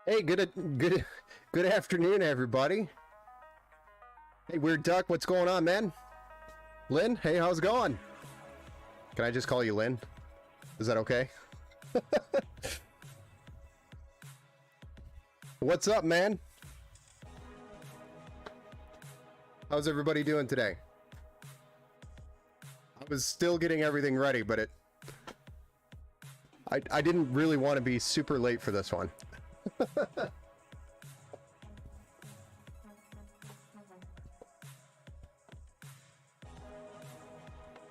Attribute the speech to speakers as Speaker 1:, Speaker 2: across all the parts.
Speaker 1: Hey, good afternoon, everybody. Hey, Weird Duck, what's going on, man? Lynn, hey, how's it going? Can I just call you Lynn? Is that okay? What's up, man? How's everybody doing today? I was still getting everything ready, but I didn't really want to be super late for this one.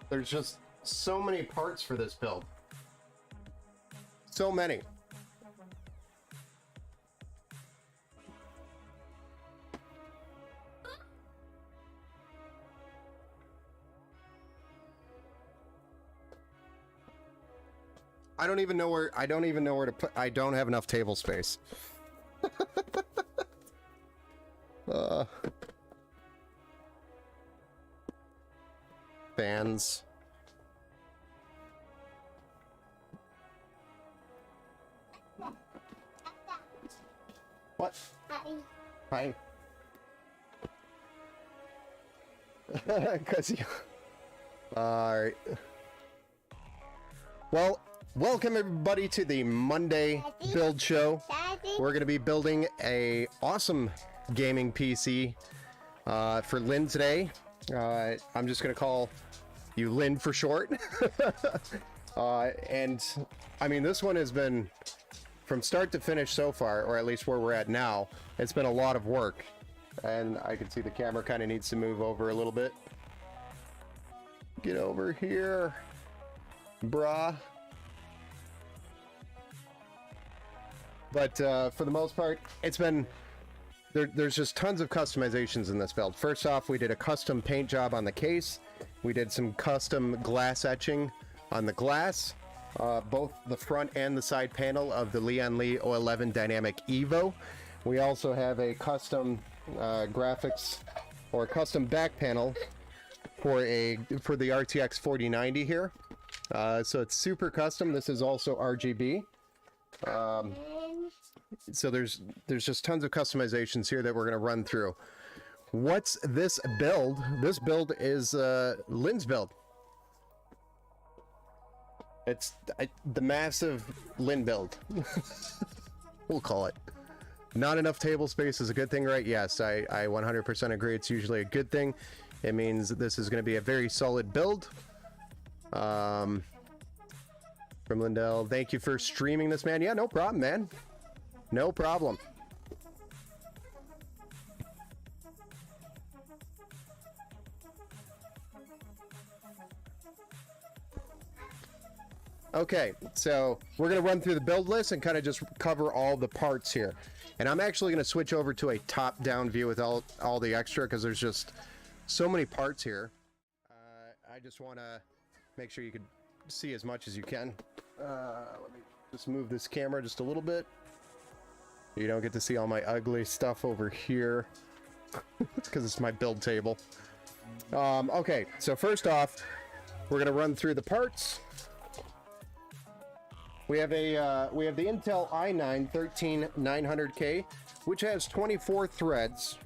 Speaker 1: There's just so many parts for this build. So many. I don't even know where to put. I don't have enough table space. Fans. What? Hi. Because you. All right. Well, welcome everybody to the Monday build show. We're going to be building a awesome gaming PC for Lynn today. I'm just going to call you Lynn for short. And I mean, this one has been from start to finish so far, or at least where we're at now. It's been a lot of work, and I can see the camera kind of needs to move over a little bit. Get over here, brah. But for the most part, it's been there's just tons of customizations in this build. First off, we did a custom paint job on the case. We did some custom glass etching on the glass, both the front and the side panel of the Lindariellle O11 Dynamic Evo. We also have a custom graphics or custom back panel for the RTX 4090 here. So it's super custom. This is also RGB. So there's just tons of customizations here that we're going to run through. What's this build? This build is Lynn's build. It's the massive Lynn build. We'll call it. Not enough table space is a good thing, right? Yes, I 100% agree. It's usually a good thing. It means this is going to be a very solid build. From Lindell, thank you for streaming this, man. Yeah, no problem, man. No problem. Okay, so we're going to run through the build list and kind of just cover all the parts here. And I'm actually going to switch over to a top-down view with all the extra because there's just so many parts here. I just want to make sure you can see as much as you can. Let me just move this camera just a little bit. You don't get to see all my ugly stuff over here. It's because it's my build table. Okay, so first off, we're gonna run through the parts. We have the Intel i9 13900K, which has 24 threads.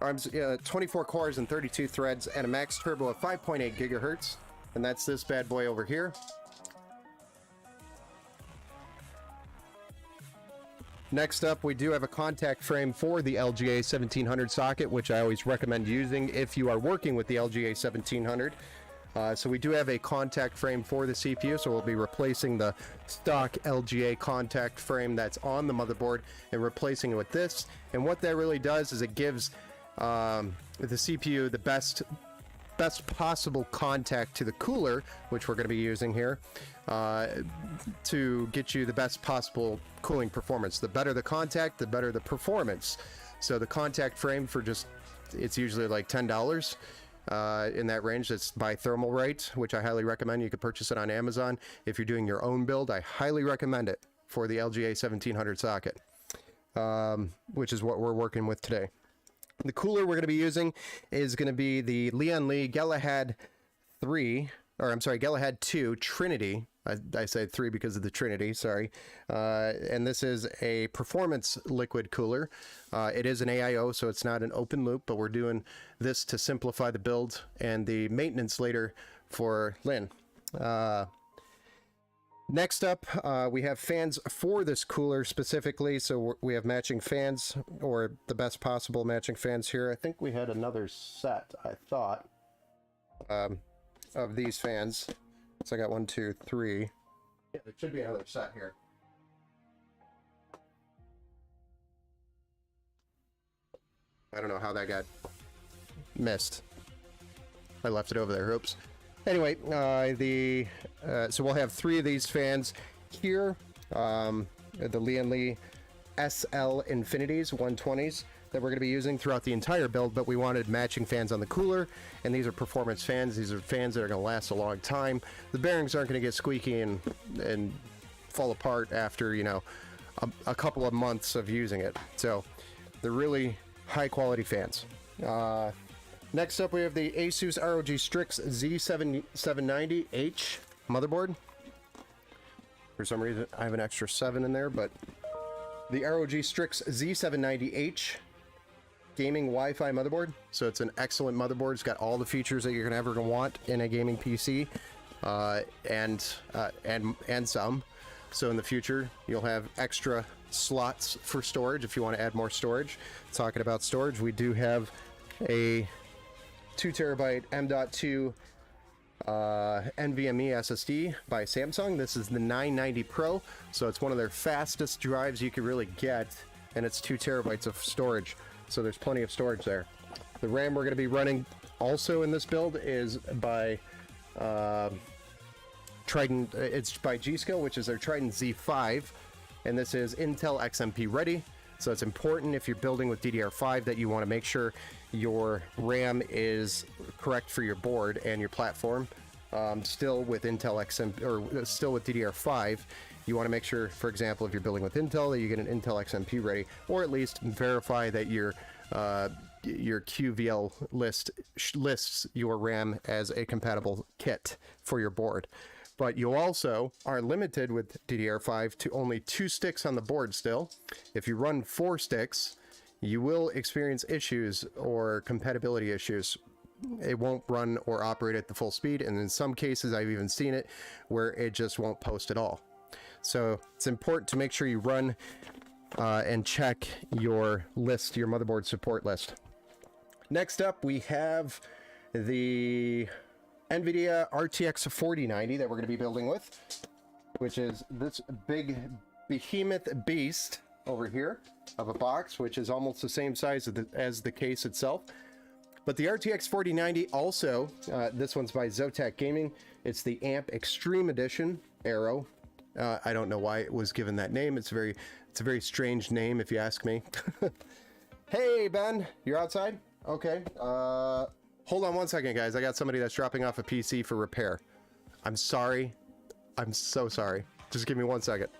Speaker 1: 24 cores and 32 threads, and a max turbo of 5.8 gigahertz. And that's this bad boy over here. Next up, we do have a contact frame for the LGA 1700 socket, which I always recommend using if you are working with the LGA 1700. So we do have a contact frame for the CPU, so we'll be replacing the stock LGA contact frame that's on the motherboard and replacing it with this. And what that really does is it gives the CPU the best possible contact to the cooler, which we're going to be using here, to get you the best possible cooling performance. The better the contact, the better the performance. So the contact frame for it's usually like $10 in that range. That's by Thermalright, which I highly recommend. You could purchase it on Amazon. If you're doing your own build, I highly recommend it for the LGA 1700 socket, which is what we're working with today. The cooler we're going to be using is going to be the Lindariellle Galahad 2 Trinity I say 3 because of the Trinity, sorry. And this is a performance liquid cooler. It is an AIO, so it's not an open loop, but we're doing this to simplify the build and the maintenance later for Lynn. Next up, we have fans for this cooler specifically, so we have matching fans, or the best possible matching fans here. I think we had another set, I thought, of these fans. So I got 1, 2, 3. Yeah, there should be another set here. I don't know how that got missed. I left it over there. Oops. Anyway, so we'll have 3 of these fans here. The Lindariellle SL Infinities 120s that we're going to be using throughout the entire build, but we wanted matching fans on the cooler, and these are performance fans. These are fans that are going to last a long time. The bearings aren't going to get squeaky and fall apart after, you know, a couple of months of using it. So they're really high quality fans. Next up, we have the Asus ROG Strix Z3790H motherboard. For some reason, I have an extra 7 in there, but the ROG Strix Z790H gaming Wi-Fi motherboard. So it's an excellent motherboard. It's got all the features that you're gonna ever want in a gaming PC, and some. So in the future, you'll have extra slots for storage if you want to add more storage. Talking about storage, we do have a 2 terabyte M.2 NVMe SSD by Samsung. This is the 990 Pro, so it's one of their fastest drives you could really get, and it's 2 terabytes of storage, so there's plenty of storage there. The RAM we're going to be running also in this build is by Trident. It's by G-Skill, which is their Trident Z5, and this is Intel XMP ready. So it's important if you're building with DDR5 that you want to make sure your RAM is correct for your board and your platform. Still with Intel XMP, or still with DDR5, you want to make sure, for example, if you're building with Intel, that you get an Intel XMP ready, or at least verify that your QVL lists your RAM as a compatible kit for your board. But you also are limited with DDR5 to only 2 sticks on the board still. If you run 4 sticks, you will experience issues or compatibility issues. It won't run or operate at the full speed, and in some cases I've even seen it where it just won't post at all. So it's important to make sure you run and check your list, your motherboard support list. Next up, we have the NVIDIA RTX 4090 that we're going to be building with, which is this big behemoth beast over here of a box, which is almost the same size as the case itself. But the RTX 4090 also, this one's by Zotac Gaming. It's the AMP Extreme Edition Aero. I don't know why it was given that name. It's a very strange name, if you ask me. Hey, Ben, you're outside? Okay. Hold on one second, guys. I got somebody that's dropping off a PC for repair. I'm sorry. I'm so sorry. Just give me 1 second.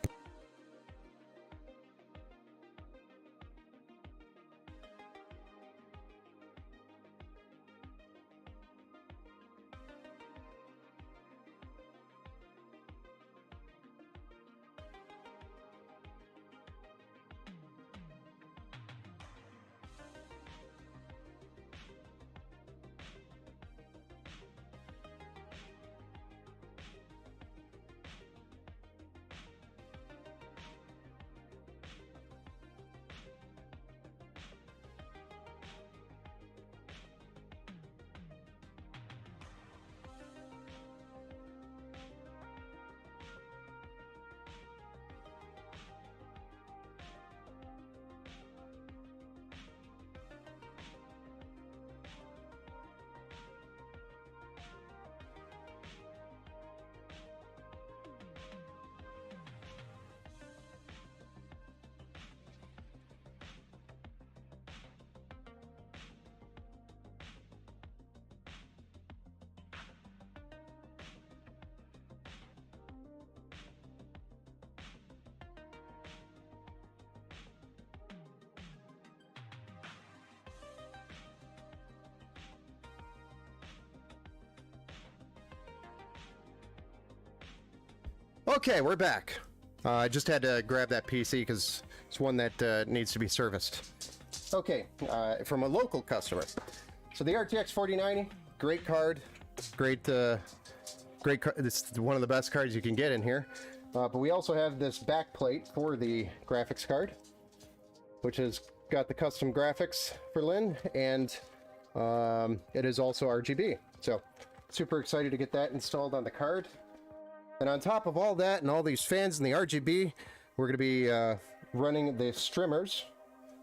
Speaker 1: Okay, we're back. I just had to grab that PC because it's one that needs to be serviced. Okay, from a local customer. So the RTX 4090, great card, great card. It's one of the best cards you can get in here. But we also have this back plate for the graphics card, which has got the custom graphics for Lynn, and it is also RGB. So super excited to get that installed on the card. And on top of all that and all these fans and the RGB, we're going to be running the streamers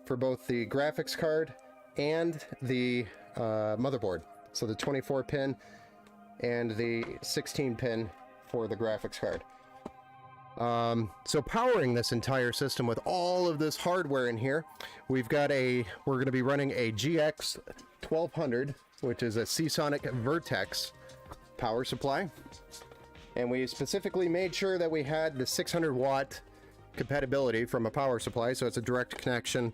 Speaker 1: for both the graphics card and the motherboard. So the 24 pin and the 16 pin for the graphics card. So powering this entire system with all of this hardware in here, we're going to be running a GX 1200, which is a Seasonic Vertex power supply. And we specifically made sure that we had the 600 watt compatibility from a power supply, so it's a direct connection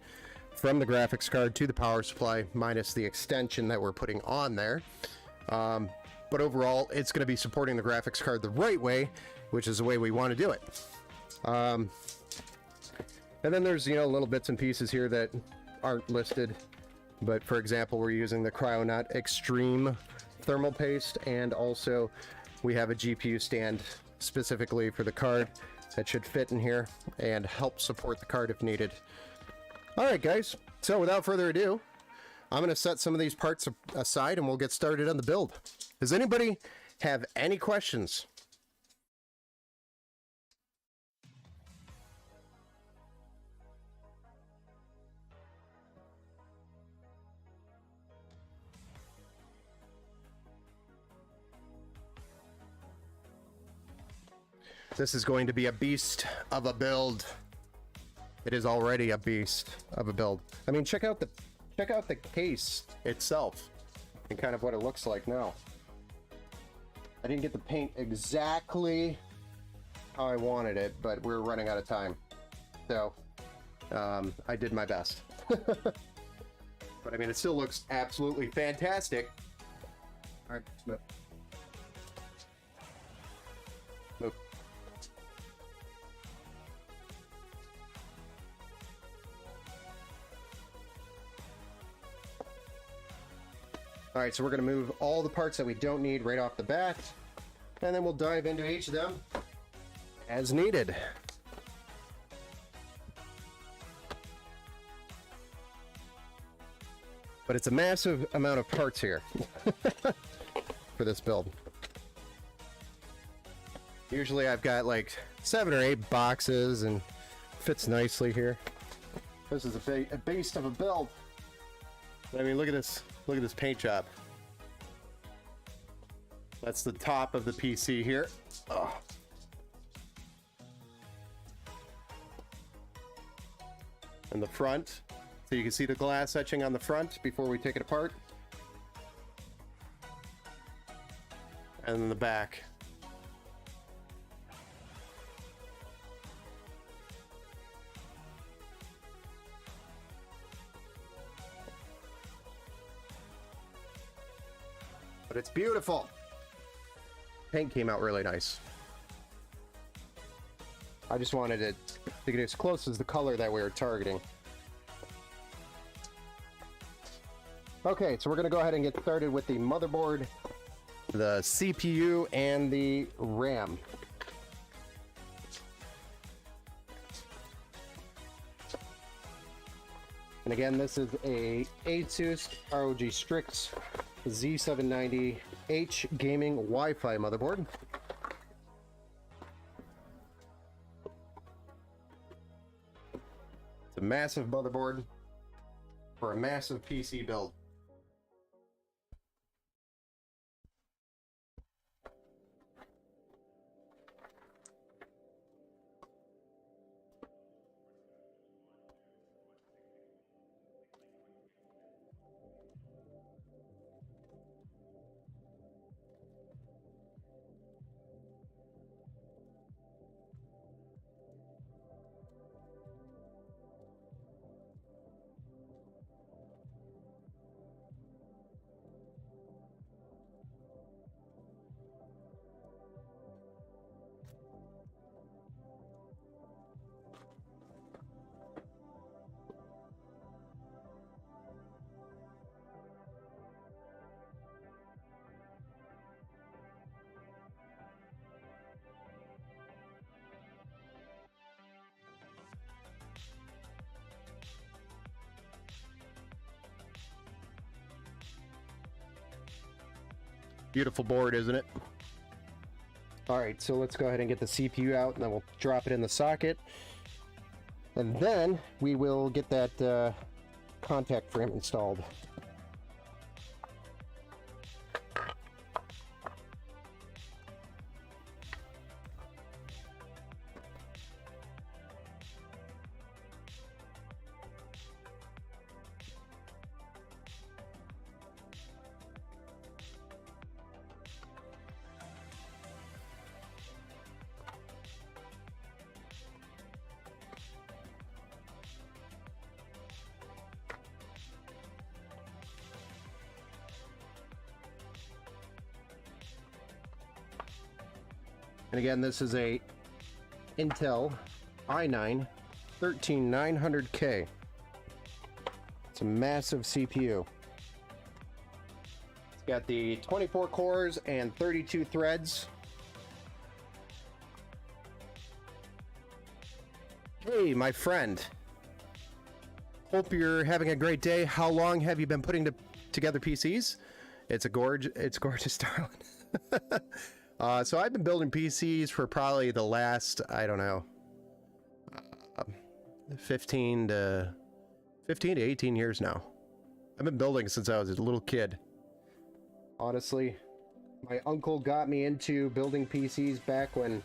Speaker 1: from the graphics card to the power supply, minus the extension that we're putting on there. But overall, it's going to be supporting the graphics card the right way, which is the way we want to do it. And then there's, little bits and pieces here that aren't listed. But for example, we're using the Cryonaut Extreme thermal paste, and also we have a GPU stand specifically for the card that should fit in here and help support the card if needed. All right, guys. So without further ado, I'm going to set some of these parts aside and we'll get started on the build. Does anybody have any questions? This is going to be a beast of a build. It is already a beast of a build. I mean, check out the case itself and kind of what it looks like now. I didn't get the paint exactly how I wanted it, but we're running out of time. So, I did my best. But I mean, it still looks absolutely fantastic. All right, move. Move. All right, so we're going to move all the parts that we don't need right off the bat, and then we'll dive into each of them as needed. But it's a massive amount of parts here for this build. Usually I've got like 7 or 8 boxes and fits nicely here. This is a beast of a build. I mean, look at this. Look at this paint job. That's the top of the PC here. Oh. And the front. So you can see the glass etching on the front before we take it apart. And then the back. But it's beautiful. Paint came out really nice. I just wanted it to get as close as the color that we were targeting. Okay, so we're going to go ahead and get started with the motherboard, the CPU, and the RAM. And again, this is a Asus ROG Strix Z790H gaming Wi-Fi motherboard. It's a massive motherboard for a massive PC build. Beautiful board, isn't it? All right, so let's go ahead and get the CPU out, and then we'll drop it in the socket. And then we will get that contact frame installed. And again, this is a Intel i9 13900K. It's a massive CPU. It's got the 24 cores and 32 threads. Hey, my friend. Hope you're having a great day. How long have you been putting together PCs? It's gorgeous, darling. So I've been building PCs for probably the last, I don't know, 15 to 18 years now. I've been building since I was a little kid. Honestly, my uncle got me into building PCs back when,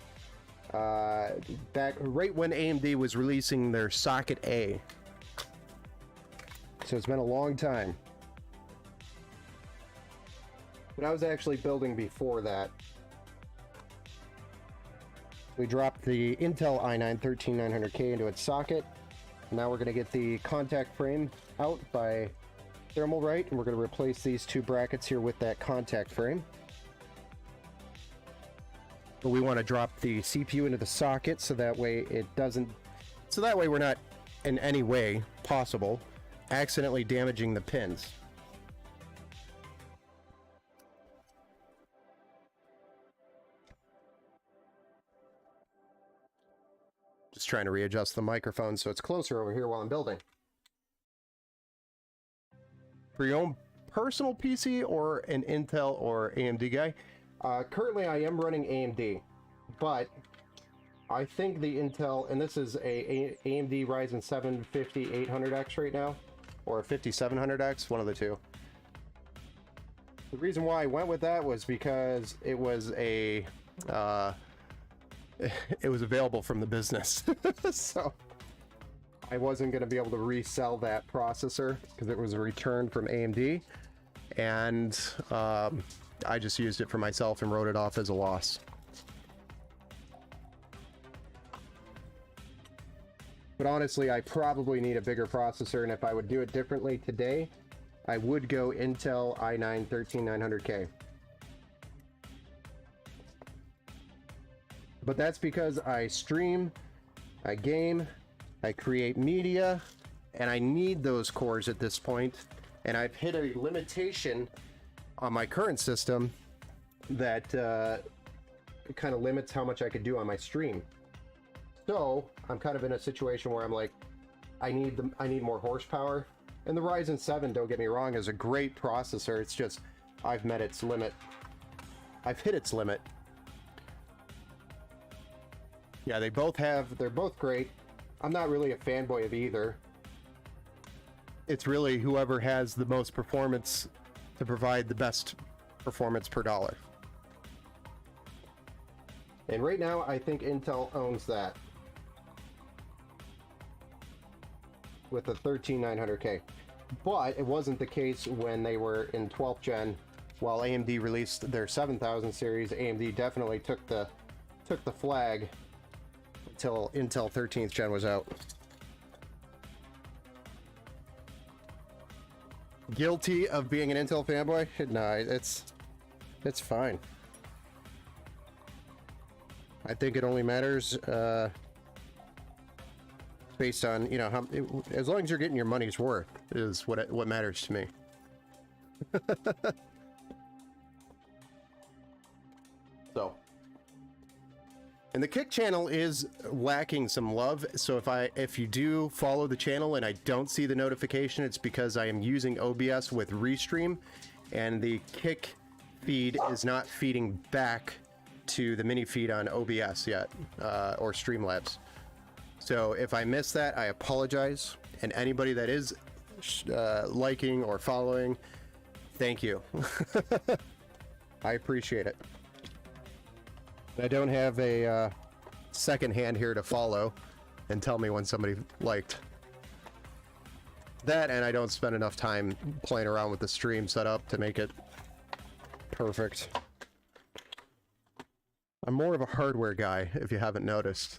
Speaker 1: right when AMD was releasing their Socket A. So it's been a long time. But I was actually building before that. We dropped the Intel i9 13900K into its socket. Now we're going to get the contact frame out by Thermalright, and we're going to replace these two brackets here with that contact frame. But we want to drop the CPU into the socket so that way we're not in any way possible accidentally damaging the pins. Just trying to readjust the microphone so it's closer over here while I'm building. For your own personal PC or an Intel or AMD guy? Currently I am running AMD, but I think the Intel, and this is a AMD Ryzen 7 5800X right now, or 5700X, one of the two. The reason why I went with that was because it was it was available from the business. So I wasn't going to be able to resell that processor because it was a return from AMD, and I just used it for myself and wrote it off as a loss. But honestly, I probably need a bigger processor, and if I would do it differently today, I would go Intel i9 13900K. But that's because I stream, I game, I create media, and I need those cores at this point. And I've hit a limitation on my current system that kind of limits how much I could do on my stream. So I'm kind of in a situation where I'm like, I need more horsepower. And the Ryzen 7, don't get me wrong, is a great processor. It's just I've met its limit. I've hit its limit. Yeah, they're both great. I'm not really a fanboy of either. It's really whoever has the most performance to provide the best performance per dollar. And right now, I think Intel owns that with the 13900K. But it wasn't the case when they were in 12th gen. While AMD released their 7000 series, AMD definitely took the flag until Intel 13th gen was out. Guilty of being an Intel fanboy? No, it's fine. I think it only matters based on, you know, how, as long as you're getting your money's worth is what matters to me. So, and the Kick channel is lacking some love, so if you do follow the channel and I don't see the notification, it's because I am using OBS with Restream, and the Kick feed is not feeding back to the mini feed on OBS yet, or Streamlabs. So if I miss that, I apologize. And anybody that is liking or following, thank you. I appreciate it. I don't have a second hand here to follow and tell me when somebody liked. That, and I don't spend enough time playing around with the stream setup to make it perfect. I'm more of a hardware guy, if you haven't noticed.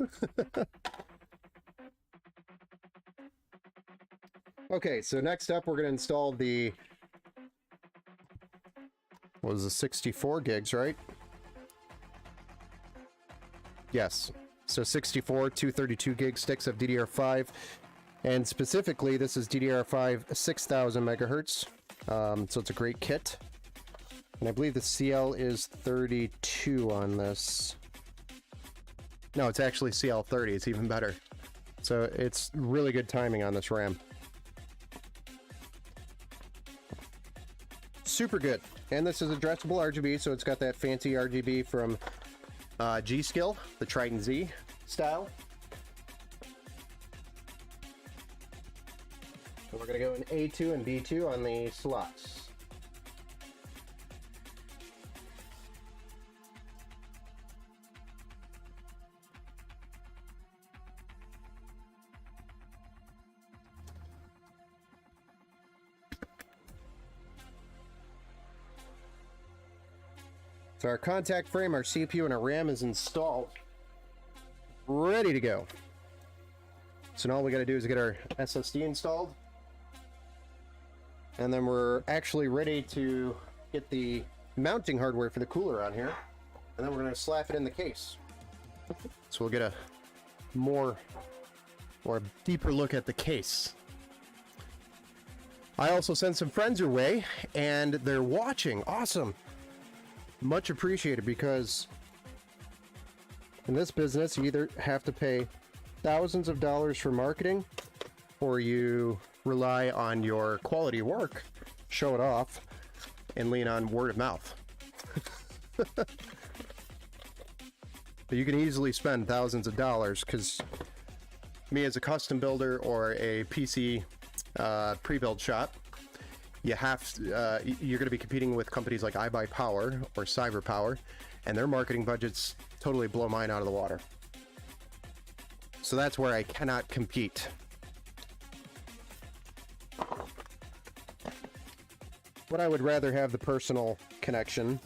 Speaker 1: Okay, so next up we're going to install the... what was the 64 gigs, right? Yes. So 64, 232 gig sticks of DDR5. And specifically, this is DDR5 6000 megahertz. So it's a great kit. And I believe the CL is 32 on this. No, it's actually CL 30. It's even better. So it's really good timing on this RAM. Super good. And this is addressable RGB, so it's got that fancy RGB from G-Skill, the Triton Z style. And we're going to go in A2 and B2 on the slots. So our contact frame, our CPU, and our RAM is installed. Ready to go. So now all we got to do is get our SSD installed. And then we're actually ready to get the mounting hardware for the cooler on here. And then we're going to slap it in the case. So we'll get a more or a deeper look at the case. I also sent some friends your way, and they're watching. Awesome. Much appreciated, because in this business you either have to pay thousands of dollars for marketing, or you rely on your quality work, show it off, and lean on word of mouth. But you can easily spend thousands of dollars, because me as a custom builder or a PC pre-build shop, you have you're going to be competing with companies like iBuyPower or CyberPower, and their marketing budgets totally blow mine out of the water. So that's where I cannot compete. But I would rather have the personal connection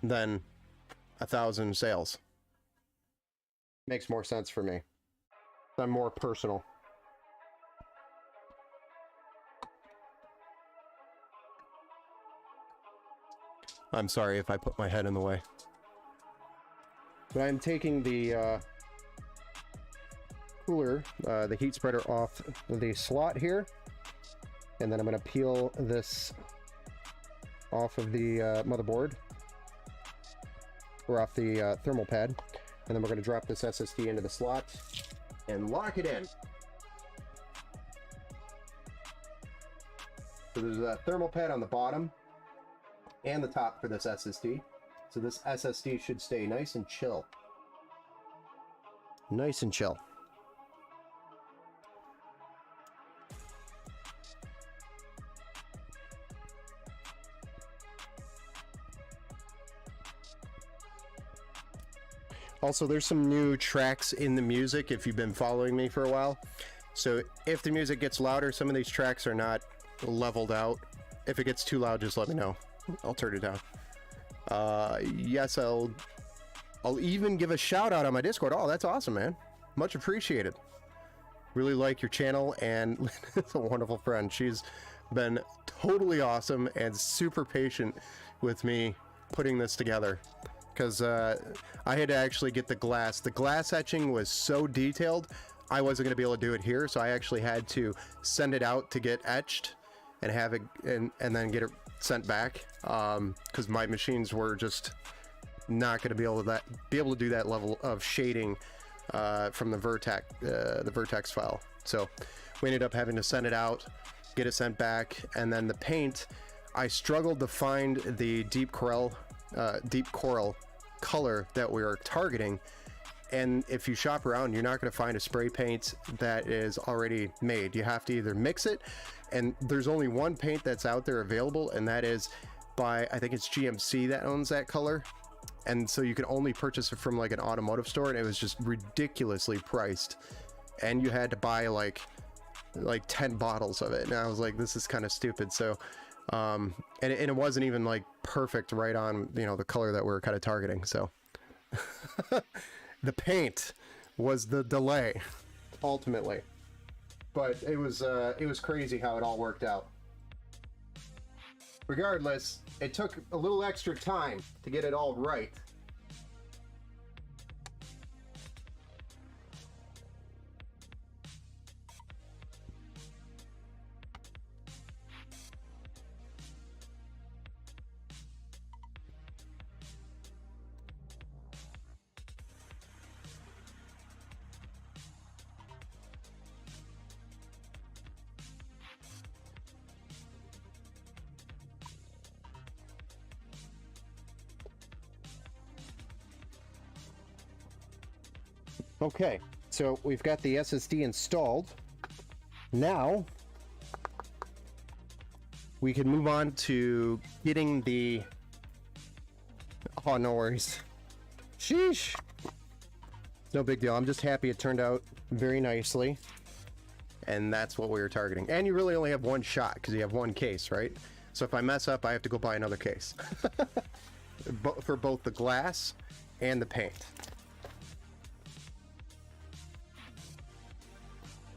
Speaker 1: than 1,000 sales. Makes more sense for me. I'm more personal. I'm sorry if I put my head in the way. But I'm taking the cooler, the heat spreader off the slot here. And then I'm going to peel this off of the motherboard. Or off the thermal pad. And then we're going to drop this SSD into the slot and lock it in. So there's a thermal pad on the bottom and the top for this SSD. So this SSD should stay nice and chill. Nice and chill. Also, there's some new tracks in the music if you've been following me for a while. So if the music gets louder, some of these tracks are not leveled out. If it gets too loud, just let me know. I'll turn it down. Yes, I'll even give a shout out on my Discord. Oh, that's awesome, man. Much appreciated. Really like your channel, and it's a wonderful friend. She's been totally awesome and super patient with me putting this together, because I had to actually get the glass. The glass etching was so detailed, I wasn't going to be able to do it here, so I actually had to send it out to get etched and have it and then get it sent back, because my machines were just not going to be able to do that level of shading from the vertex file. So we ended up having to send it out, get it sent back, and then the paint, I struggled to find the deep Corel deep coral color that we are targeting. And if you shop around, you're not going to find a spray paint that is already made. You have to either mix it, and there's only one paint that's out there available, and that is by, I think it's GMC that owns that color. And so you can only purchase it from like an automotive store, and it was just ridiculously priced. And you had to buy like 10 bottles of it. And I was like, this is kind of stupid. So, and it wasn't even like perfect right on, you know, the color that we're kind of targeting. So the paint was the delay ultimately, but it was crazy how it all worked out. Regardless, it took a little extra time to get it all right. Okay, so we've got the SSD installed. Now we can move on to getting the... Oh, no worries. Sheesh. No big deal. I'm just happy it turned out very nicely. And that's what we were targeting. And you really only have one shot because you have one case, right? So if I mess up, I have to go buy another case. For both the glass and the paint.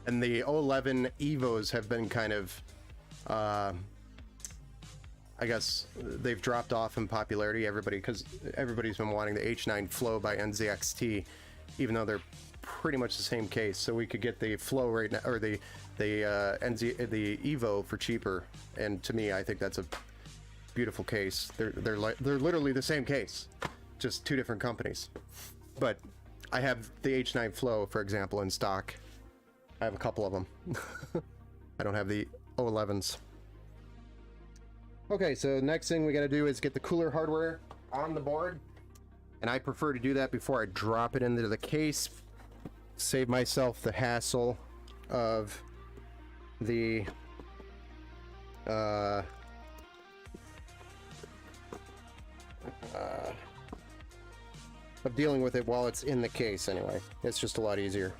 Speaker 1: And the 011 Evos have been kind of, I guess they've dropped off in popularity. Because everybody's been wanting the H9 Flow by NZXT, even though they're pretty much the same case. So we could get the Flow right now, or the Evo for cheaper. And to me, I think that's a beautiful case. They're literally the same case, just two different companies. But I have the H9 Flow, for example, in stock. I have a couple of them. I don't have the 011s. Okay, so next thing we got to do is get the cooler hardware on the board. And I prefer to do that before I drop it into the case. Save myself the hassle of the of dealing with it while it's in the case anyway. It's just a lot easier.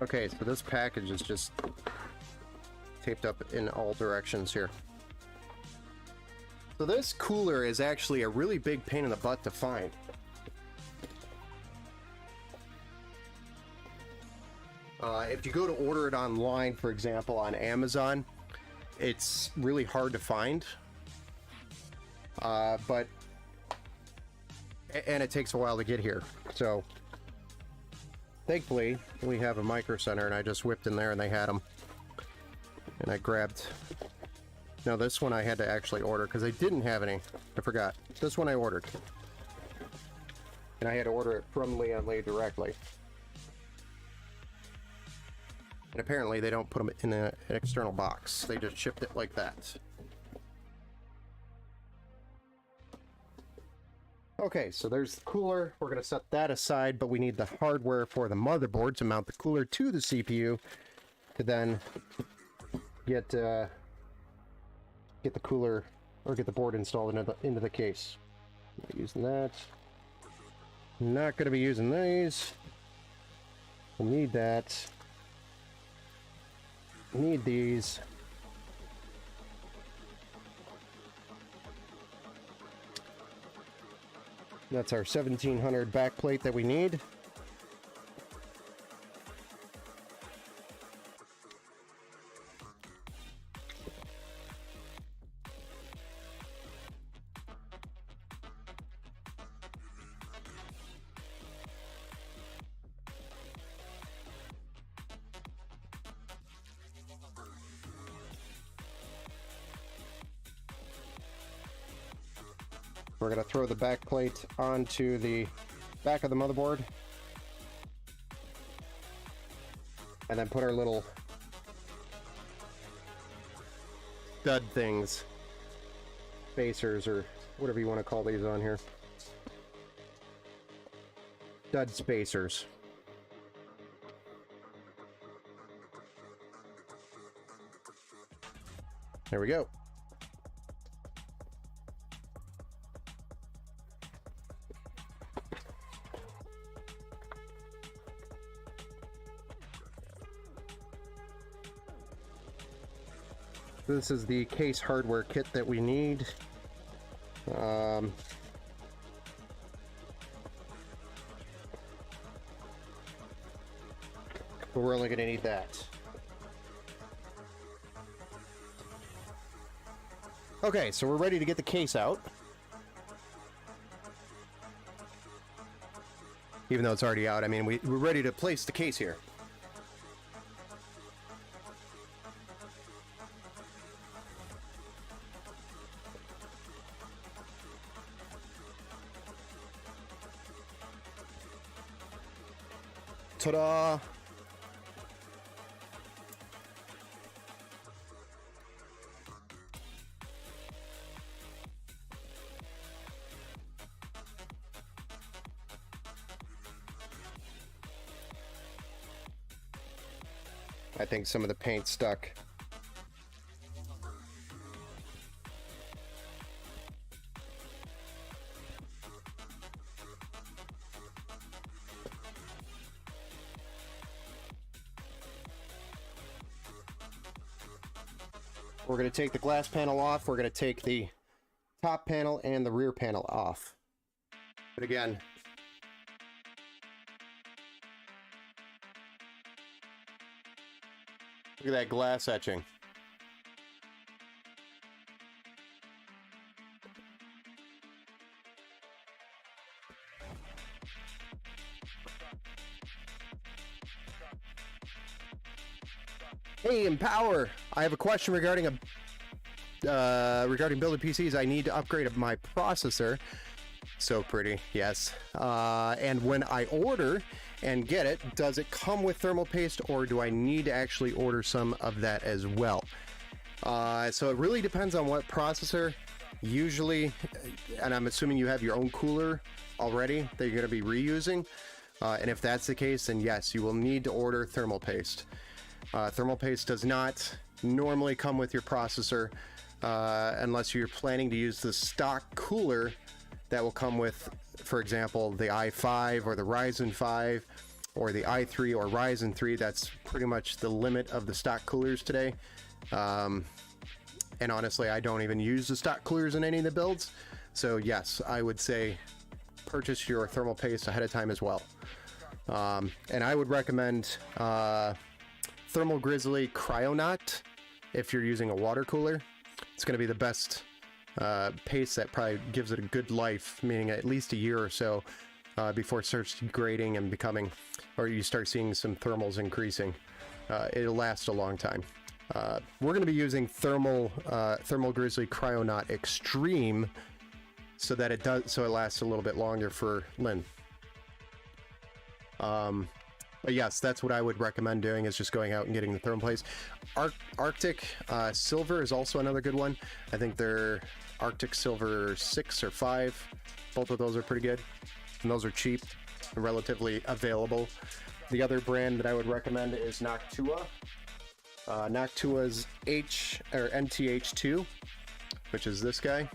Speaker 1: Okay, so this package is just taped up in all directions here. So this cooler is actually a really big pain in the butt to find. If you go to order it online, for example, on Amazon, it's really hard to find. And it takes a while to get here. So thankfully, we have a Micro Center, and I just whipped in there and they had them. And I grabbed... No, this one I had to actually order because they didn't have any. I forgot. This one I ordered. And I had to order it from Lindariellle directly. And apparently they don't put them in an external box. They just shipped it like that. Okay, so there's the cooler. We're going to set that aside, but we need the hardware for the motherboard to mount the cooler to the CPU to then get the cooler, or get the board installed into the case. Not using that. Not going to be using these. We'll need that. Need these. That's our 1700 backplate that we need. We're going to throw the back plate onto the back of the motherboard. And then put our little stud things, spacers, or whatever you want to call these on here. Stud spacers. There we go. This is the case hardware kit that we need. But we're only going to need that. Okay, so we're ready to get the case out. Even though it's already out, I mean, we're ready to place the case here. Ta-da! I think some of the paint stuck. We're going to take the glass panel off. We're going to take the top panel and the rear panel off. But again, look at that glass etching. Hey, Empower! I have a question regarding building PCs. I need to upgrade my processor. So pretty, yes. And when I order and get it, does it come with thermal paste, or do I need to actually order some of that as well? So it really depends on what processor. Usually, and I'm assuming you have your own cooler already that you're going to be reusing. And if that's the case, then yes, you will need to order thermal paste. Thermal paste does not normally come with your processor unless you're planning to use the stock cooler that will come with, for example, the i5 or the Ryzen 5 or the i3 or Ryzen 3. That's pretty much the limit of the stock coolers today. And honestly, I don't even use the stock coolers in any of the builds. So yes, I would say purchase your thermal paste ahead of time as well. And I would recommend Thermal Grizzly Cryonaut if you're using a water cooler. It's going to be the best paste that probably gives it a good life, meaning at least a year or so before it starts degrading and becoming, or you start seeing some thermals increasing. It'll last a long time. We're going to be using Thermal Grizzly Cryonaut Extreme so that it lasts a little bit longer for Lynn. But yes, that's what I would recommend doing, is just going out and getting the thermal paste. Arctic Silver is also another good one. I think they're Arctic Silver 6 or 5. Both of those are pretty good. And those are cheap and relatively available. The other brand that I would recommend is Noctua. Noctua's NTH2, which is this guy.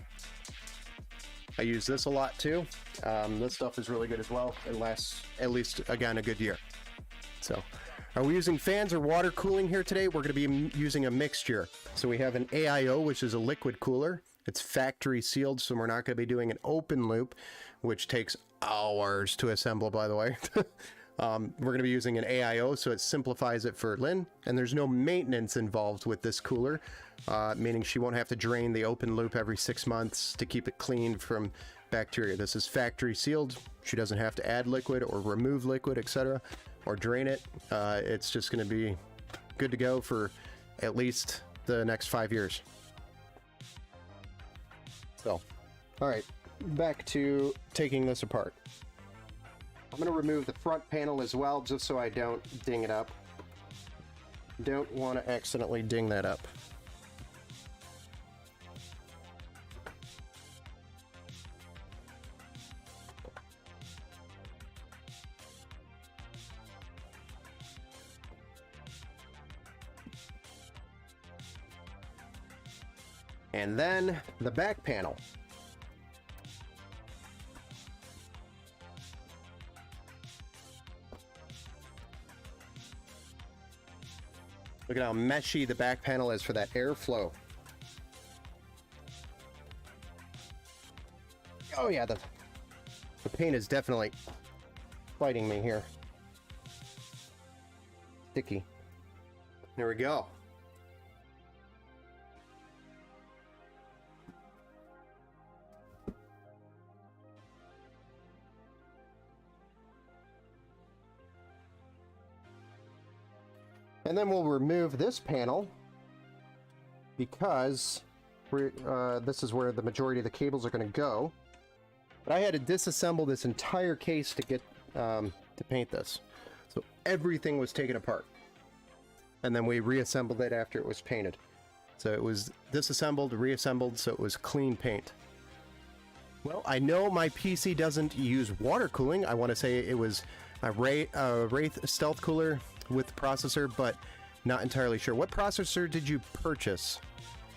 Speaker 1: I use this a lot too. This stuff is really good as well. It lasts at least, again, a good year. So, are we using fans or water cooling here today? We're going to be using a mixture. So we have an AIO, which is a liquid cooler. It's factory sealed, so we're not going to be doing an open loop, which takes hours to assemble, by the way. We're going to be using an AIO, so it simplifies it for Lynn, and there's no maintenance involved with this cooler, meaning she won't have to drain the open loop every 6 months to keep it clean from bacteria. This is factory sealed. She doesn't have to add liquid or remove liquid, etc., or drain it. It's just going to be good to go for at least the next 5 years. So, all right, back to taking this apart. I'm going to remove the front panel as well, just so I don't ding it up. Don't want to accidentally ding that up. And then the back panel. Look at how meshy the back panel is for that airflow. Oh yeah, the paint is definitely fighting me here. Sticky. There we go. And then we'll remove this panel because this is where the majority of the cables are going to go. But I had to disassemble this entire case to get to paint this. So everything was taken apart. And then we reassembled it after it was painted. So it was disassembled, reassembled, so it was clean paint. Well, I know my PC doesn't use water cooling. I want to say it was a Wraith Stealth Cooler with processor, but not entirely sure. What processor did you purchase?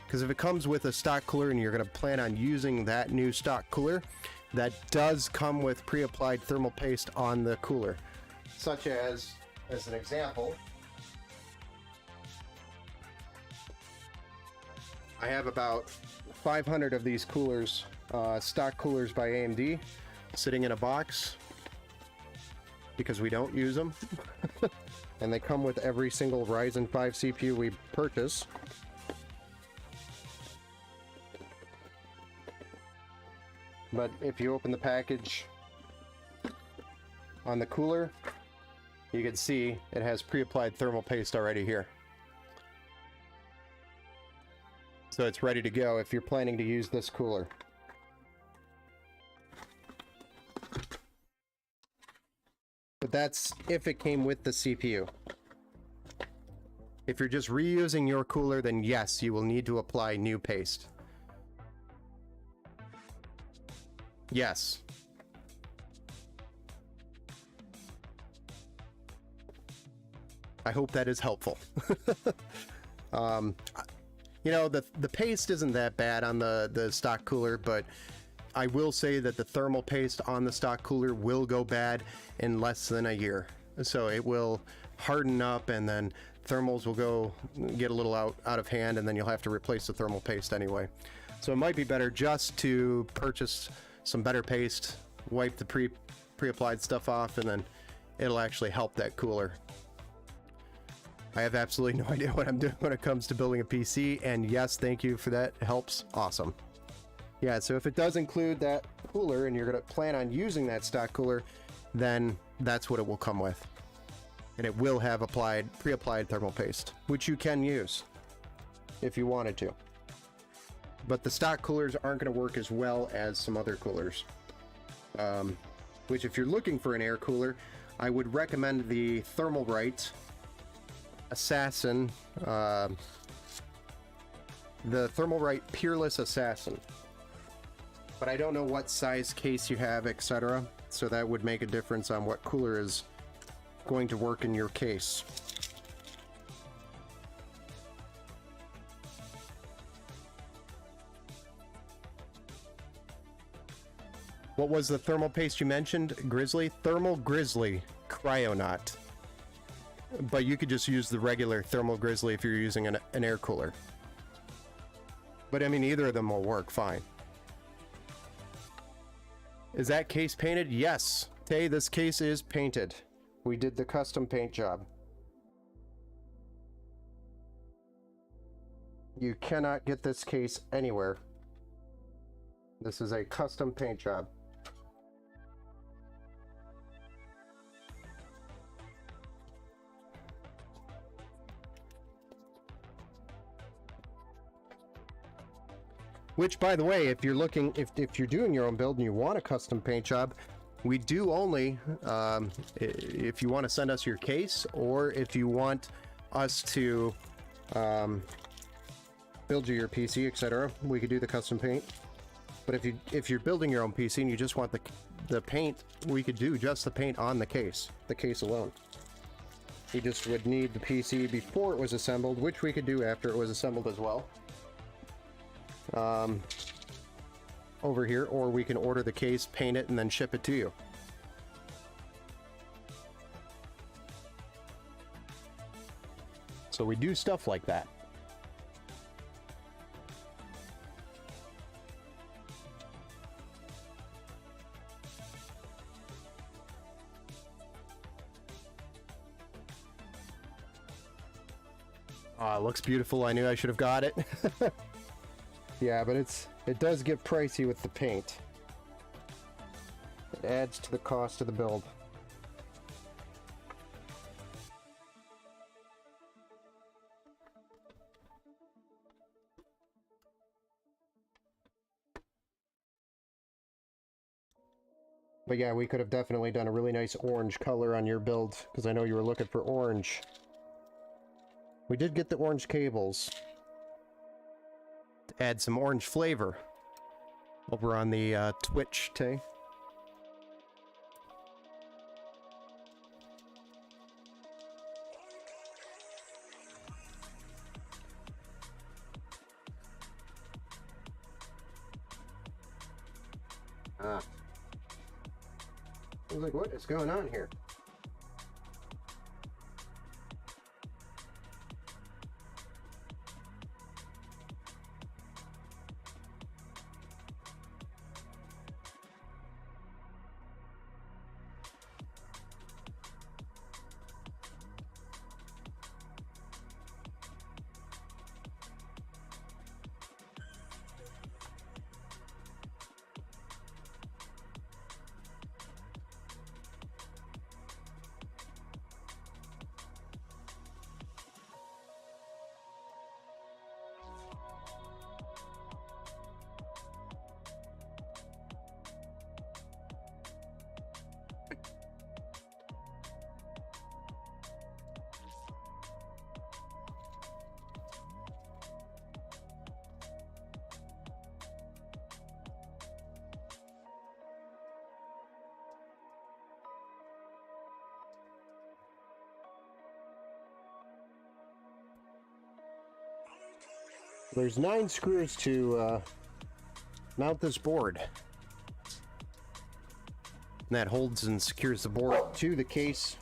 Speaker 1: Because if it comes with a stock cooler and you're going to plan on using that new stock cooler, that does come with pre-applied thermal paste on the cooler. Such as an example, I have about 500 of these coolers, stock coolers by AMD, sitting in a box because we don't use them. And they come with every single Ryzen 5 CPU we purchase. But if you open the package on the cooler, you can see it has pre-applied thermal paste already here. So it's ready to go if you're planning to use this cooler. But that's if it came with the CPU. If you're just reusing your cooler, then yes, you will need to apply new paste. Yes. I hope that is helpful. You know, the paste isn't that bad on the stock cooler, but I will say that the thermal paste on the stock cooler will go bad in less than a year. So it will harden up, and then thermals will get a little out of hand, and then you'll have to replace the thermal paste anyway. So it might be better just to purchase some better paste, wipe the pre-applied stuff off, and then it'll actually help that cooler. I have absolutely no idea what I'm doing when it comes to building a PC, and yes, thank you for that. It helps. Awesome. Yeah, so if it does include that cooler and you're going to plan on using that stock cooler, then that's what it will come with. And it will have pre-applied thermal paste, which you can use if you wanted to. But the stock coolers aren't going to work as well as some other coolers. Which, if you're looking for an air cooler, I would recommend the Thermalright Assassin, the Thermalright Peerless Assassin. But I don't know what size case you have, etc. So that would make a difference on what cooler is going to work in your case. What was the thermal paste you mentioned? Grizzly? Thermal Grizzly Cryonaut. But you could just use the regular Thermal Grizzly if you're using an air cooler. But I mean, either of them will work fine. Is that case painted? Yes. Hey, this case is painted. We did the custom paint job. You cannot get this case anywhere. This is a custom paint job. Which, by the way, if you're looking, if you're doing your own build and you want a custom paint job, we do only, if you want to send us your case, or if you want us to build you your PC, etc., we could do the custom paint. But if you're building your own PC and you just want the paint, we could do just the paint on the case alone. You just would need the PC before it was assembled, which we could do after it was assembled as well. Over here, or we can order the case, paint it, and then ship it to you. So we do stuff like that. It looks beautiful. I knew I should have got it. Yeah, but it does get pricey with the paint. It adds to the cost of the build. But yeah, we could have definitely done a really nice orange color on your build, because I know you were looking for orange. We did get the orange cables to add some orange flavor over on the Twitch, Tay. I was like, what is going on here? There's 9 screws to mount this board. And that holds and secures the board to the case.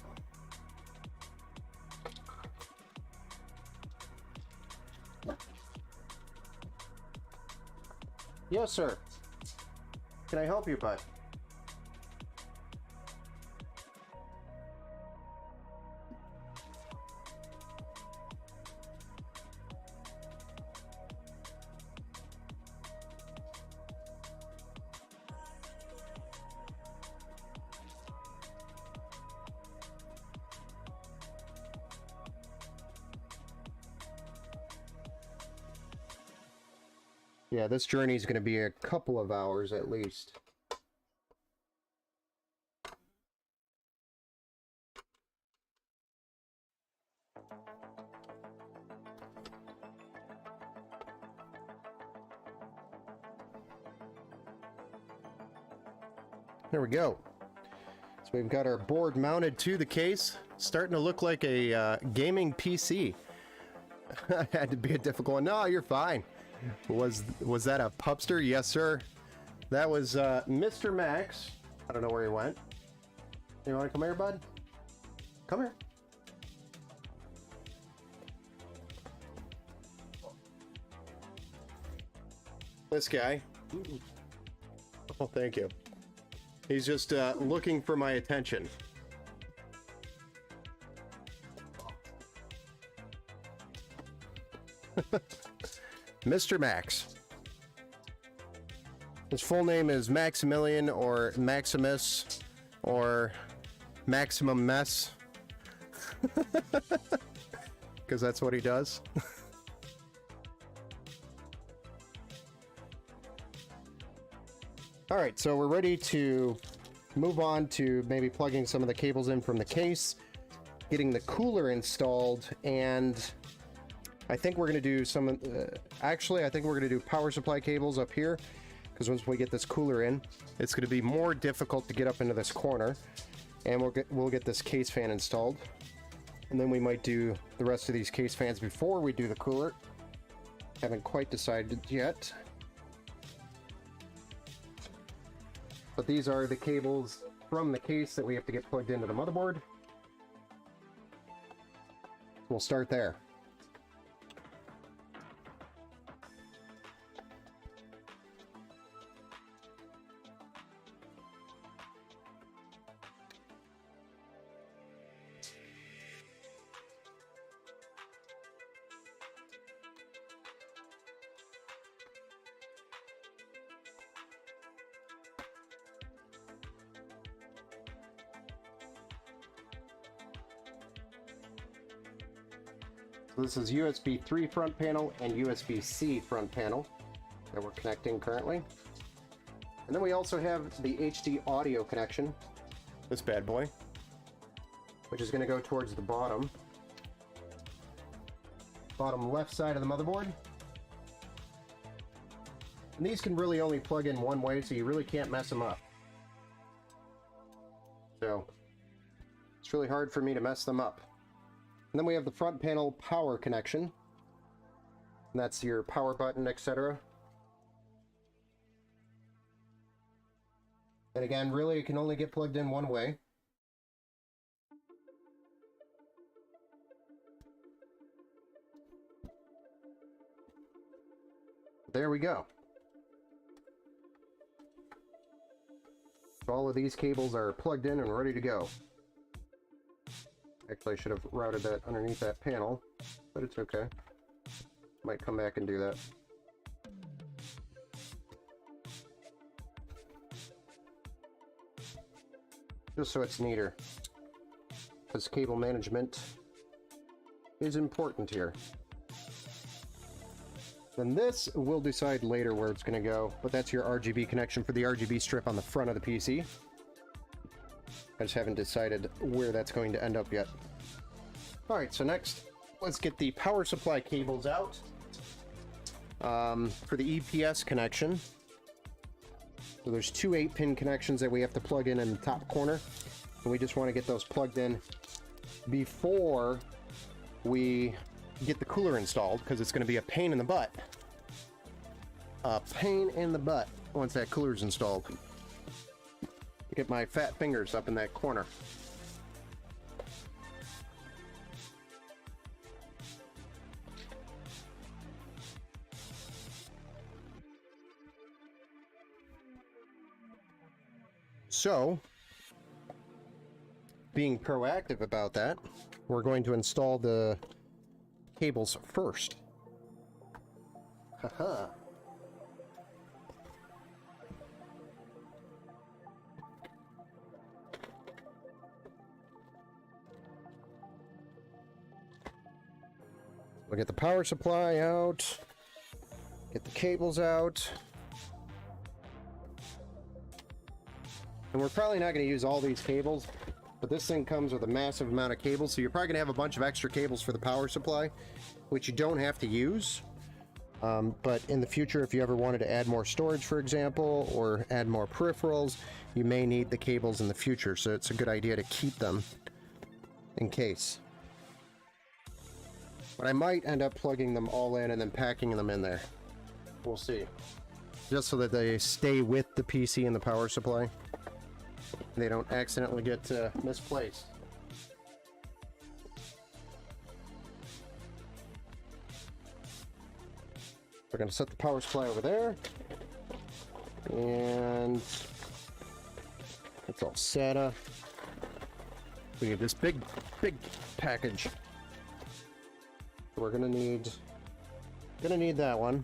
Speaker 1: Yes, sir. Can I help you, bud? Yeah, this journey is going to be a couple of hours at least. There we go. So we've got our board mounted to the case, starting to look like a gaming PC. Had to be a difficult one. No, you're fine. Was that a pupster? Yes, sir. That was Mr. Max. I don't know where he went. You want to come here, bud? Come here. This guy. Oh, thank you. He's just looking for my attention. Mr. Max. His full name is Maximilian or Maximus or Maximum Mess. Because that's what he does. All right, so we're ready to move on to maybe plugging some of the cables in from the case, getting the cooler installed, and I think we're going to do some, actually I think we're going to do power supply cables up here, because once we get this cooler in, it's going to be more difficult to get up into this corner, and we'll get this case fan installed, and then we might do the rest of these case fans before we do the cooler. Haven't quite decided yet. But these are the cables from the case that we have to get plugged into the motherboard. We'll start there. So this is USB 3 front panel and USB-C front panel that we're connecting currently. And then we also have the HD audio connection, this bad boy, which is going to go towards the bottom left side of the motherboard. And these can really only plug in one way, so you really can't mess them up. So it's really hard for me to mess them up. And then we have the front panel power connection, and that's your power button, etc. And again, really it can only get plugged in one way. There we go. So all of these cables are plugged in and ready to go. Actually, I should have routed that underneath that panel, but it's okay. Might come back and do that. Just so it's neater, because cable management is important here. Then this, we'll decide later where it's going to go, but that's your RGB connection for the RGB strip on the front of the PC. I just haven't decided where that's going to end up yet. Alright, so next, let's get the power supply cables out. For the EPS connection, so there's two 8-pin connections that we have to plug in the top corner, and we just want to get those plugged in before we get the cooler installed, because it's going to be a pain in the butt. A pain in the butt once that cooler's installed. Get my fat fingers up in that corner. So, being proactive about that, we're going to install the cables first. Haha. We'll get the power supply out, get the cables out, and we're probably not going to use all these cables, but this thing comes with a massive amount of cables, so you're probably going to have a bunch of extra cables for the power supply, which you don't have to use, but in the future, if you ever wanted to add more storage, for example, or add more peripherals, you may need the cables in the future, so it's a good idea to keep them in case. But I might end up plugging them all in and then packing them in there. We'll see. Just so that they stay with the PC and the power supply. They don't accidentally get misplaced. We're going to set the power supply over there. And it's all set up. We have this big package. We're gonna need that one.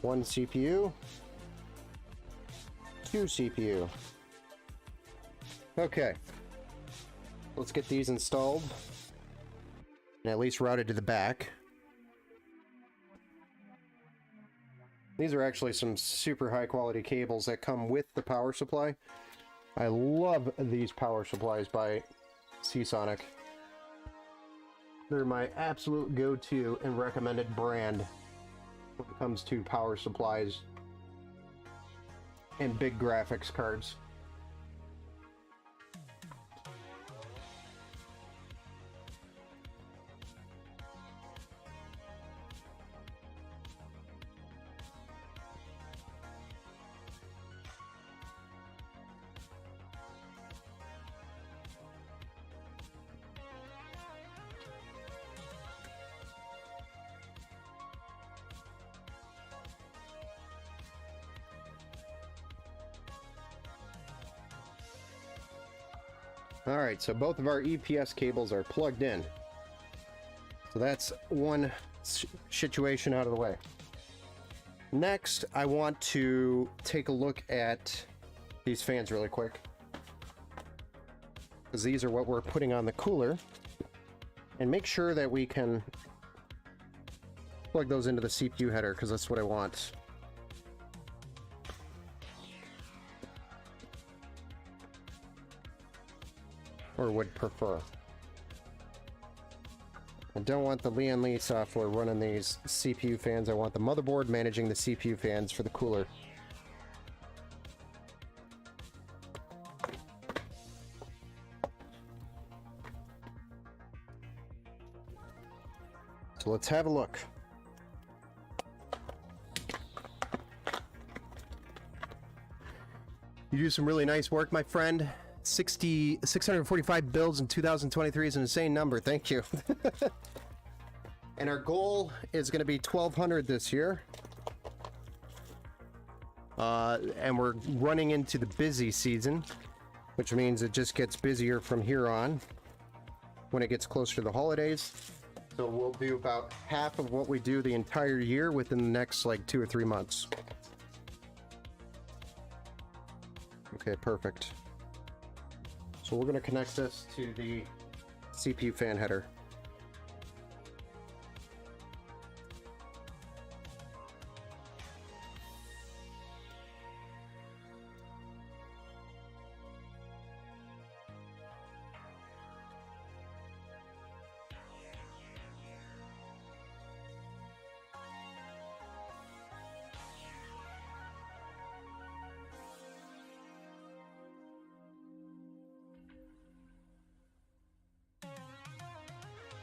Speaker 1: One CPU, two CPU. Okay, let's get these installed and at least routed to the back. These are actually some super high quality cables that come with the power supply. I love these power supplies by Seasonic. They're my absolute go-to and recommended brand when it comes to power supplies and big graphics cards. Alright, so both of our EPS cables are plugged in. So that's one situation out of the way. Next, I want to take a look at these fans really quick, because these are what we're putting on the cooler, and make sure that we can plug those into the CPU header, because that's what I want. Or would prefer. I don't want the Lindariellle software running these CPU fans. I want the motherboard managing the CPU fans for the cooler. So let's have a look. You do some really nice work, my friend. 645 builds in 2023 is an insane number. Thank you. And our goal is going to be 1,200 this year. And we're running into the busy season, which means it just gets busier from here on when it gets closer to the holidays. So we'll do about half of what we do the entire year within the next like 2 or 3 months. Okay, perfect. So we're going to connect this to the CPU fan header.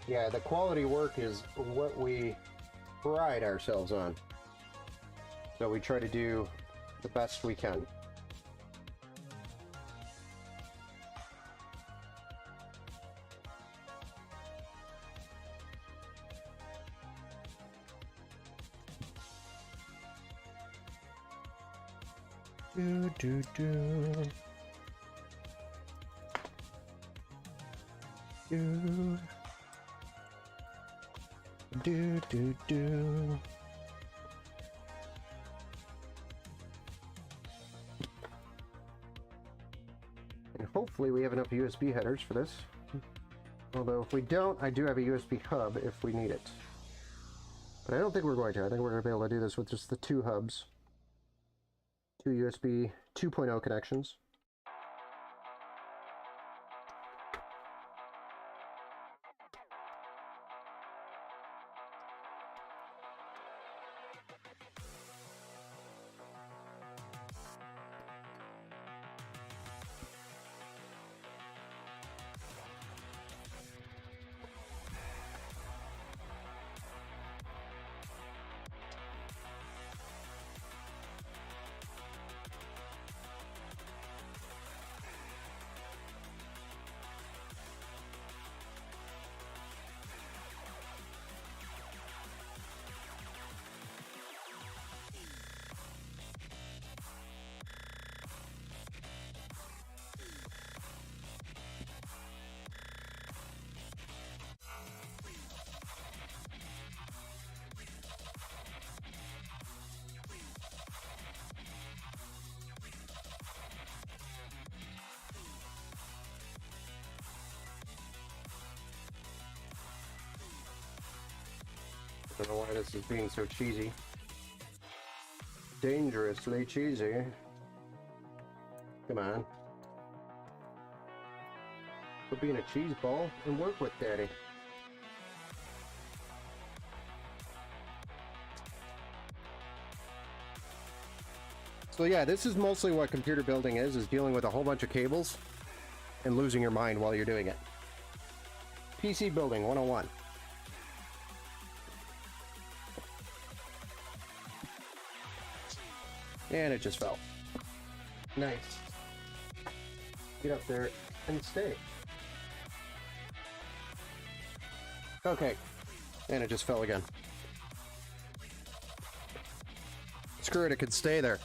Speaker 1: Yeah, the quality work is what we pride ourselves on. So we try to do the best we can. Do do do. Do. Do do do. And hopefully we have enough USB headers for this. Although if we don't, I do have a USB hub if we need it. But I don't think we're going to. I think we're going to be able to do this with just the 2 hubs. 2 USB 2.0 connections. I don't know why this is being so cheesy. dangerously cheesy. Come on. Quit being a cheese ball and work with Daddy. So yeah, this is mostly what computer building is dealing with a whole bunch of cables and losing your mind while you're doing it. PC building 101. And it just fell. Nice. Get up there and stay. Okay. And it just fell again. Screw it, it could stay there.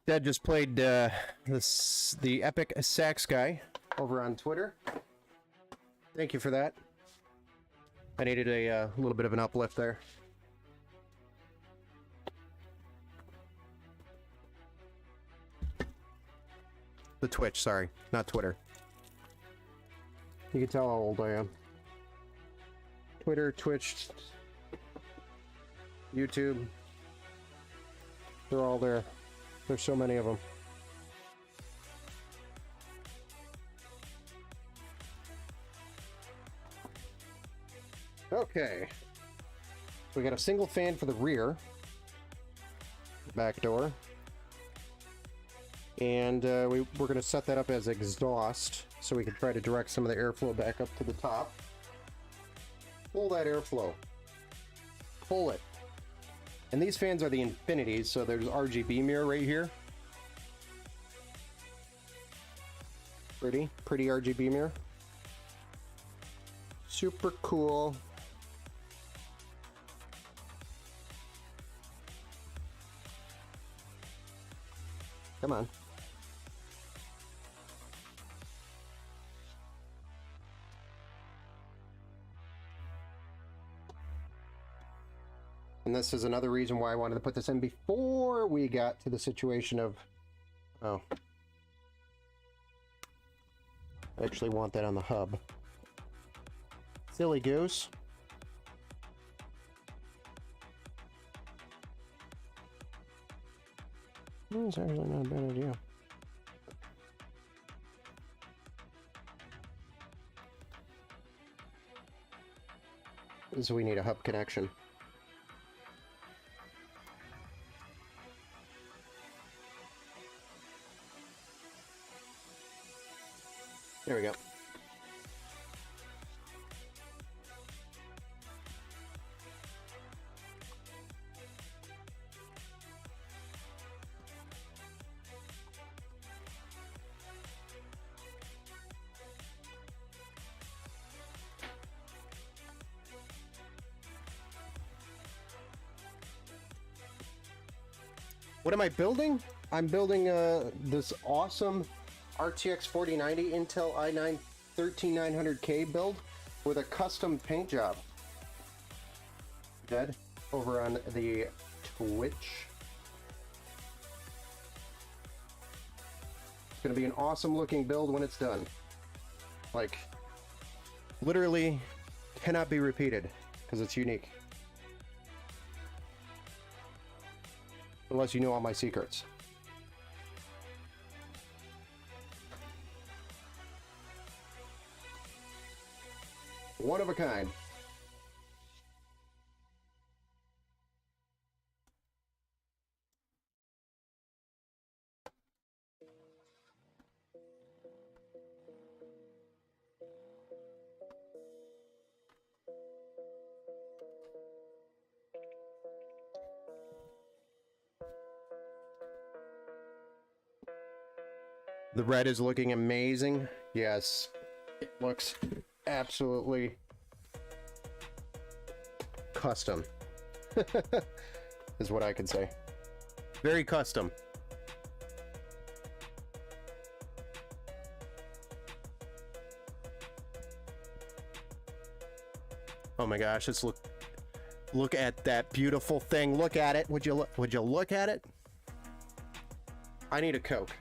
Speaker 1: Dad just played the epic sax guy over on Twitter. Thank you for that. I needed a little bit of an uplift there. The Twitch, sorry, not Twitter. You can tell how old I am. Twitter, Twitch, YouTube. They're all there. There's so many of them. Okay. We got a single fan for the rear. Back door. And we're going to set that up as exhaust so we can try to direct some of the airflow back up to the top. Pull that airflow. Pull it. And these fans are the infinities, so there's RGB mirror right here. Pretty RGB mirror. Super cool. Come on. And this is another reason why I wanted to put this in before we got to the situation of... Oh. I actually want that on the hub. Silly goose. It's actually not a bad idea. So we need a hub connection. There we go. What am I building? I'm building this awesome RTX 4090 Intel i9 13900K build with a custom paint job. Dead over on the Twitch. It's gonna be an awesome looking build when it's done. Like, literally cannot be repeated because it's unique. Unless you know all my secrets. One of a kind. The red is looking amazing. Yes, it looks absolutely custom. Is what I can say. Very custom. Oh my gosh, it's Look at that beautiful thing. Look at it. Would you look at it? I need a Coke.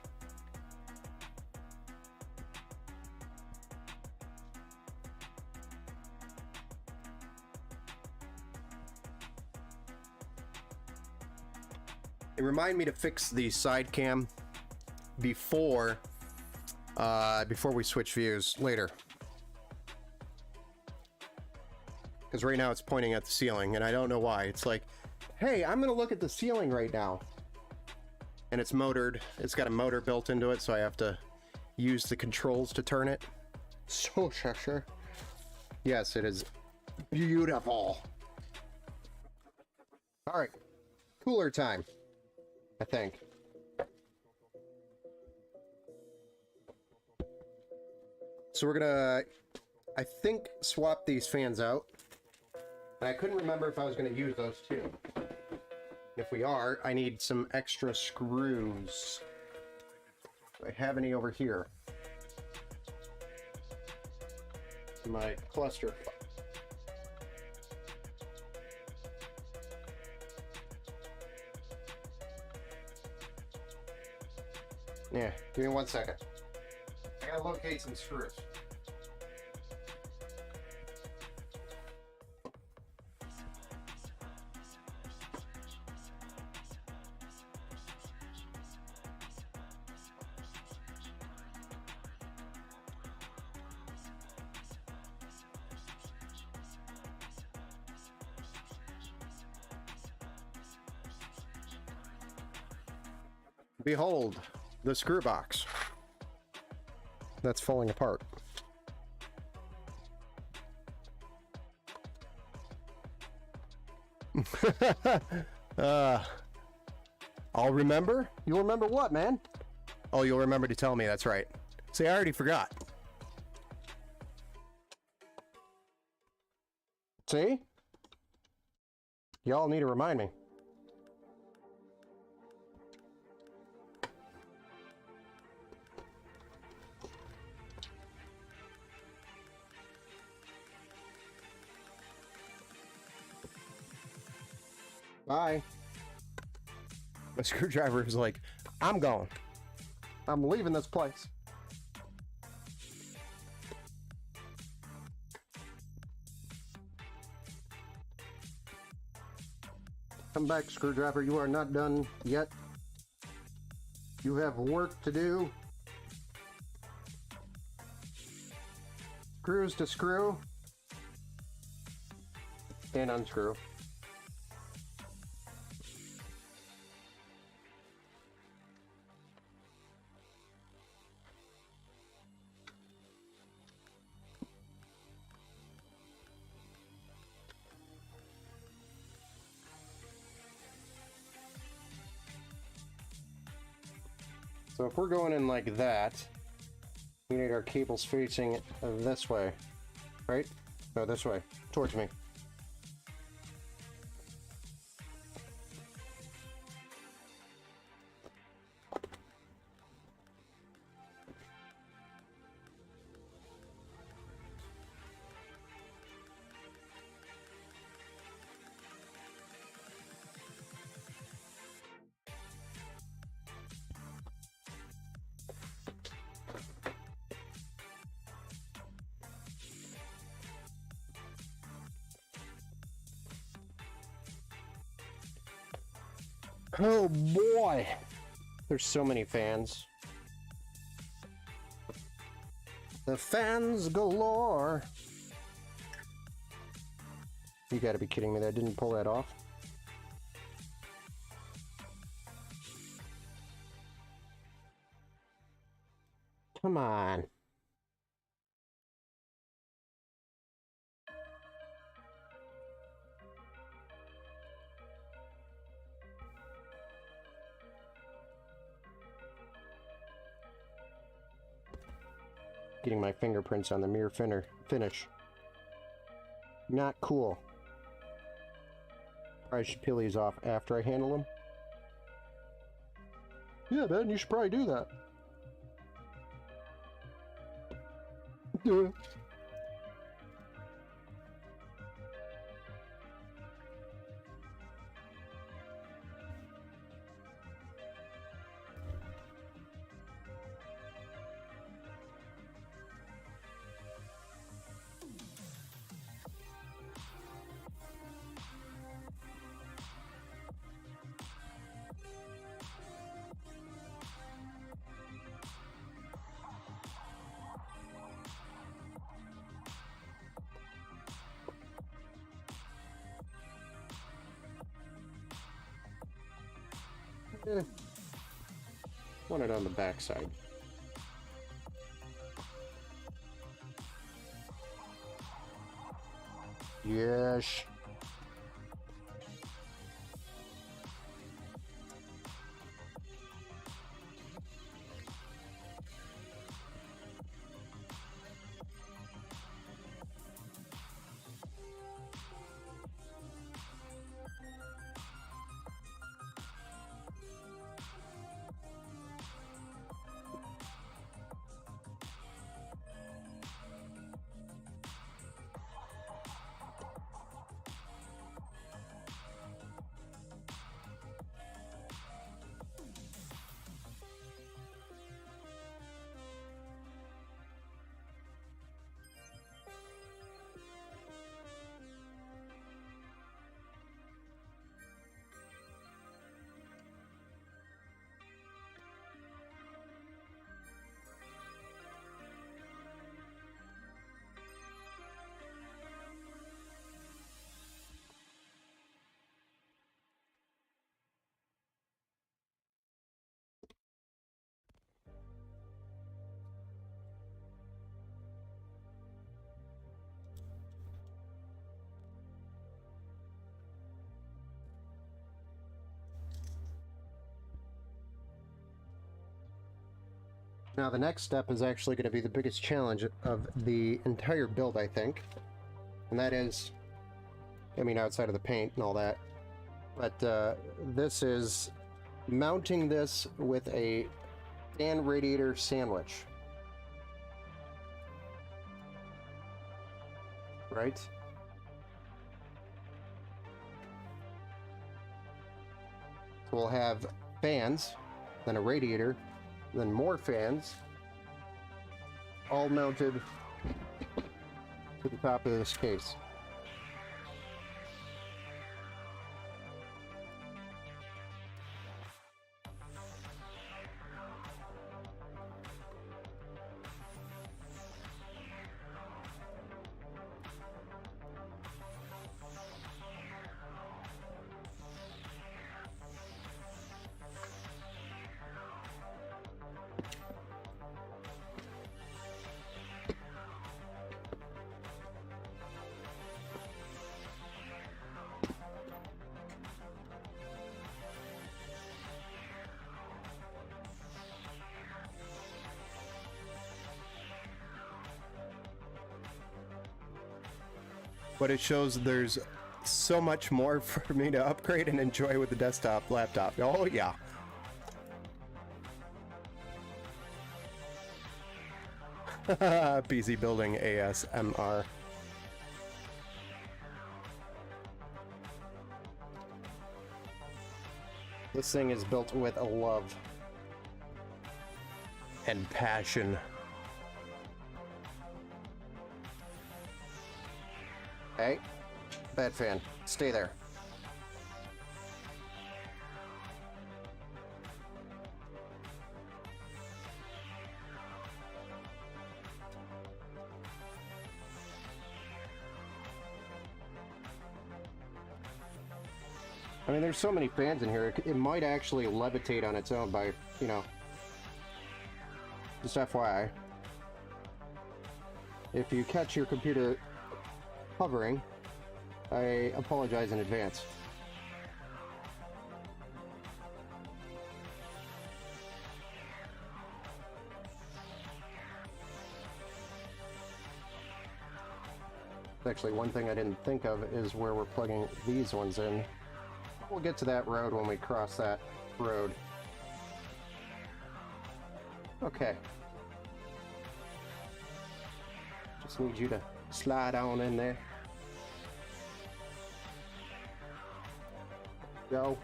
Speaker 1: It reminded me to fix the side cam before we switch views later. Because right now it's pointing at the ceiling, and I don't know why. It's like, hey, I'm gonna look at the ceiling right now. And it's motored. It's got a motor built into it, so I have to use the controls to turn it. So sure. Yes, it is beautiful. All right, cooler time, I think. So we're gonna, I think, swap these fans out. And I couldn't remember if I was gonna use those too. If we are, I need some extra screws. Do I have any over here? My cluster. Yeah, give me 1 second. I gotta locate some screws. Behold, the screw box that's falling apart. I'll remember? You'll remember what, man? Oh, you'll remember to tell me, that's right. See, I already forgot. See? Y'all need to remind me. Bye. My screwdriver is like, I'm going. I'm leaving this place. Come back, screwdriver. You are not done yet. You have work to do. Screws to screw. And unscrew. So if we're going in like that, we need our cables facing this way, right? No, this way, towards me. Oh boy, there's so many fans. The fans galore. You gotta be kidding me, that didn't pull that off. Come on. Getting my fingerprints on the mirror finish. Not cool. I should peel these off after I handle them. Yeah, man, you should probably do that. Want it on the back side. Yes. Now the next step is actually going to be the biggest challenge of the entire build, I think. And that is, I mean, outside of the paint and all that, but this is mounting this with a fan radiator sandwich. Right? So we'll have fans, then a radiator, then more fans, all mounted to the top of this case. But it shows there's so much more for me to upgrade and enjoy with the desktop laptop. Oh yeah. PC building ASMR. This thing is built with a love and passion. Hey, bad fan, stay there. I mean, there's so many fans in here, it might actually levitate on its own by, you know, just FYI. If you catch your computer hovering, I apologize in advance. Actually, one thing I didn't think of is where we're plugging these ones in. We'll get to that road when we cross that road. Okay. Just need you to slide on in there. Go.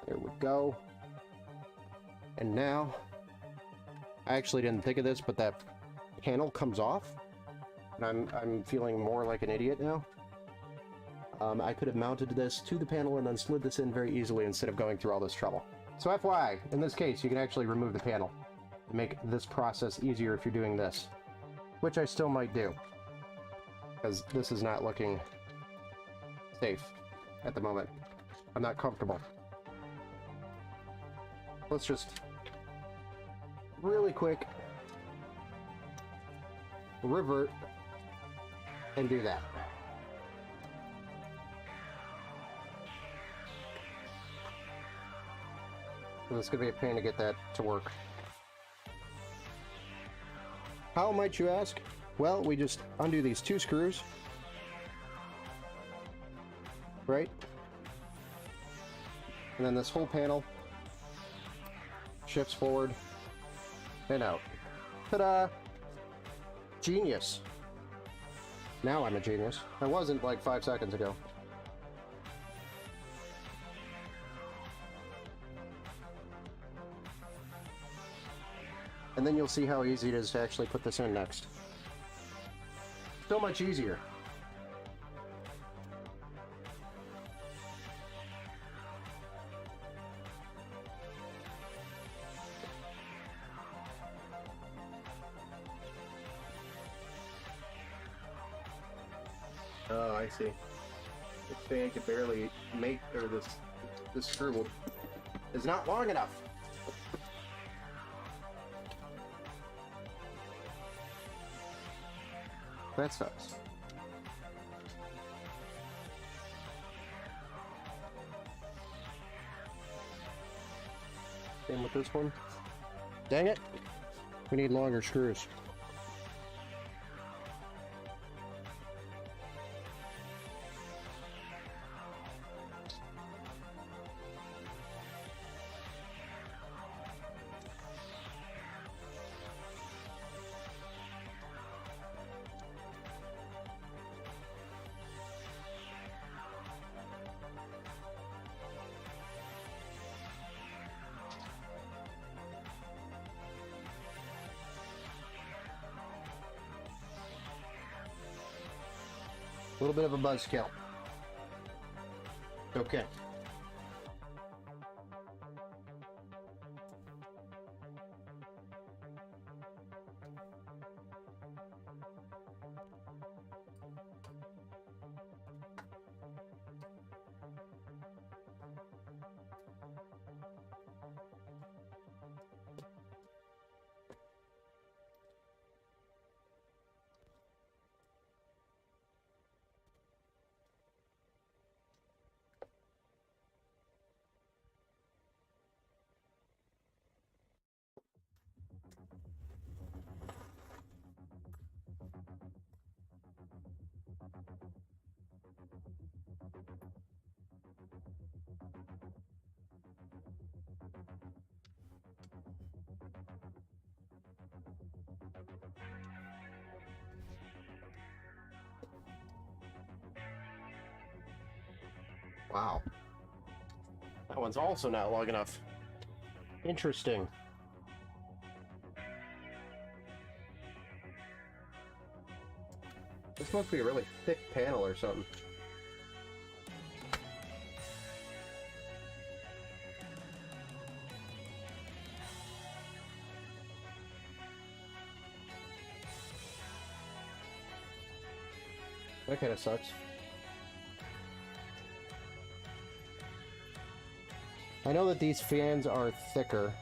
Speaker 1: There we go. And now, I actually didn't think of this, but that panel comes off, and I'm feeling more like an idiot now. I could have mounted this to the panel and then slid this in very easily instead of going through all this trouble. So FYI, in this case, you can actually remove the panel and make this process easier if you're doing this. which I still might do, because this is not looking safe at the moment. I'm not comfortable. Let's just really quick revert and do that. And it's going to be a pain to get that to work. How might you ask? Well, we just undo these 2 screws, right? And then this whole panel shifts forward and out. Ta-da! Genius. Now I'm a genius. I wasn't like 5 seconds ago. And then you'll see how easy it is to actually put this in next. So much easier. Oh, I see. This fan could barely make, or this screw is not long enough. That sucks. Same with this one. Dang it! We need longer screws. A little bit of a buzzkill. Okay. Wow. That one's also not long enough. Interesting. This must be a really thick panel or something. That kind of sucks. I know that these fans are thicker,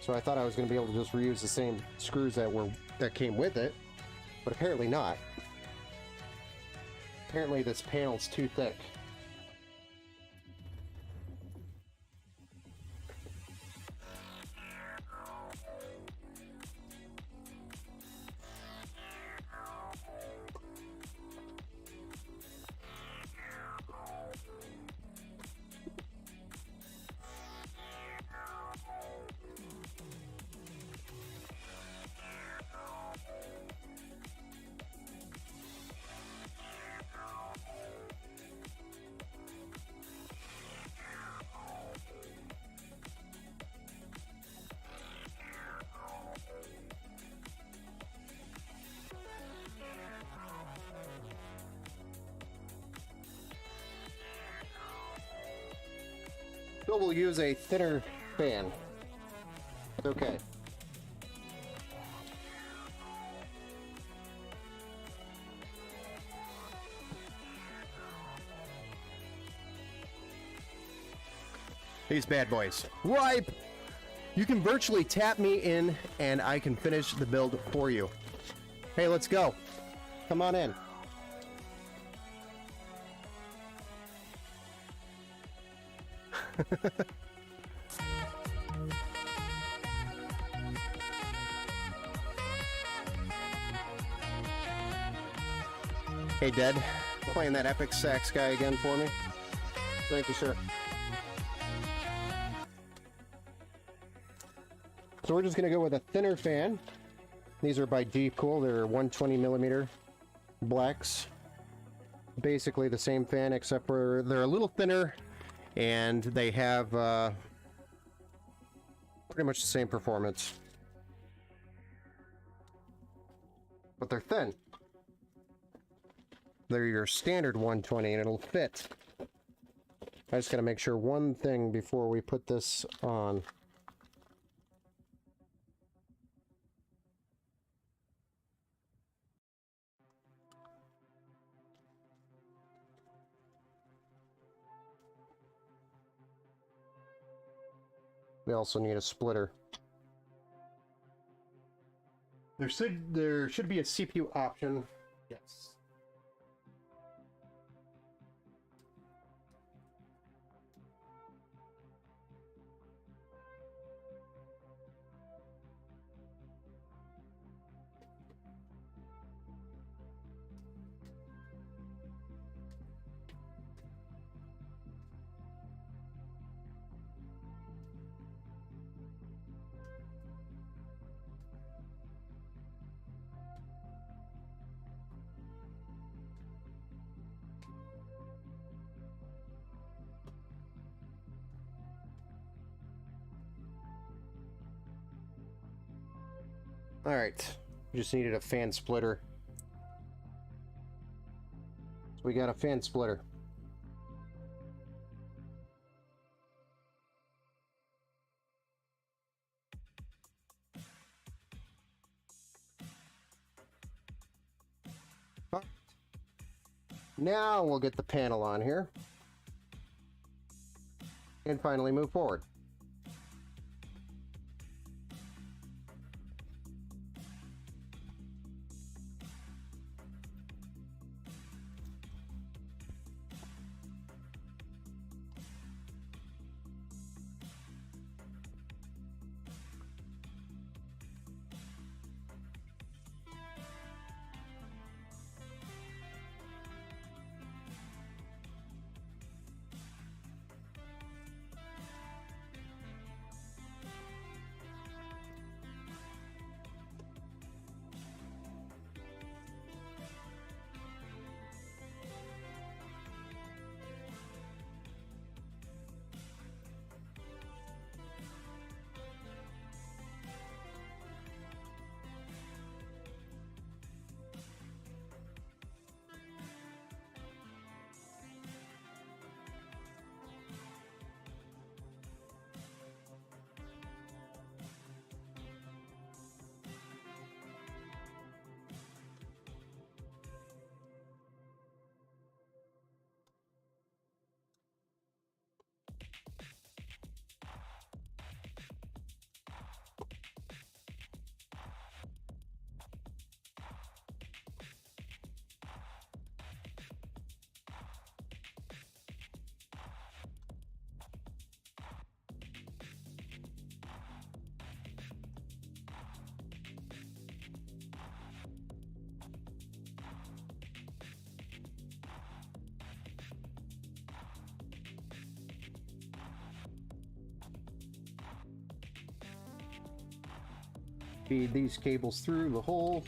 Speaker 1: so I thought I was going to be able to just reuse the same screws that came with it, but apparently not. Apparently this panel's too thick. So we'll use a thinner fan. Okay. these bad boys. Wipe! You can virtually tap me in and I can finish the build for you. Hey, let's go. Come on in. Hey, Dead, playing that epic sax guy again for me. Thank you, sir. So we're just going to go with a thinner fan. These are by Deep Cool. They're 120 millimeter blacks. Basically the same fan, except for they're a little thinner, and they have pretty much the same performance. But they're thin. They're your standard 120, and it'll fit. I just got to make sure one thing before we put this on. We also need a splitter. There should be a CPU option. Yes. All right, we just needed a fan splitter. So we got a fan splitter. Now we'll get the panel on here and finally move forward. Feed these cables through the hole.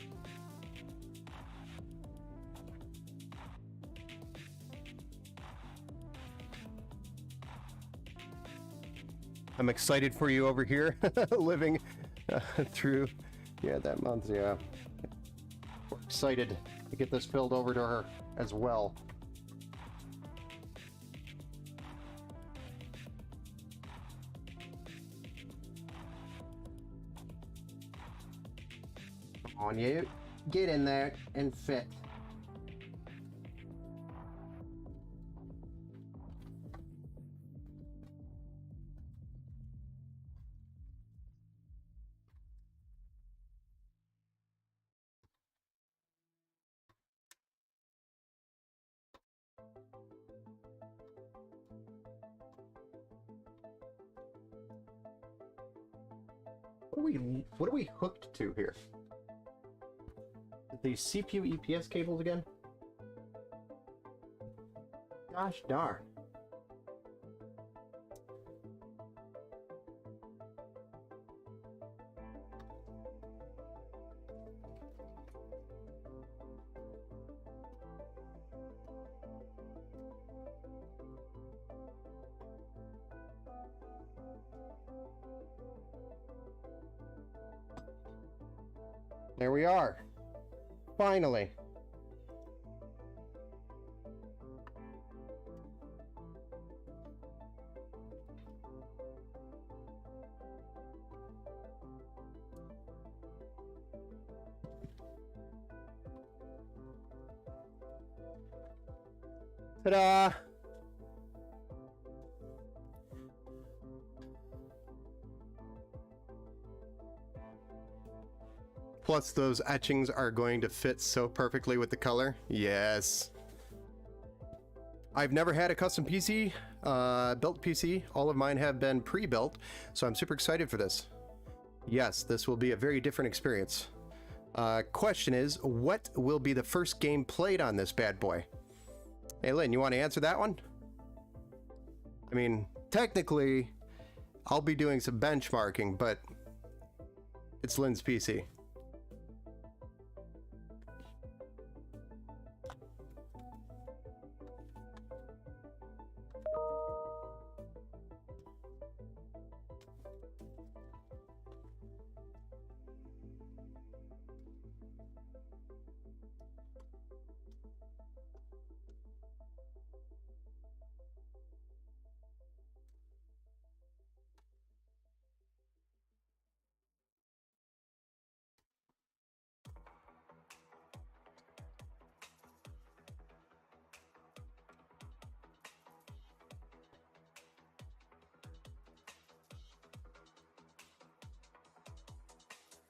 Speaker 1: I'm excited for you over here, living through, that month, yeah. We're excited to get this filled over to her as well. Come on, you get in there and fit. What are we hooked to here? The CPU EPS cables again? Gosh darn. There we are. Finally. Ta-da! Plus, those etchings are going to fit so perfectly with the color. Yes. I've never had a custom PC, built PC. All of mine have been pre-built, so I'm super excited for this. Yes, this will be a very different experience. Question is, what will be the first game played on this bad boy? Hey, Lynn, you want to answer that one? I mean, technically, I'll be doing some benchmarking, but it's Lynn's PC.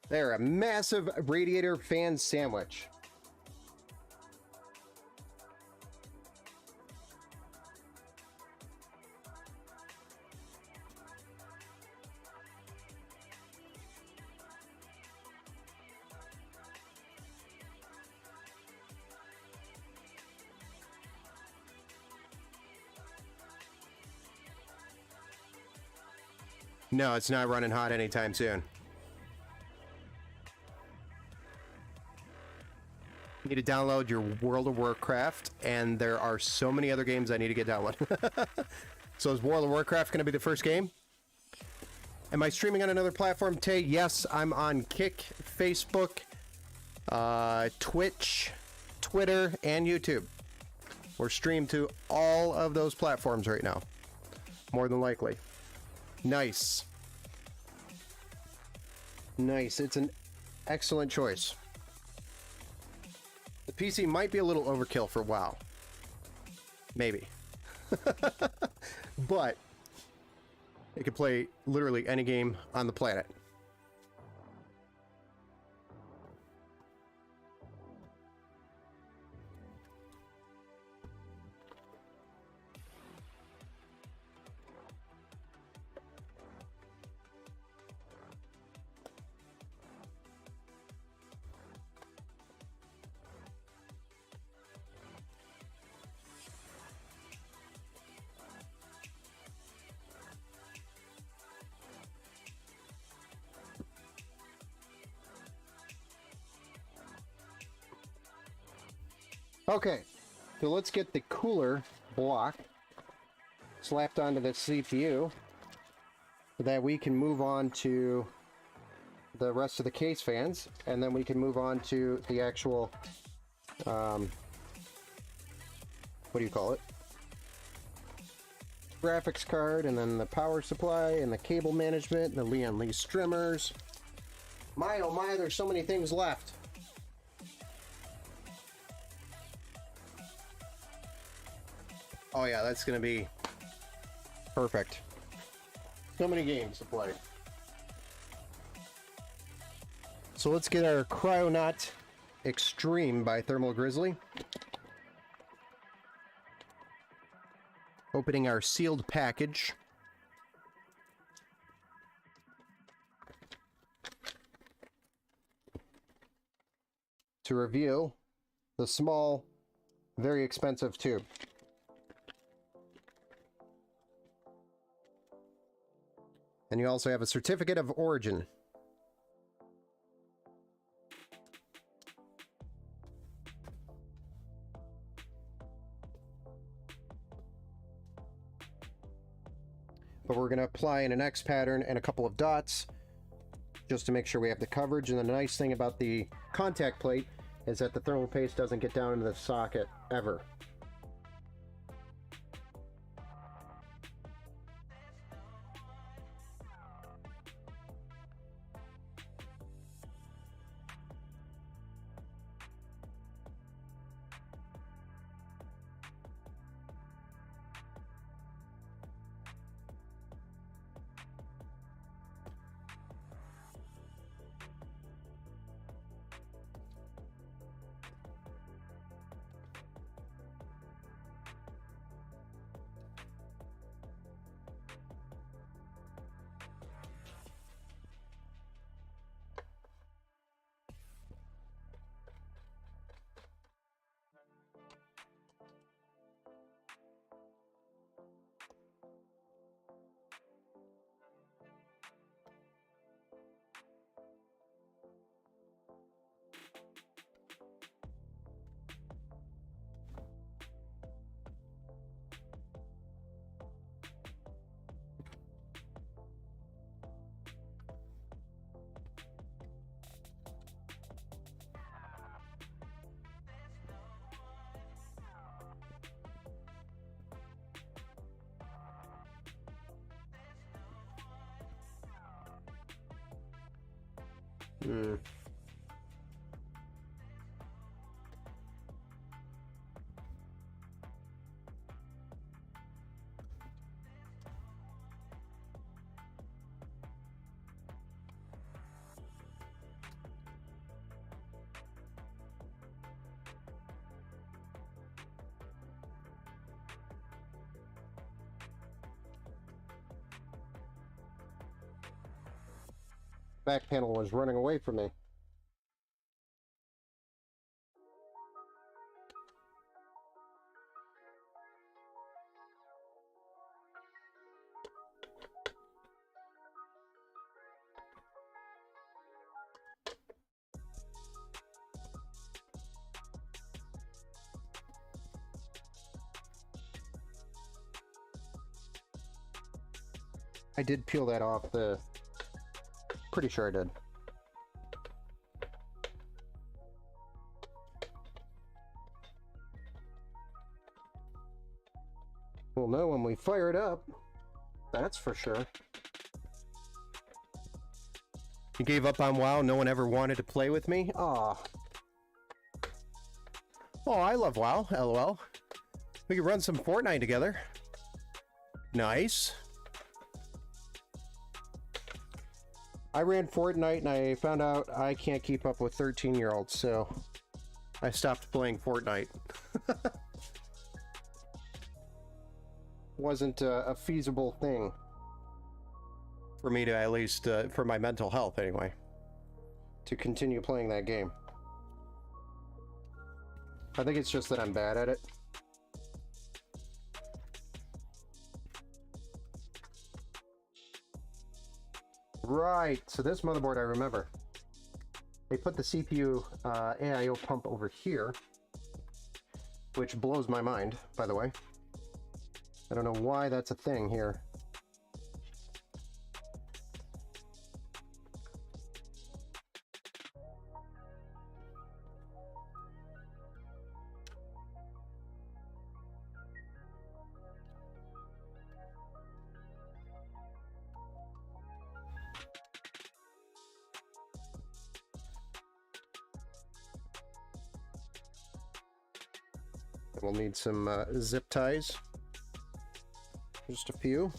Speaker 1: They're a massive radiator fan sandwich. No, it's not running hot anytime soon. You need to download your World of Warcraft, and there are so many other games I need to get downloaded. So is World of Warcraft going to be the first game? Am I streaming on another platform, Tay? Yes, I'm on Kick, Facebook, Twitch, Twitter, and YouTube. We're streamed to all of those platforms right now. More than likely. Nice. Nice. It's an excellent choice. The PC might be a little overkill for WoW. Maybe. But it can play literally any game on the planet. Okay, so let's get the cooler block slapped onto the CPU so that we can move on to the rest of the case fans, and then we can move on to the actual, what do you call it? Graphics card, and then the power supply, and the cable management, and the Leon Lee strimmers. My oh my, there's so many things left. Oh yeah, that's gonna be perfect. So many games to play. So let's get our Cryonaut Extreme by Thermal Grizzly. Opening our sealed package. to reveal the small, very expensive tube. And you also have a certificate of origin. But we're going to apply in an X pattern and a couple of dots just to make sure we have the coverage. And the nice thing about the contact plate is that the thermal paste doesn't get down into the socket ever. Back panel was running away from me. I did peel that off the... Pretty sure I did. We'll know when we fire it up. That's for sure. You gave up on WoW? No one ever wanted to play with me? Aw. Oh, I love WoW, LOL. We could run some Fortnite together. Nice. I ran Fortnite and I found out I can't keep up with 13-year-olds, so I stopped playing Fortnite. Wasn't a feasible thing for me to, at least for my mental health anyway, to continue playing that game. I think it's just that I'm bad at it. Right, so this motherboard I remember. They put the CPU AIO pump over here, which blows my mind, by the way. I don't know why that's a thing here. We'll need some zip ties. Just a few.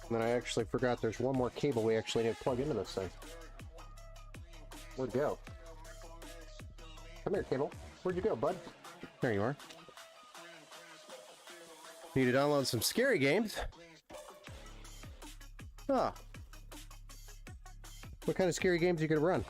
Speaker 1: And then I actually forgot there's one more cable we actually need to plug into this thing. Where'd it go? Come here, cable. Where'd you go, bud? There you are. Need to download some scary games. Ah. What kind of scary games are you gonna run?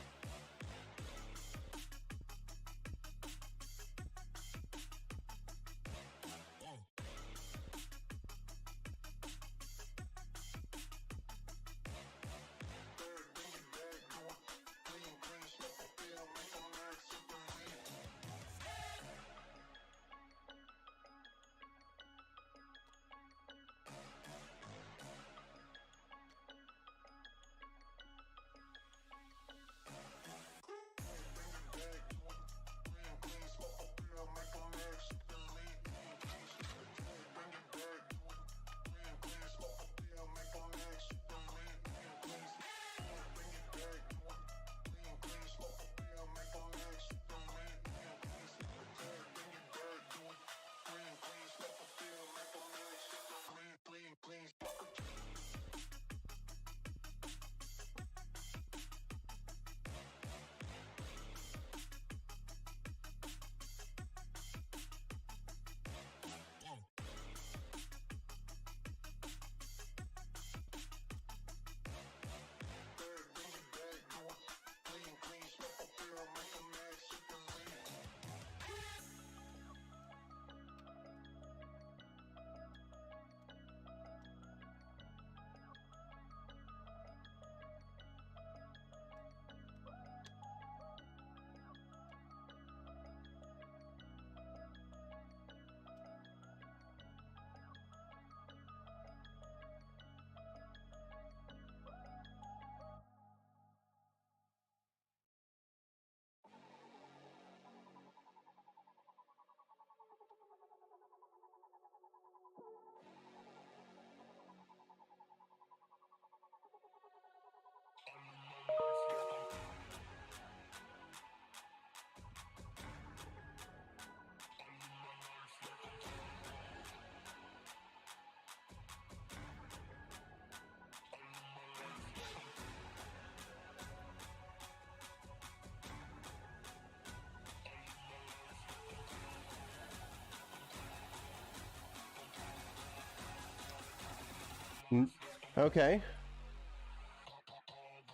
Speaker 1: Okay.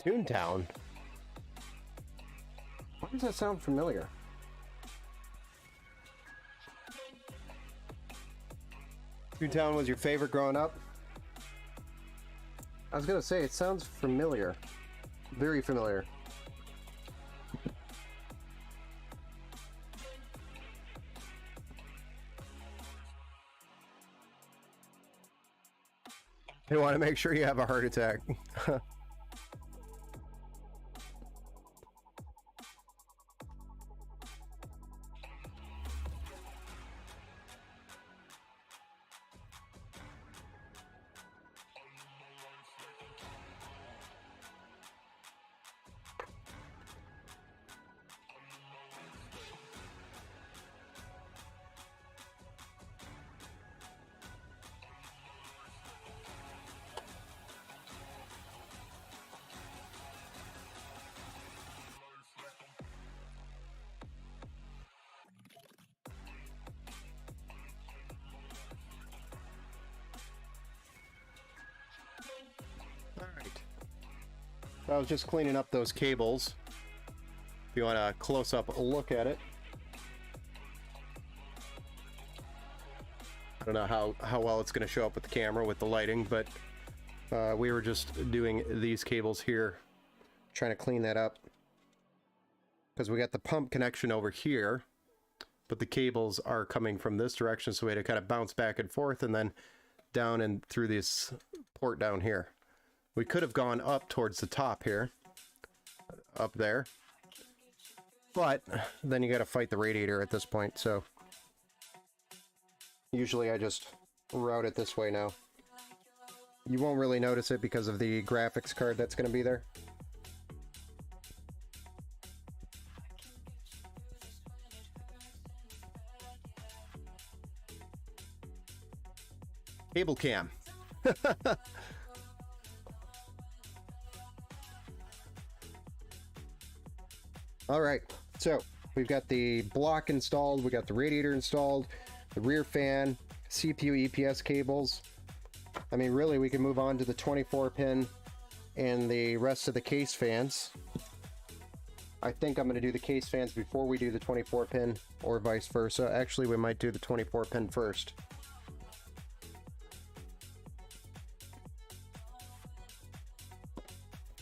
Speaker 1: Toontown. Why does that sound familiar? Toontown was your favorite growing up? I was gonna say, it sounds familiar. Very familiar. You want to make sure you have a heart attack. I was just cleaning up those cables. If you want a close-up look at it. I don't know how well it's going to show up with the camera with the lighting, but we were just doing these cables here, trying to clean that up. Because we got the pump connection over here, but the cables are coming from this direction, so we had to kind of bounce back and forth and then down and through this port down here. We could have gone up towards the top here, up there, but then you got to fight the radiator at this point, so usually I just route it this way now. You won't really notice it because of the graphics card that's going to be there. Cable cam. All right, so we've got the block installed, we got the radiator installed, the rear fan, CPU EPS cables. I mean, really, we can move on to the 24 pin and the rest of the case fans. I think I'm going to do the case fans before we do the 24 pin, or vice versa. Actually, we might do the 24 pin first.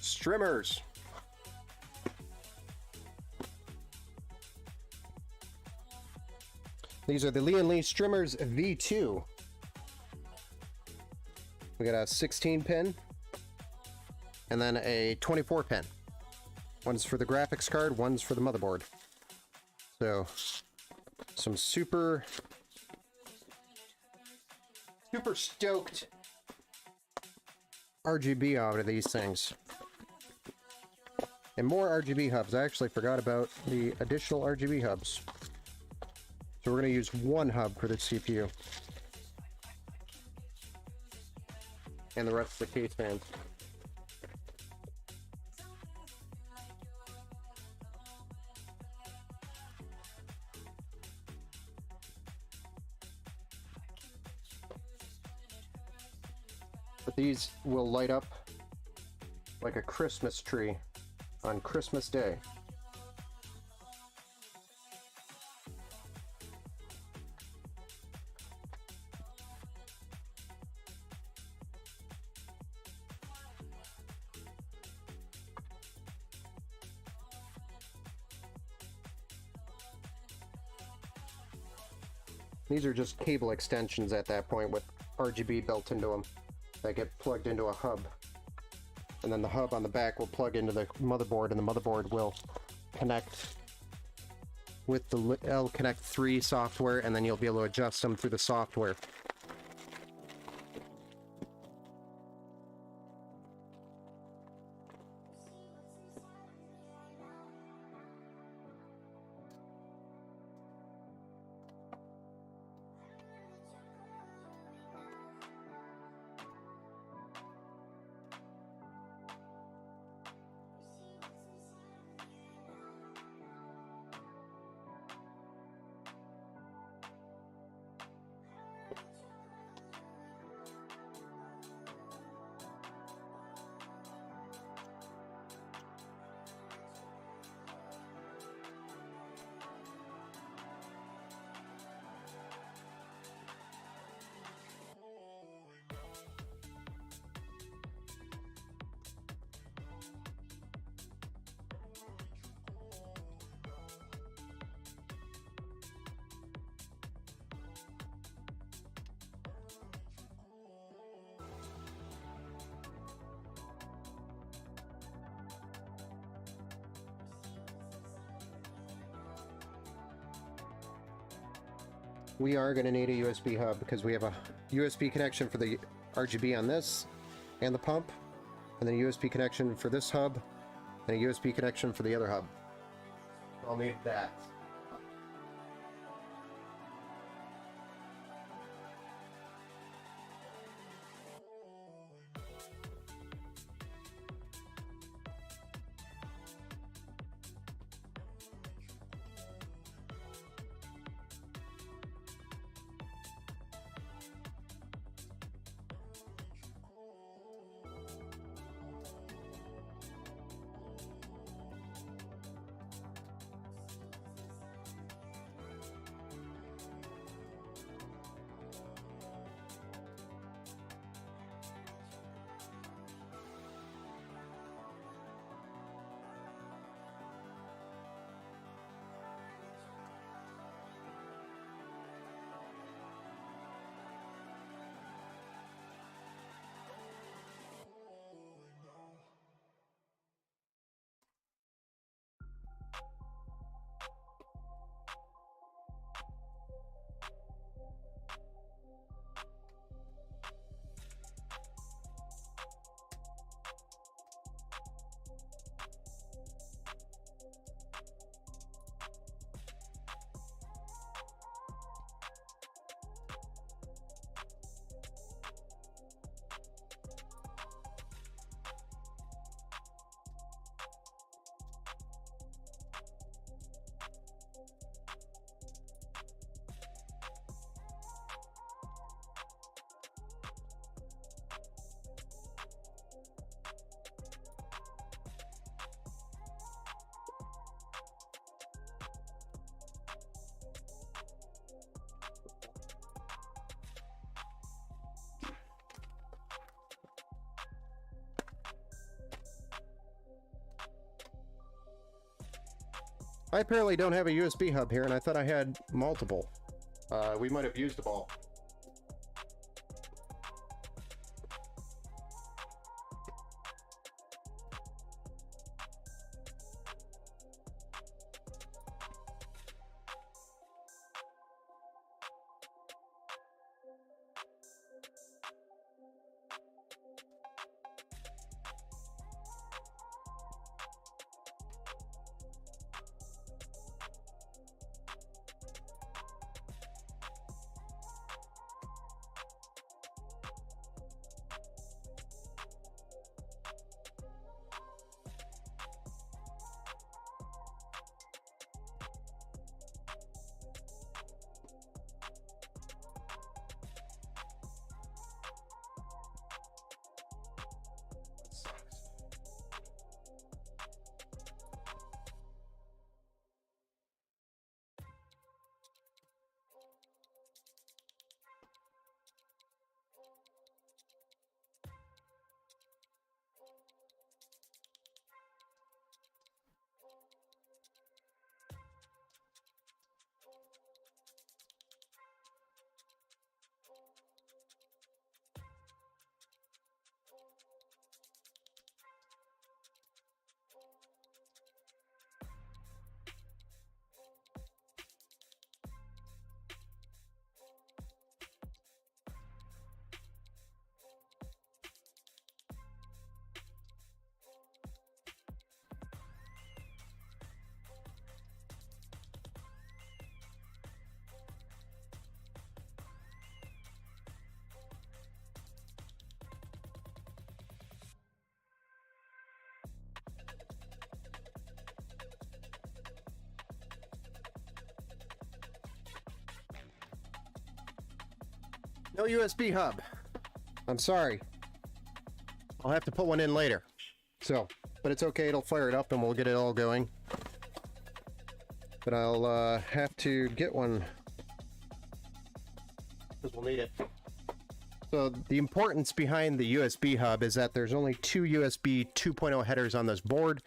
Speaker 1: Strimmers. These are the Lindariellle Strimmers V2. We got a 16 pin and then a 24 pin. One's for the graphics card, one's for the motherboard. So, some super stoked RGB out of these things. And more RGB hubs. I actually forgot about the additional RGB hubs. So we're going to use one hub for the CPU. And the rest of the case fans. But these will light up like a Christmas tree on Christmas Day. These are just cable extensions at that point with RGB built into them that get plugged into a hub. And then the hub on the back will plug into the motherboard, and the motherboard will connect with the L-Connect 3 software, and then you'll be able to adjust them through the software. We are going to need a USB hub because we have a USB connection for the RGB on this and the pump, and then a USB connection for this hub, and a USB connection for the other hub. I'll need that. I apparently don't have a USB hub here, and I thought I had multiple. We might have used them all. No USB hub. I'm sorry. I'll have to put one in later. So, but it's okay, it'll fire it up and we'll get it all going. But I'll have to get one because we'll need it. So the importance behind the USB hub is that there's only two USB 2.0 headers on this board,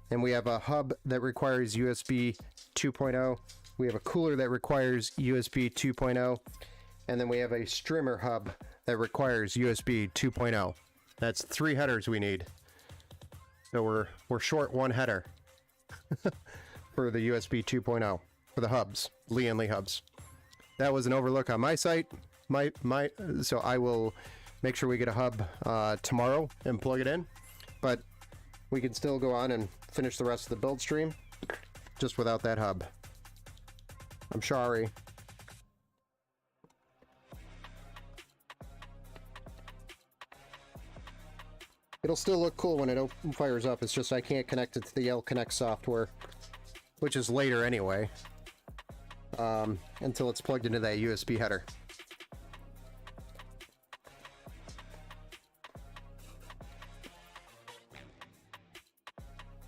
Speaker 1: and we have a hub that requires USB 2.0. We have a cooler that requires USB 2.0. And then we have a streamer hub that requires USB 2.0. That's 3 headers we need. So we're short 1 header for the USB 2.0 for the hubs, Lindariellle hubs. That was an overlook on my site. So I will make sure we get a hub tomorrow and plug it in. But we can still go on and finish the rest of the build stream just without that hub. I'm sorry. It'll still look cool when it fires up. It's just I can't connect it to the L-Connect software, which is later anyway, until it's plugged into that USB header.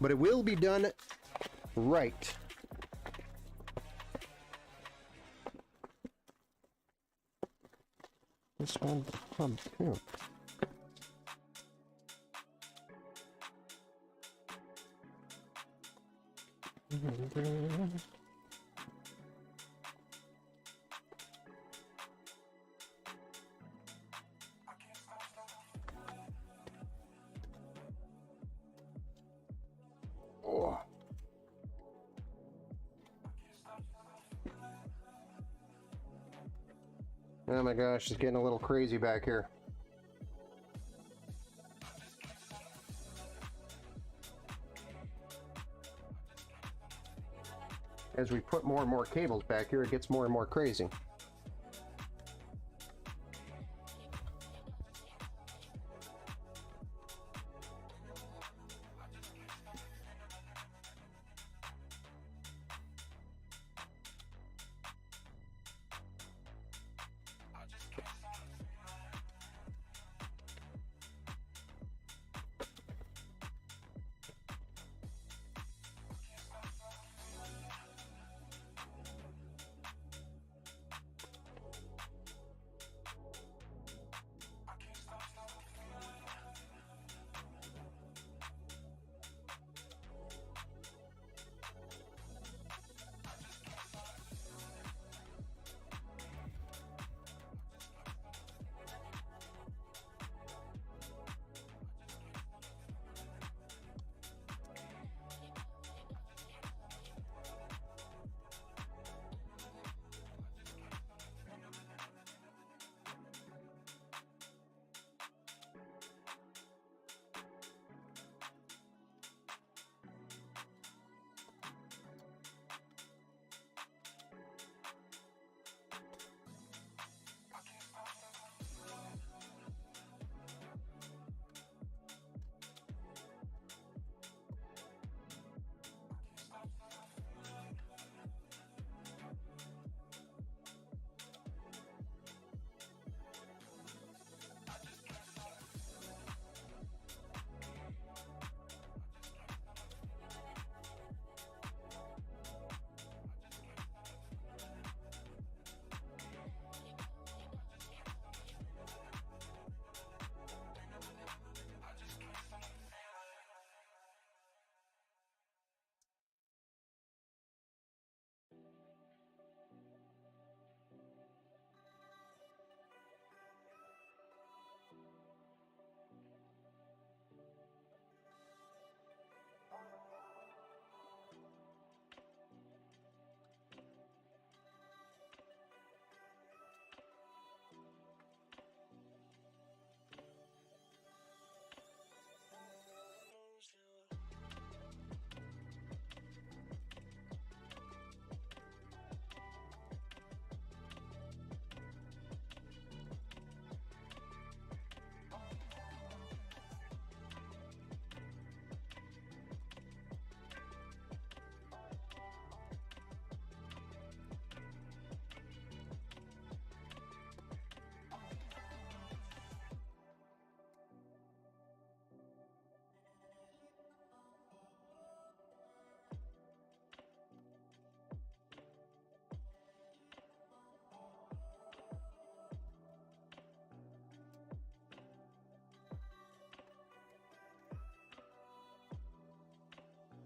Speaker 1: But it will be done right. This one, too. Oh my gosh, it's getting a little crazy back here. As we put more and more cables back here, it gets more and more crazy.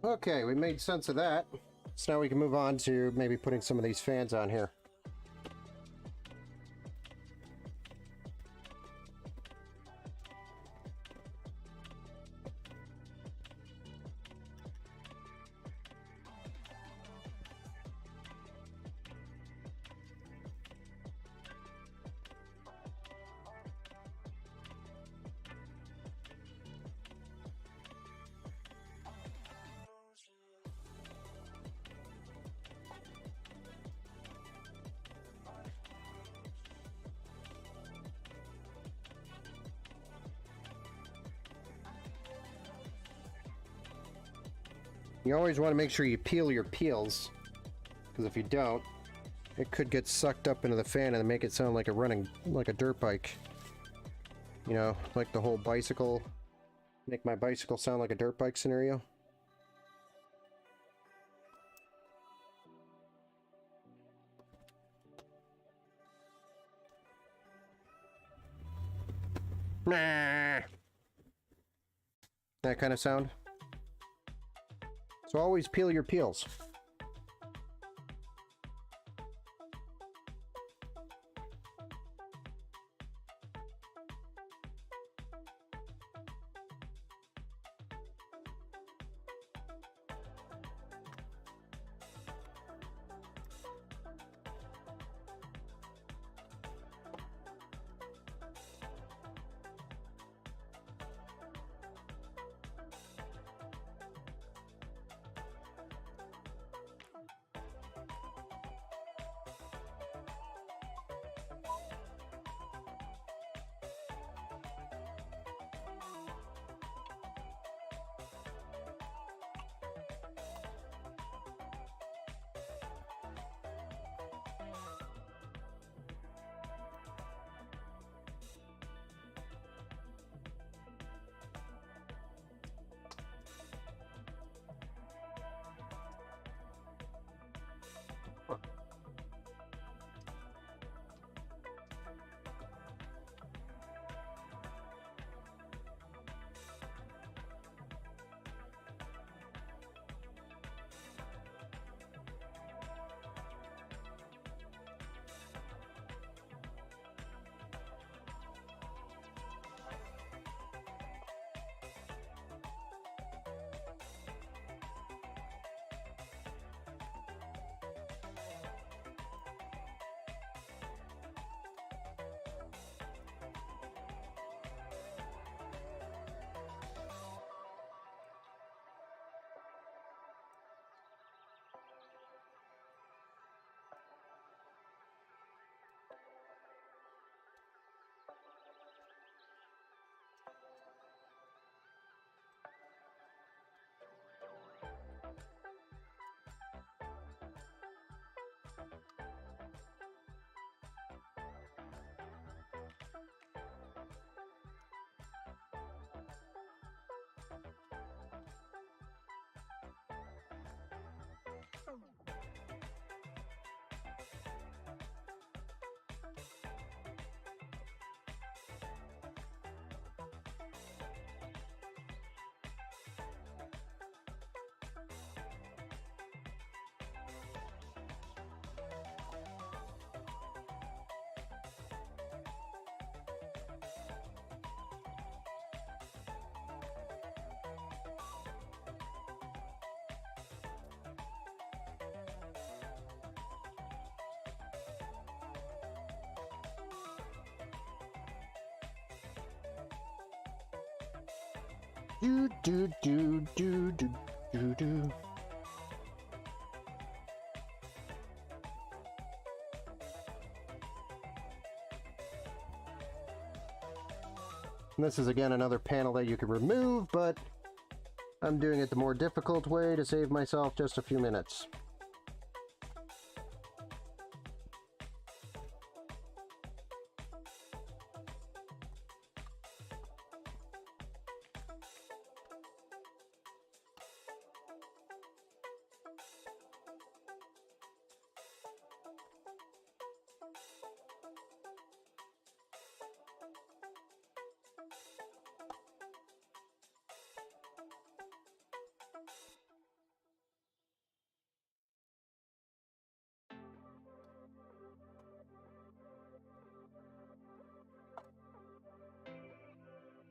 Speaker 1: Okay, we made sense of that. So now we can move on to maybe putting some of these fans on here. You always want to make sure you peel your peels, because if you don't, it could get sucked up into the fan and make it sound like like a dirt bike. You know, like the whole bicycle, make my bicycle sound like a dirt bike scenario. Nah. That kind of sound. So always peel your peels. Do do do do do do do. And this is again another panel that you can remove, but I'm doing it the more difficult way to save myself just a few minutes.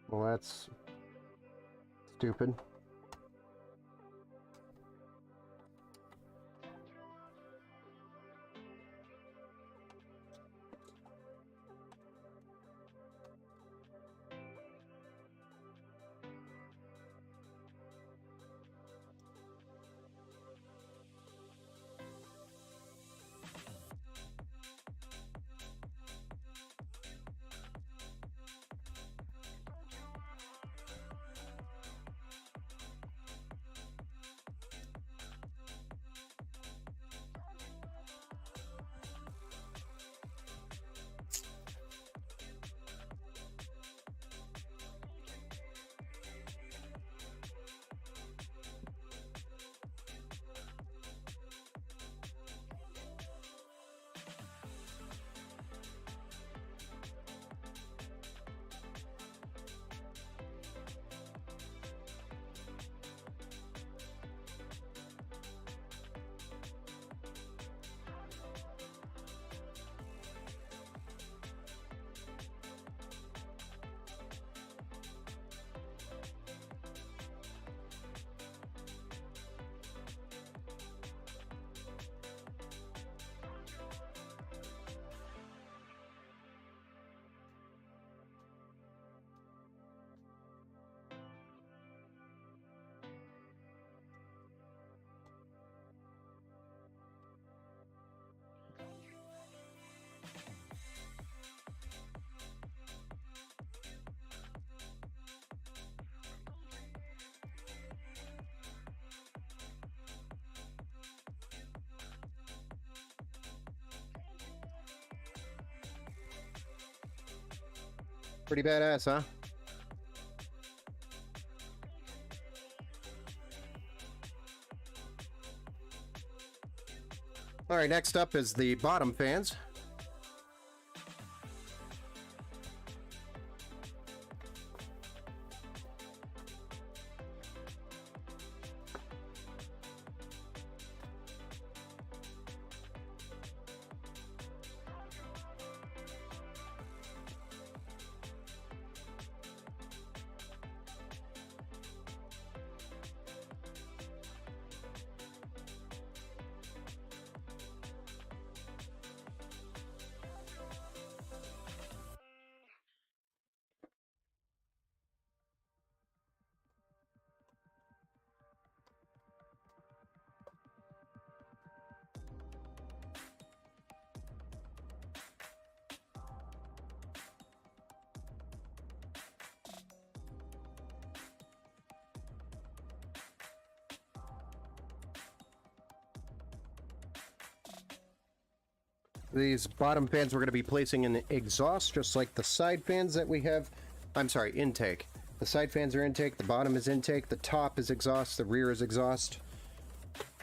Speaker 1: Well, that's stupid. Pretty badass, huh? All right, next up is the bottom fans. These bottom fans we're going to be placing in exhaust, just like the side fans that we have. I'm sorry, intake. The side fans are intake, the bottom is intake, the top is exhaust, the rear is exhaust.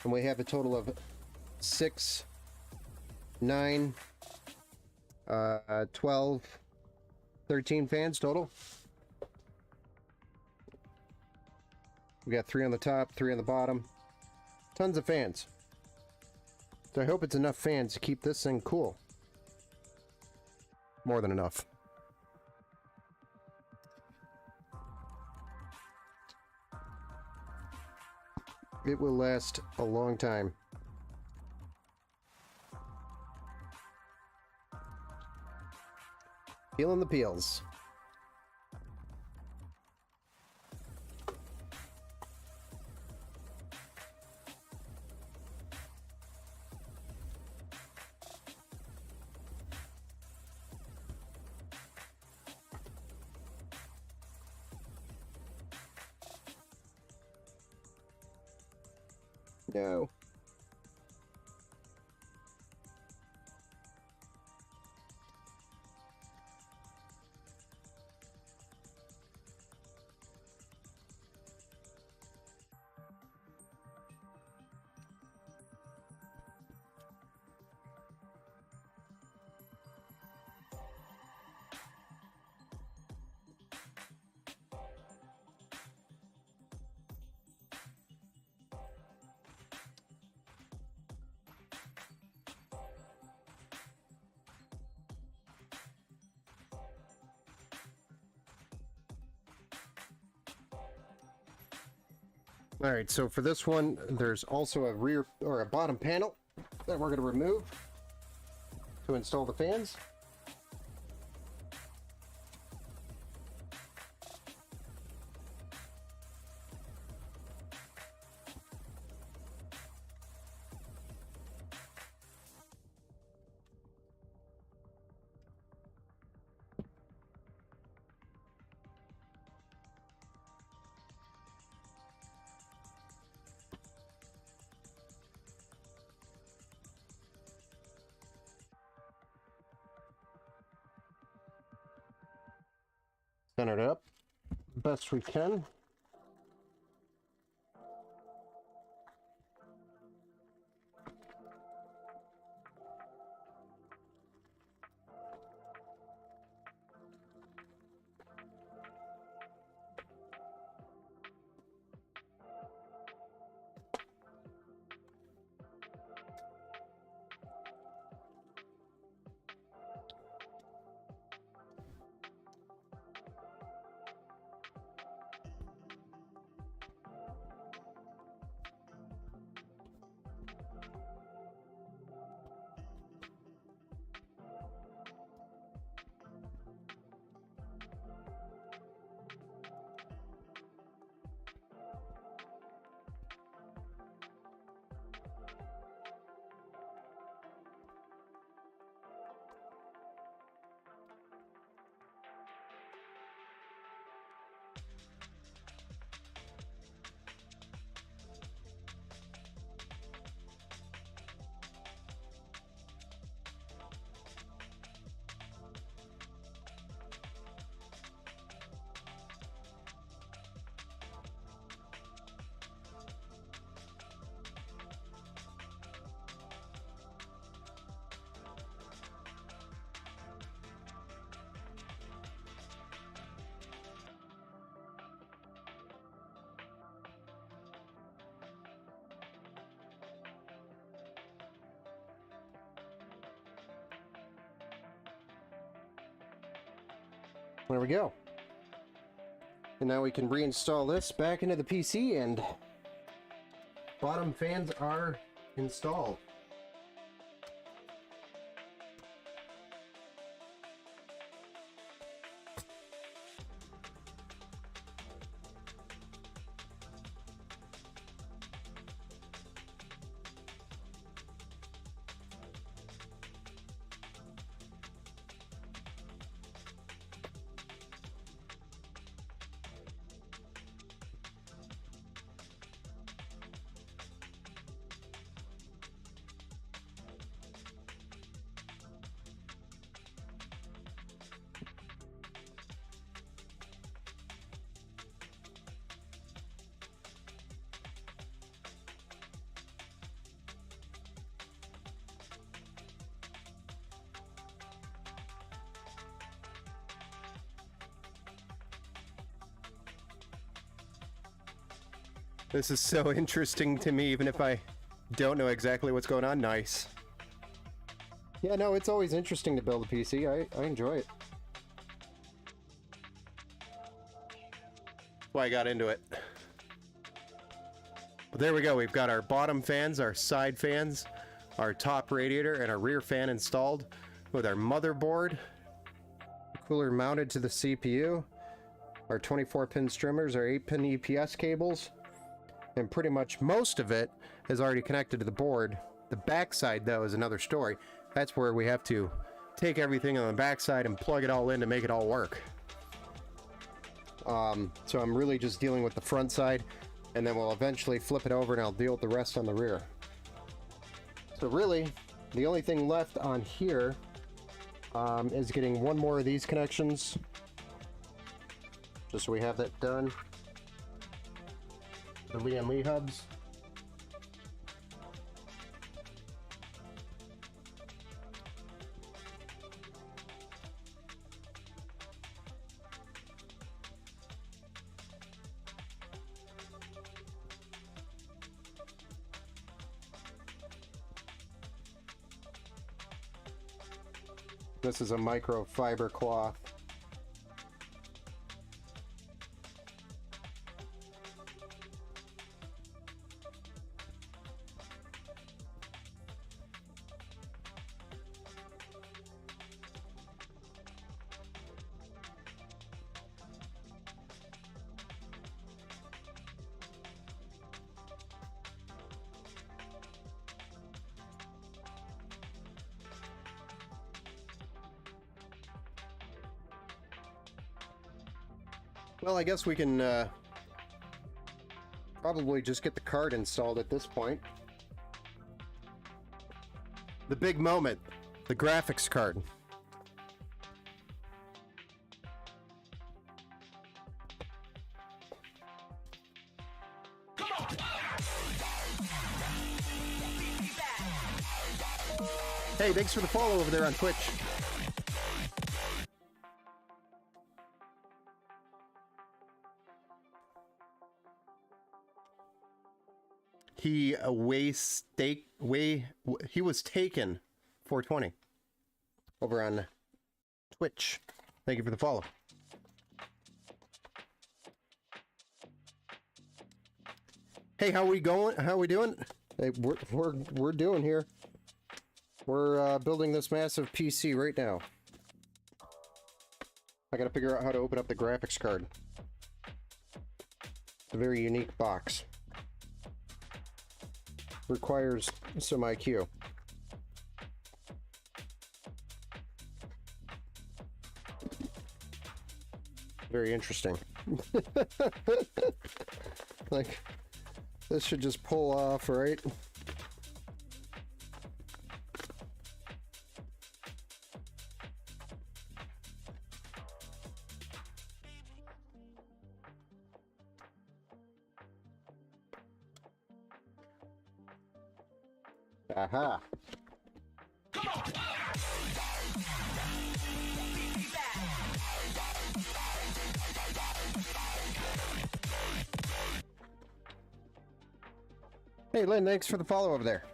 Speaker 1: And we have a total of 6, 9, 12, 13 fans total. We got 3 on the top, 3 on the bottom. Tons of fans. So I hope it's enough fans to keep this thing cool. More than enough. It will last a long time. Peeling the peels. No. All right, so for this one, there's also a rear or a bottom panel that we're going to remove to install the fans. Center it up best we can. There we go. And now we can reinstall this back into the PC, and bottom fans are installed. This is so interesting to me, even if I don't know exactly what's going on. Nice. Yeah, no, it's always interesting to build a PC. I enjoy it. That's why I got into it. But there we go. We've got our bottom fans, our side fans, our top radiator, and our rear fan installed with our motherboard, cooler mounted to the CPU, our 24-pin strimmers, our 8-pin EPS cables, and pretty much most of it is already connected to the board. The backside, though, is another story. That's where we have to take everything on the backside and plug it all in to make it all work. So I'm really just dealing with the front side, and then we'll eventually flip it over and I'll deal with the rest on the rear. So really, the only thing left on here is getting one more of these connections, just so we have that done. The Lee hubs. This is a microfiber cloth. Well, I guess we can probably just get the card installed at this point. The big moment, the graphics card. Hey, thanks for the follow over there on Twitch. He he was taken 420 over on Twitch. Thank you for the follow. Hey, how we going? How we doing? Hey, we're doing here. We're building this massive PC right now. I gotta figure out how to open up the graphics card. It's a very unique box. Requires some IQ. Very interesting. Like, this should just pull off, right? Aha. Hey, Lynn, thanks for the follow over there.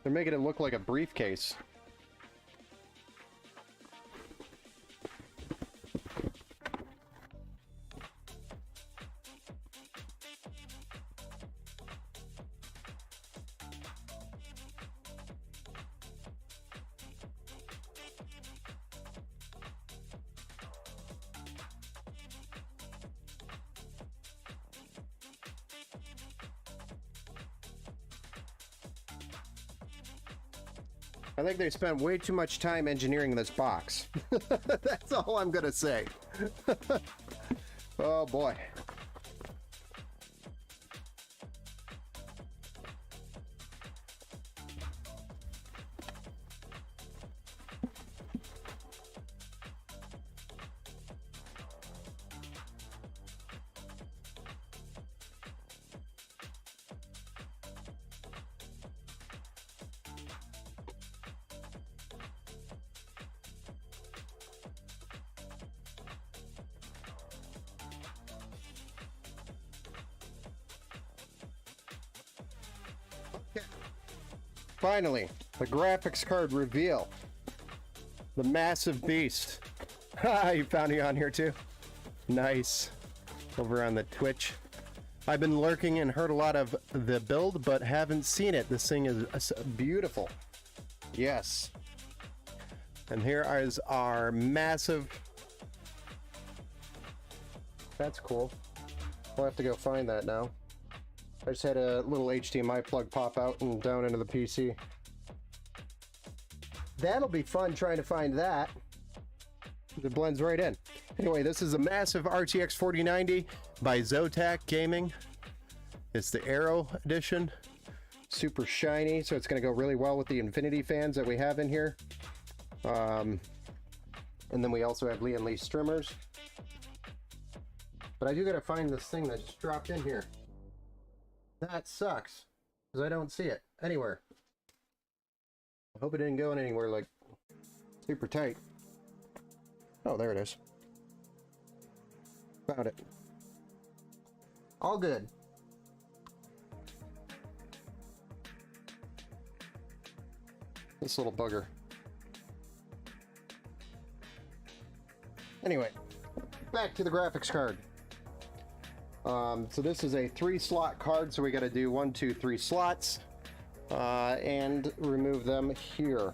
Speaker 1: They're making it look like a briefcase. I think they spent way too much time engineering this box. That's all I'm gonna say. Oh boy. Finally, the graphics card reveal. The massive beast. Ha, you found me on here too? Nice. Over on the Twitch. I've been lurking and heard a lot of the build, but haven't seen it. This thing is beautiful. Yes. And here is our massive... That's cool. We'll have to go find that now. I just had a little HDMI plug pop out and down into the PC. That'll be fun trying to find that. It blends right in. Anyway, this is a massive RTX 4090 by Zotac Gaming. It's the Aero edition. Super shiny, so it's going to go really well with the Infinity fans that we have in here. And then we also have Lee and Lee streamers. But I do got to find this thing that just dropped in here. That sucks, because I don't see it anywhere. I hope it didn't go in anywhere like super tight. Oh, there it is. Found it. All good. This little bugger. Anyway, back to the graphics card. So this is a 3-slot card, so we got to do 1, 2, 3 slots and remove them here.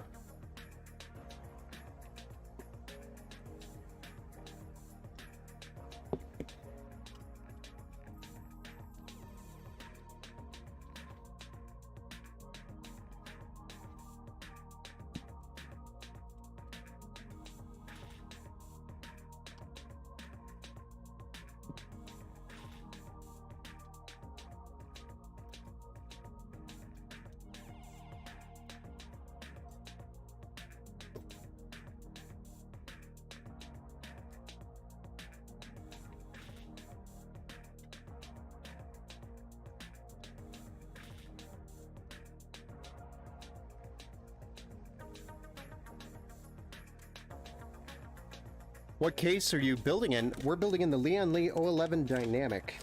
Speaker 1: What case are you building in? We're building in the Lindariellle 011 Dynamic.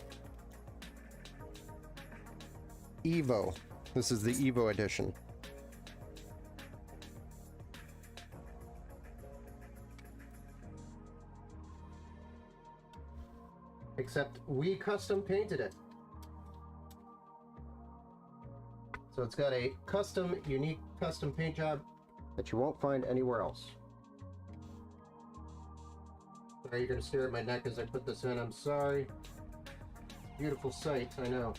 Speaker 1: Evo. This is the Evo edition. Except we custom painted it. So it's got a custom, unique custom paint job that you won't find anywhere else. Sorry, you're gonna stare at my neck as I put this in. I'm sorry. Beautiful sight, I know.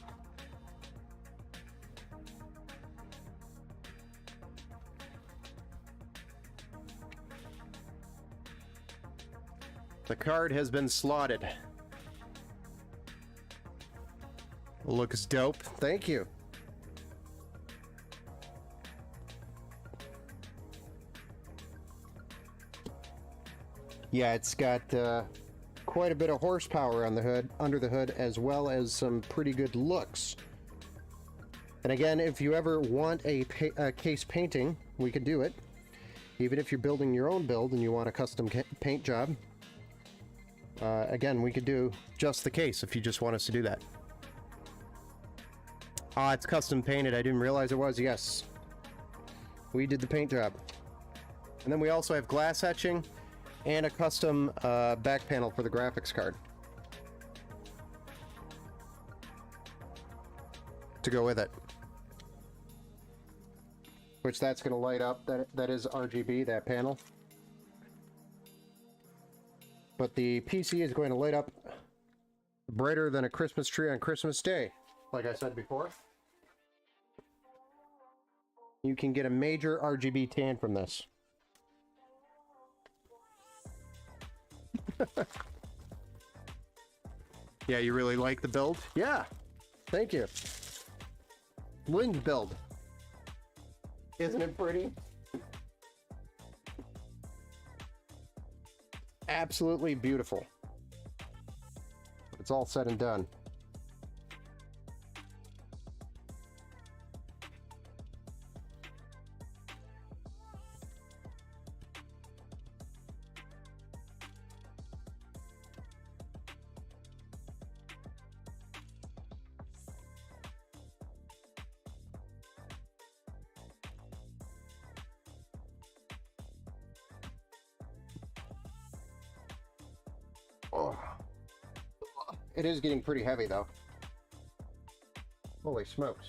Speaker 1: The card has been slotted. Looks dope. Thank you. Yeah, it's got quite a bit of horsepower on the hood, under the hood, as well as some pretty good looks. And again, if you ever want a case painting, we could do it. Even if you're building your own build and you want a custom paint job, again, we could do just the case if you just want us to do that. Ah, it's custom painted. I didn't realize it was. Yes. We did the paint job. And then we also have glass etching and a custom back panel for the graphics card to go with it. Which that's going to light up. That is RGB, that panel. But the PC is going to light up brighter than a Christmas tree on Christmas Day, like I said before. You can get a major RGB tan from this. Yeah, you really like the build? Yeah, thank you. Lind build. Isn't it pretty? Absolutely beautiful. It's all said and done. Oh. It is getting pretty heavy though. Holy smokes.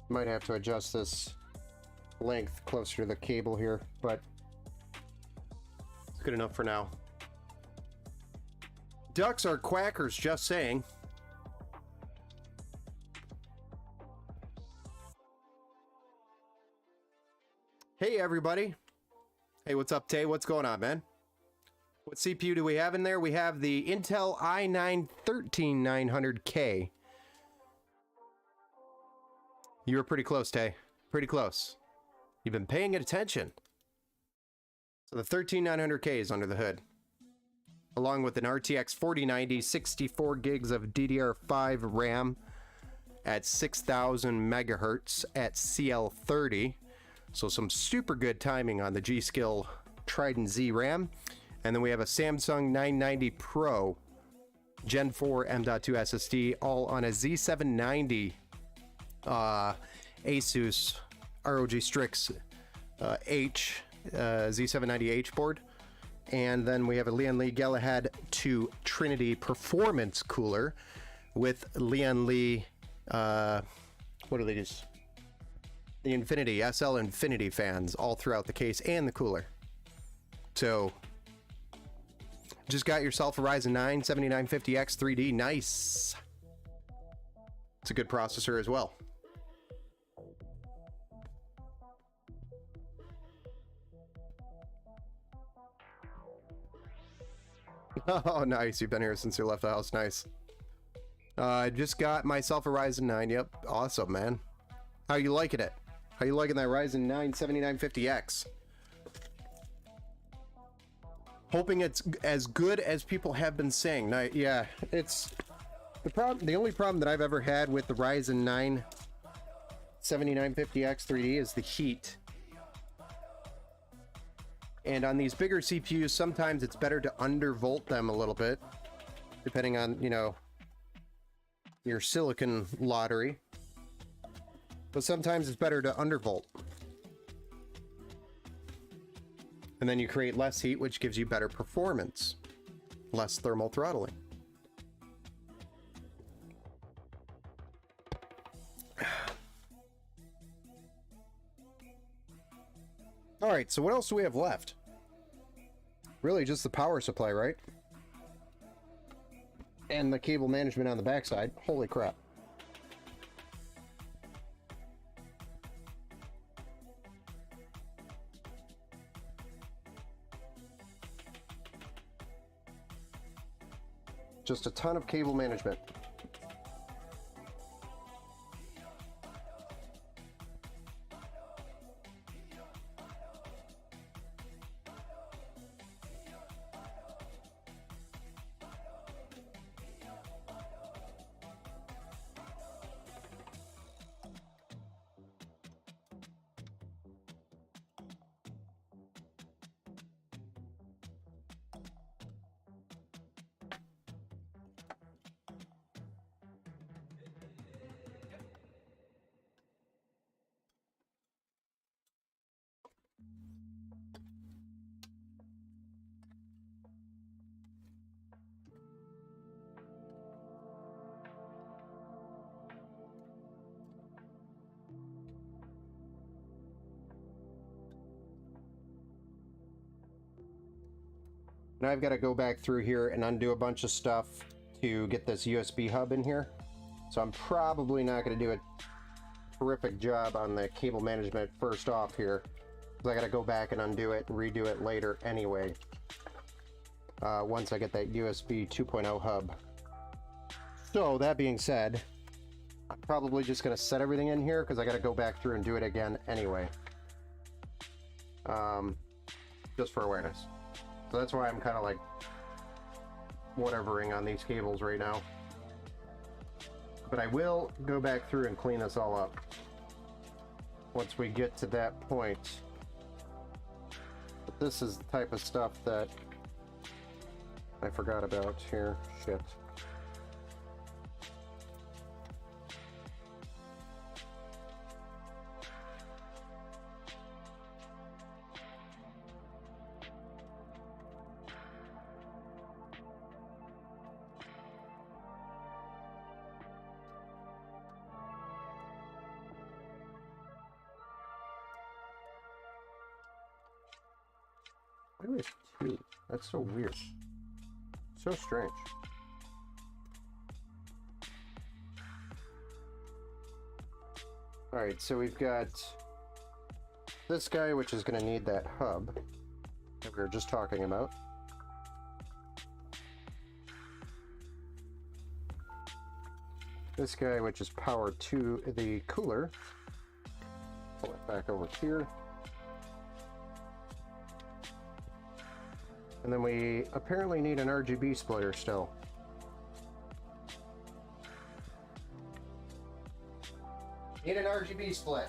Speaker 1: Might have to adjust this length closer to the cable here, but it's good enough for now. Ducks are quackers, just saying. Hey everybody. Hey, what's up, Tay? What's going on, man? What CPU do we have in there? We have the Intel i9 13900K. You were pretty close, Tay. Pretty close. You've been paying attention. So the 13900K is under the hood, along with an RTX 4090, 64 gigs of DDR5 RAM at 6000 megahertz at CL30. So some super good timing on the G-Skill Trident Z RAM. And then we have a Samsung 990 Pro Gen 4 M.2 SSD, all on a Z790 Asus ROG Strix Z790H board. And then we have a Lindariellle to Trinity Performance cooler with Lindariellle, what are these? The Infinity, SL Infinity fans all throughout the case and the cooler. So, just got yourself a Ryzen 9 7950X 3D. Nice. It's a good processor as well. Oh, nice. You've been here since you left the house. Nice. I just got myself a Ryzen 9. Yep. Awesome, man. How you liking it? How you liking that Ryzen 9 7950X? Hoping it's as good as people have been saying. Now, yeah, it's the problem. The only problem that I've ever had with the Ryzen 9 7950X 3D is the heat. And on these bigger CPUs, sometimes it's better to undervolt them a little bit, depending on, you know, your silicon lottery. But sometimes it's better to undervolt. And then you create less heat, which gives you better performance. Less thermal throttling. Alright, so what else do we have left? Really just the power supply, right? And the cable management on the backside. Holy crap. Just a ton of cable management. Now I've got to go back through here and undo a bunch of stuff to get this USB hub in here. So I'm probably not going to do a terrific job on the cable management first off here, because I got to go back and undo it and redo it later anyway. Once I get that USB 2.0 hub. So that being said, I'm probably just going to set everything in here because I got to go back through and do it again anyway. Just for awareness. So that's why I'm kind of like whatevering on these cables right now. But I will go back through and clean this all up once we get to that point. But this is the type of stuff that I forgot about here. Shit. Why was 2? That's so weird. So strange. Alright, so we've got this guy, which is going to need that hub that we were just talking about. This guy, which is power to the cooler. Pull it back over here. And then we apparently need an RGB splitter still. Need an RGB split.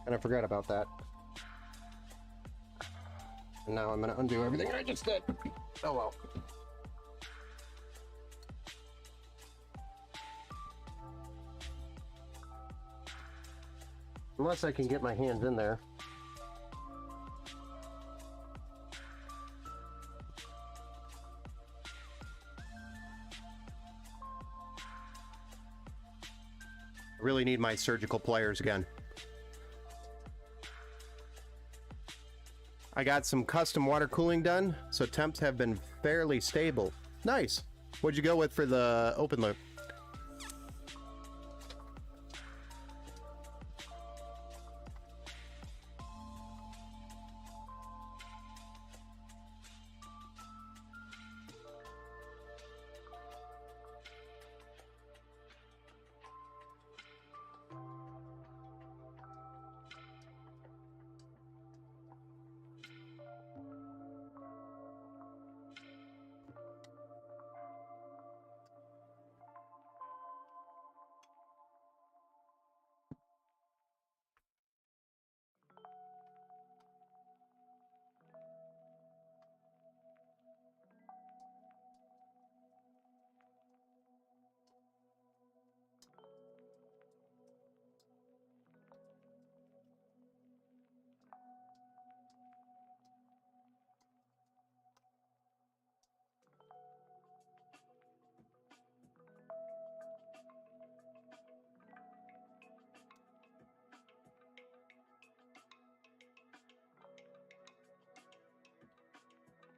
Speaker 1: And I forgot about that. And now I'm going to undo everything I just did. Oh well. Unless I can get my hands in there. I really need my surgical pliers again. I got some custom water cooling done, so temps have been fairly stable. Nice. What'd you go with for the open loop?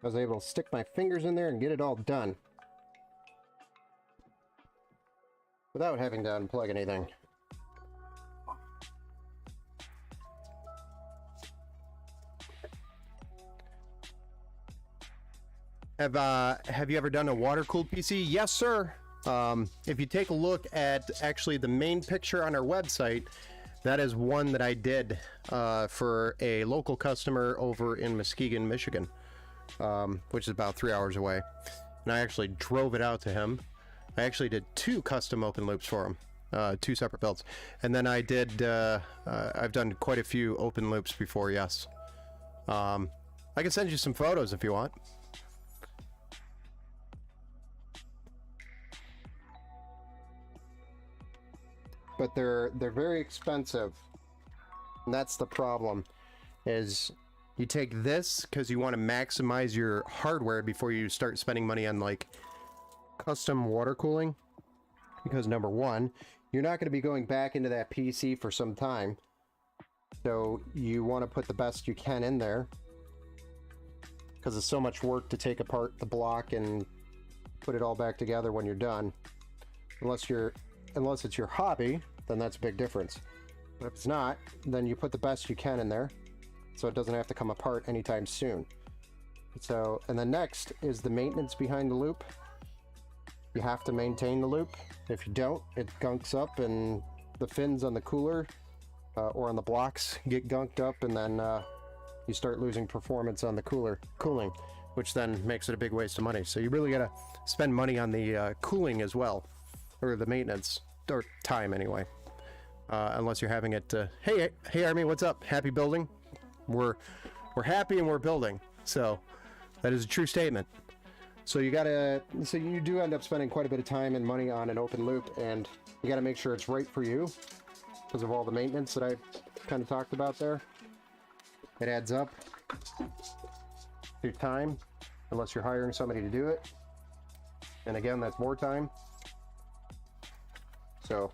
Speaker 1: I was able to stick my fingers in there and get it all done without having to unplug anything. Have you ever done a water-cooled PC? Yes, sir. If you take a look at actually the main picture on our website, that is one that I did for a local customer over in Muskegon, Michigan. Which is about 3 hours away, and I actually drove it out to him. I actually did 2 custom open loops for him, 2 separate builds, and then I did I've done quite a few open loops before. Yes, I can send you some photos if you want. But they're very expensive, and that's the problem. Is you take this because you want to maximize your hardware before you start spending money on like custom water cooling, because number one, you're not going to be going back into that PC for some time, so you want to put the best you can in there, because it's so much work to take apart the block and put it all back together when you're done. Unless it's your hobby, then that's a big difference. But if it's not, then you put the best you can in there, so it doesn't have to come apart anytime soon. So, and then next is the maintenance behind the loop. You have to maintain the loop. If you don't, it gunks up, and the fins on the cooler or on the blocks get gunked up, and then you start losing performance on the cooling, which then makes it a big waste of money. So you really gotta spend money on the cooling as well, or the maintenance, or time anyway. Unless you're having it, hey Army, what's up? Happy building? We're happy and we're building, so that is a true statement. So you do end up spending quite a bit of time and money on an open loop, and you got to make sure it's right for you because of all the maintenance that I kind of talked about there. It adds up to time, unless you're hiring somebody to do it, and again, that's more time. So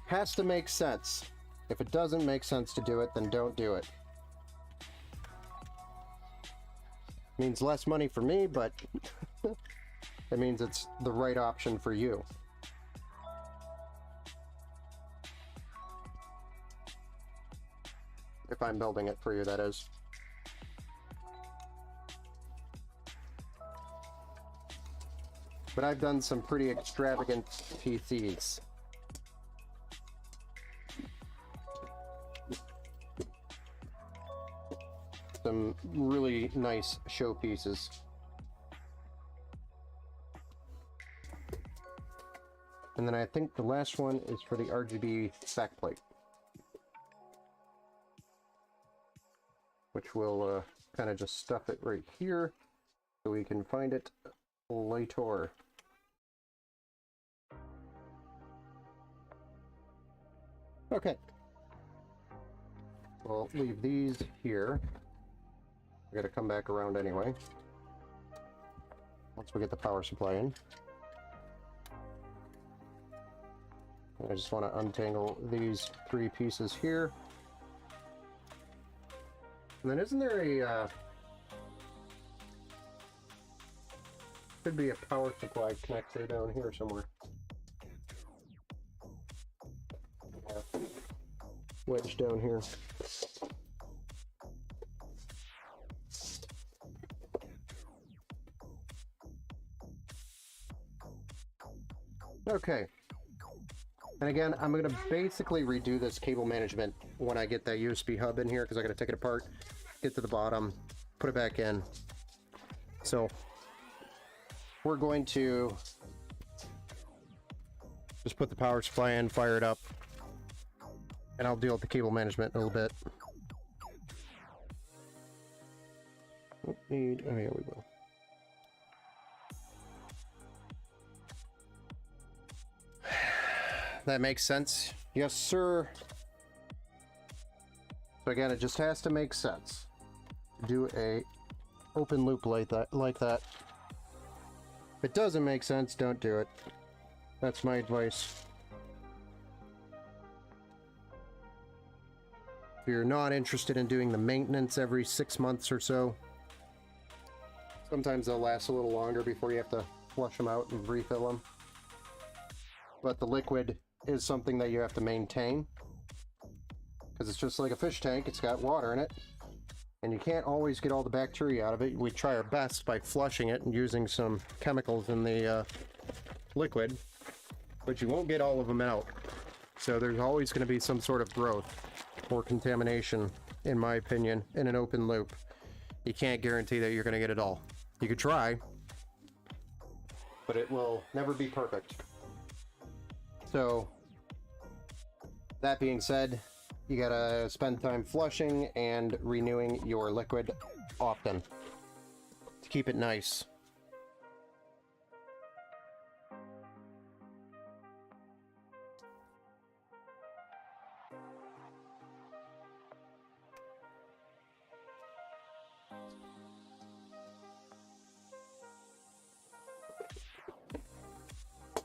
Speaker 1: has to make sense. If it doesn't make sense to do it, then don't do it. Means less money for me, but it means it's the right option for you. If I'm building it for you, that is. But I've done some pretty extravagant PCs. Some really nice showpieces. And then I think the last one is for the RGB backplate. which will kind of just stuff it right here so we can find it later. Okay. We'll leave these here. We gotta come back around anyway, once we get the power supply in. I just want to untangle these 3 pieces here. And then isn't there a... could be a power supply connector down here somewhere. Yeah. Wedge down here. Okay. And again, I'm going to basically redo this cable management when I get that USB hub in here, because I got to take it apart, get to the bottom, put it back in. So we're going to just put the power supply in, fire it up, and I'll deal with the cable management in a little bit. Oh yeah, we will. That makes sense. Yes, sir. So again, it just has to make sense. Do a open loop like that. If it doesn't make sense, don't do it. That's my advice. If you're not interested in doing the maintenance every 6 months or so, sometimes they'll last a little longer before you have to flush them out and refill them. But the liquid is something that you have to maintain, because it's just like a fish tank. It's got water in it, and you can't always get all the bacteria out of it. We try our best by flushing it and using some chemicals in the liquid, but you won't get all of them out. So there's always going to be some sort of growth or contamination, in my opinion, in an open loop. You can't guarantee that you're going to get it all. You could try, but it will never be perfect. So, that being said, you gotta spend time flushing and renewing your liquid often to keep it nice.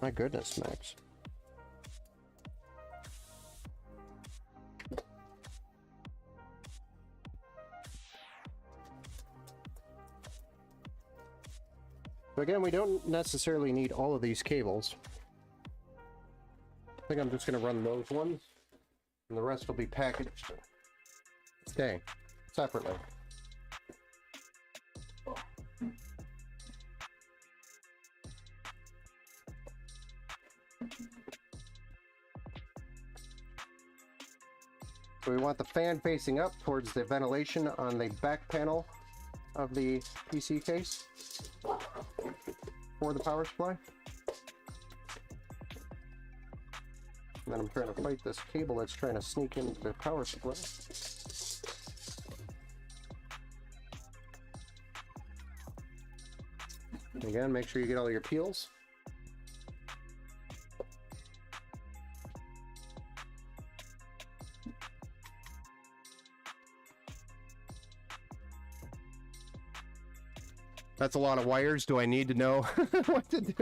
Speaker 1: My goodness, Max. So again, we don't necessarily need all of these cables. I think I'm just going to run those ones, and the rest will be packaged, okay, separately. So we want the fan facing up towards the ventilation on the back panel of the PC case for the power supply. And then I'm trying to fight this cable that's trying to sneak into the power supply. And again, make sure you get all your peels. That's a lot of wires. Do I need to know what to do?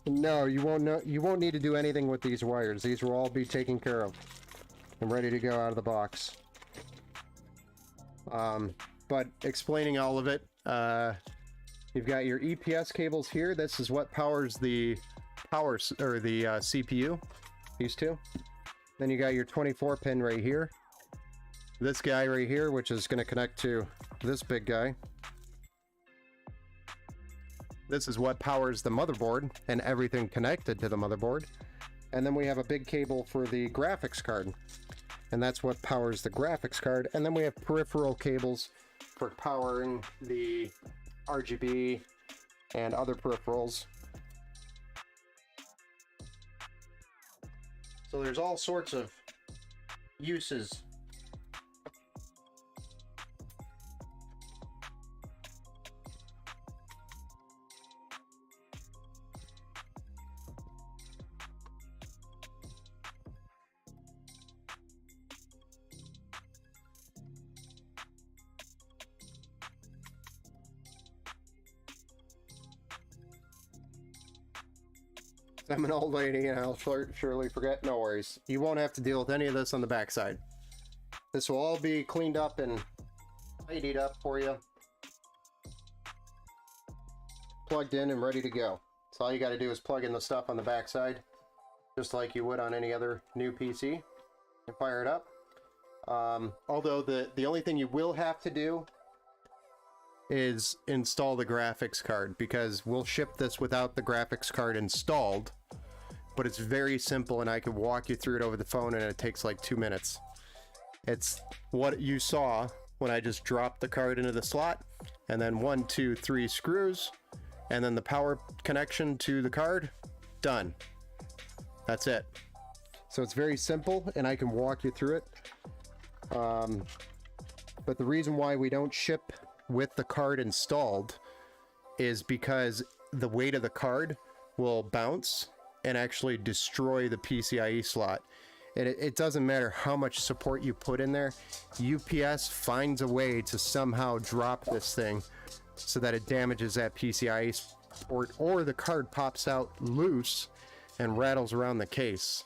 Speaker 1: No, you won't know. You won't need to do anything with these wires. These will all be taken care of and ready to go out of the box. But explaining all of it, you've got your EPS cables here. This is what powers the CPU. These two. Then you got your 24 pin right here. This guy right here, which is going to connect to this big guy. This is what powers the motherboard and everything connected to the motherboard. And then we have a big cable for the graphics card. And that's what powers the graphics card. And then we have peripheral cables for powering the RGB and other peripherals. So there's all sorts of uses I'm an old lady and I'll surely forget. No worries. You won't have to deal with any of this on the backside. This will all be cleaned up and tidied up for you. Plugged in and ready to go. So all you got to do is plug in the stuff on the backside, just like you would on any other new PC, and fire it up. Although the only thing you will have to do is install the graphics card, because we'll ship this without the graphics card installed, but it's very simple and I can walk you through it over the phone and it takes like 2 minutes. It's what you saw when I just dropped the card into the slot, and then 1, 2, 3 screws, and then the power connection to the card, done. That's it. So it's very simple and I can walk you through it. But the reason why we don't ship with the card installed is because the weight of the card will bounce and actually destroy the PCIe slot. And it doesn't matter how much support you put in there, UPS finds a way to somehow drop this thing so that it damages that PCIe port, or the card pops out loose and rattles around the case.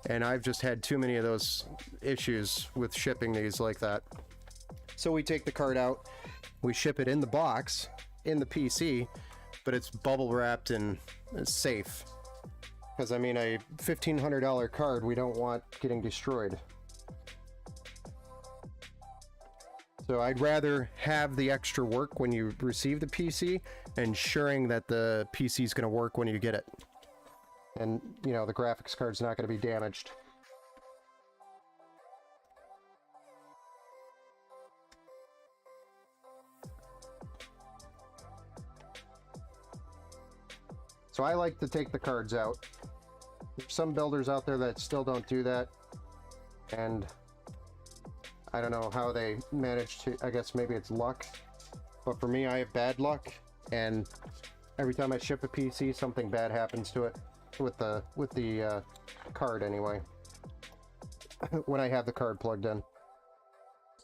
Speaker 1: And I've just had too many of those issues with shipping these like that. So we take the card out, we ship it in the box, in the PC, but it's bubble wrapped and it's safe. Because I mean, a $1,500 card we don't want getting destroyed. So I'd rather have the extra work when you receive the PC, ensuring that the PC is going to work when you get it. And, you know, the graphics card's not going to be damaged. So I like to take the cards out. There's some builders out there that still don't do that, and I don't know how they manage to. I guess maybe it's luck, but for me, I have bad luck, and every time I ship a PC, something bad happens to it with the card anyway. When I have the card plugged in.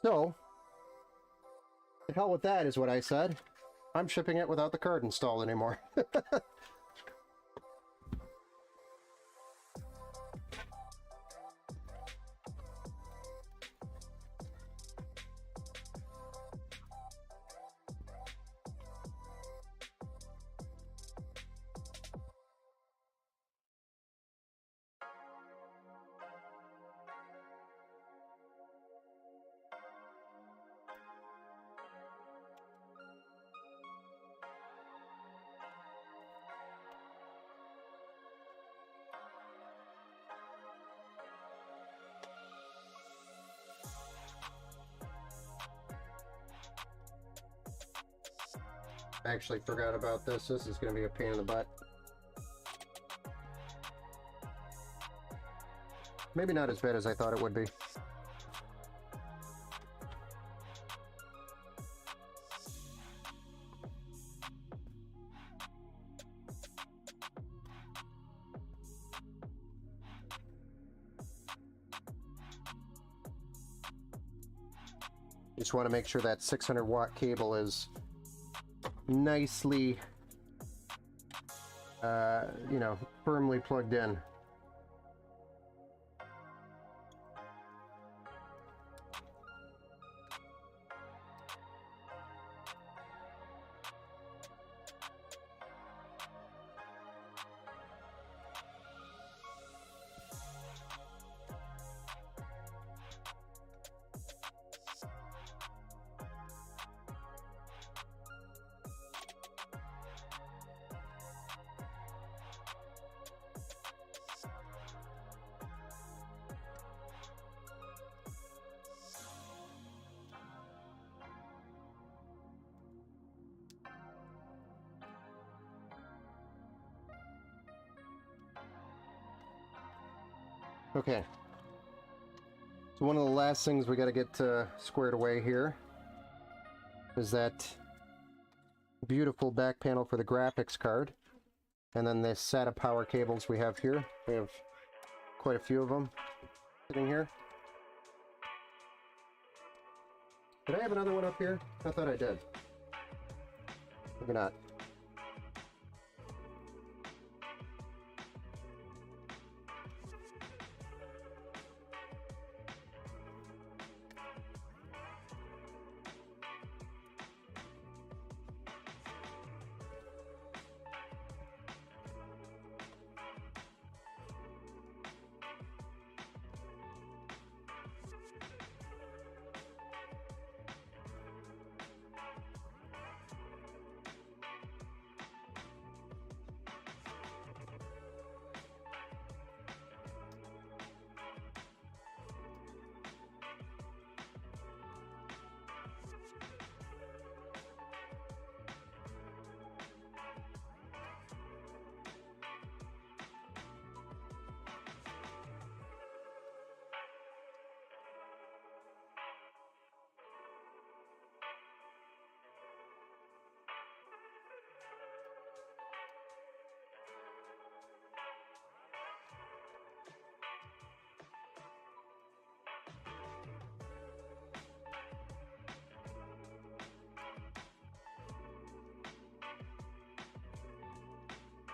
Speaker 1: So, the hell with that is what I said. I'm shipping it without the card installed anymore. I actually forgot about this. This is going to be a pain in the butt. Maybe not as bad as I thought it would be. Just want to make sure that 600-watt cable is nicely, you know, firmly plugged in. Okay, so one of the last things we got to get squared away here is that beautiful back panel for the graphics card, and then this SATA power cables we have here. We have quite a few of them sitting here. Did I have another one up here? I thought I did. Maybe not.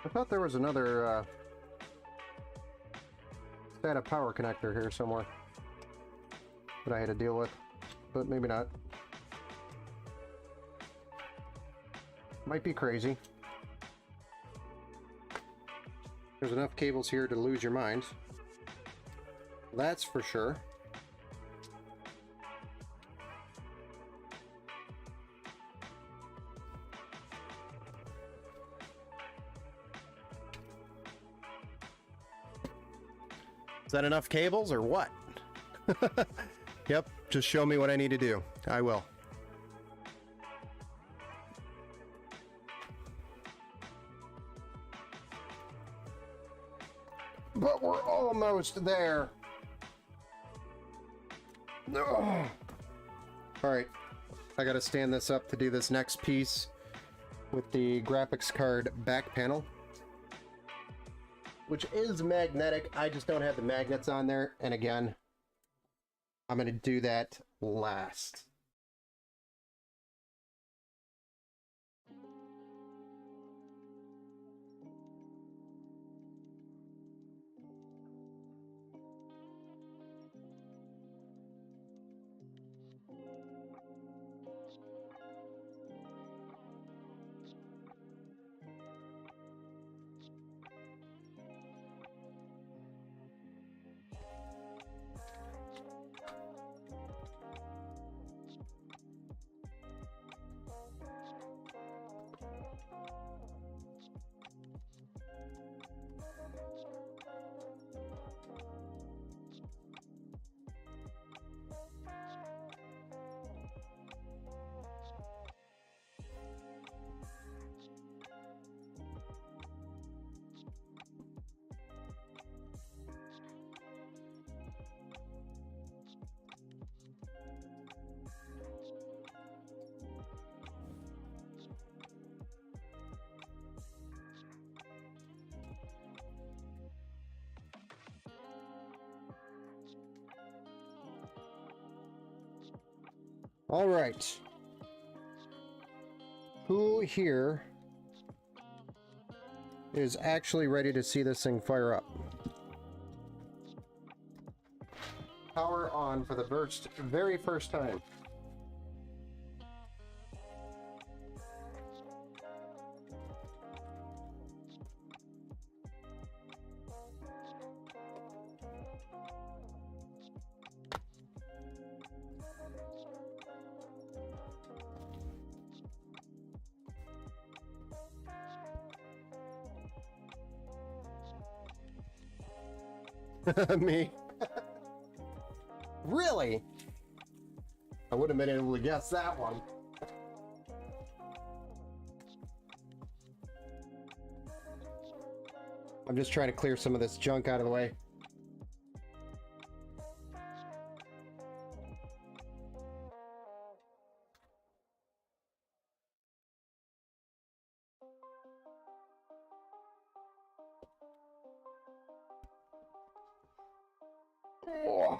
Speaker 1: I thought there was another SATA power connector here somewhere that I had to deal with, but maybe not. Might be crazy. There's enough cables here to lose your mind. That's for sure. Is that enough cables or what? Yep, just show me what I need to do. I will. But we're almost there. Ugh. All right, I gotta stand this up to do this next piece with the graphics card back panel, which is magnetic. I just don't have the magnets on there. And again, I'm gonna do that last. All right. Who here is actually ready to see this thing fire up? Power on for the very first time. Me. Really? I would have been able to guess that one. I'm just trying to clear some of this junk out of the way. Oh.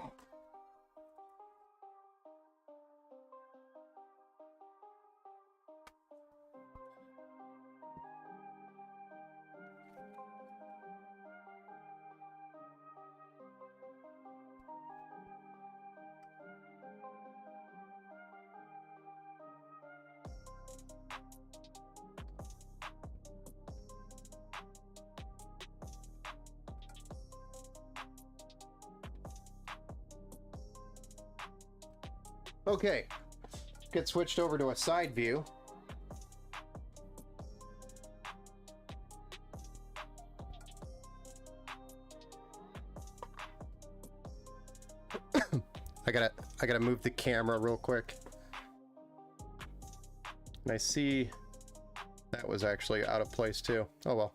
Speaker 1: Okay, get switched over to a side view. I gotta move the camera real quick. And I see that was actually out of place too. Oh well.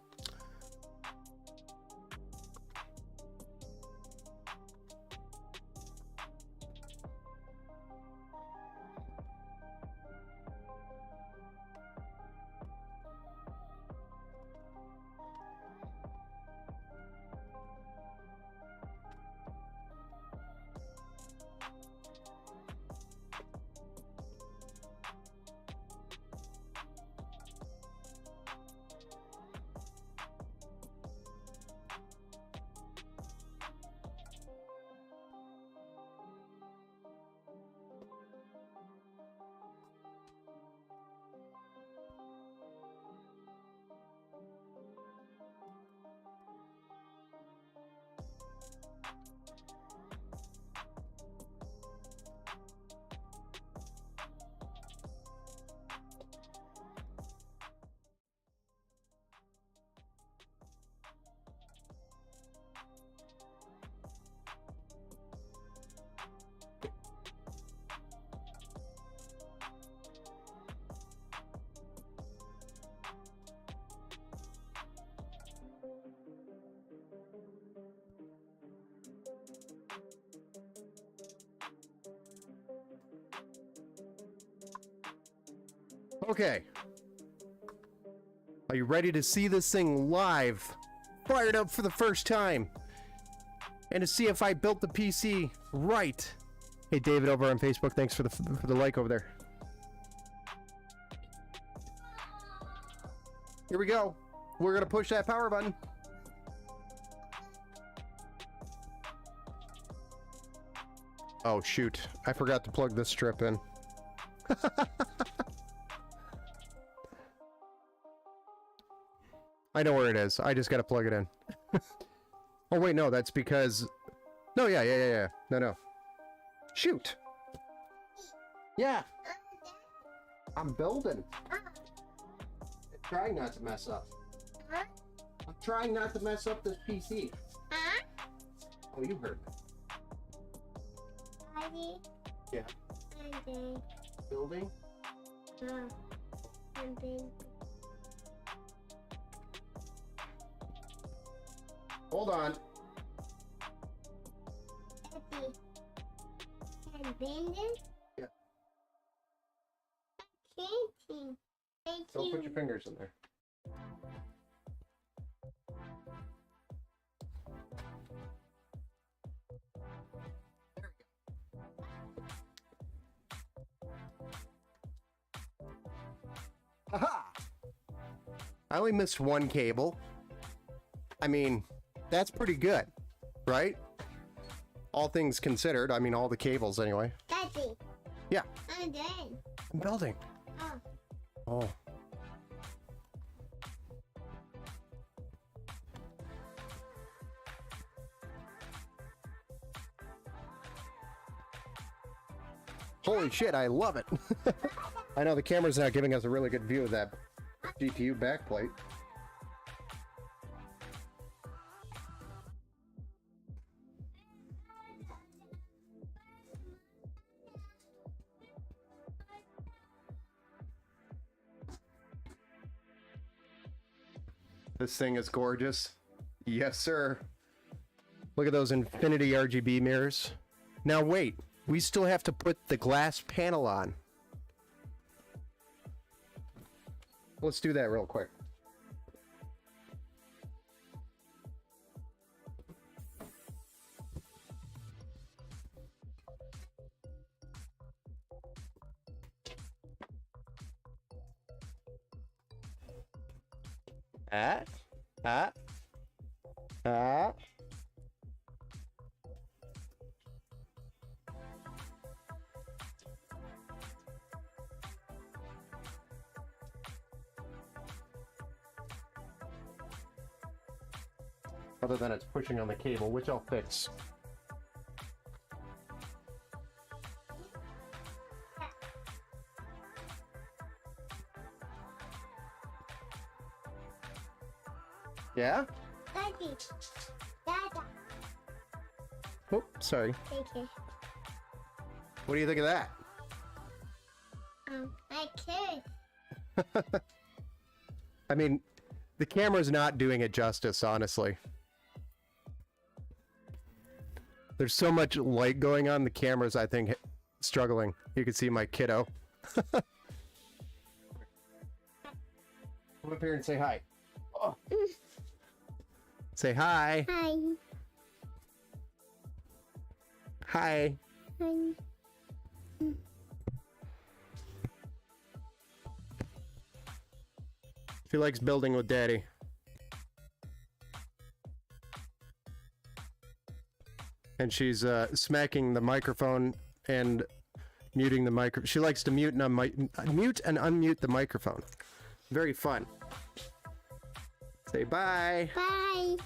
Speaker 1: Okay. Are you ready to see this thing live? Fired up for the first time. And to see if I built the PC right. Hey, David over on Facebook, thanks for the like over there. Here we go. We're going to push that power button. Oh, shoot. I forgot to plug this strip in. I know where it is. I just got to plug it in. Oh, wait, no. That's because... No, yeah. No. Shoot. Yeah. I'm building. I'm trying not to mess up. I'm trying not to mess up this PC. Oh, you heard me. Yeah. Building? Hold on. Yeah. Don't put your fingers in there. Haha! I only missed one cable. I mean, that's pretty good, right? All things considered. I mean, all the cables anyway.
Speaker 2: Daddy.
Speaker 1: Yeah.
Speaker 2: I'm done.
Speaker 1: I'm building. Oh. Holy shit, I love it. I know the camera's not giving us a really good view of that GPU backplate. This thing is gorgeous. Yes, sir. Look at those infinity RGB mirrors. Now wait, we still have to put the glass panel on. Let's do that real quick. Other than it's pushing on the cable, which I'll fix. Yeah?
Speaker 2: Daddy. Dada.
Speaker 1: Oh, sorry.
Speaker 2: Okay.
Speaker 1: What do you think of that?
Speaker 2: I could.
Speaker 1: I mean, the camera's not doing it justice, honestly. There's so much light going on, the camera's, I think, struggling. You can see my kiddo. Come up here and say hi. Oh. Say hi.
Speaker 2: Hi.
Speaker 1: Hi.
Speaker 2: Hi.
Speaker 1: She likes building with Daddy. And she's smacking the microphone and muting the micro. She likes to mute and unmute the microphone. Very fun. Say bye.
Speaker 2: Bye.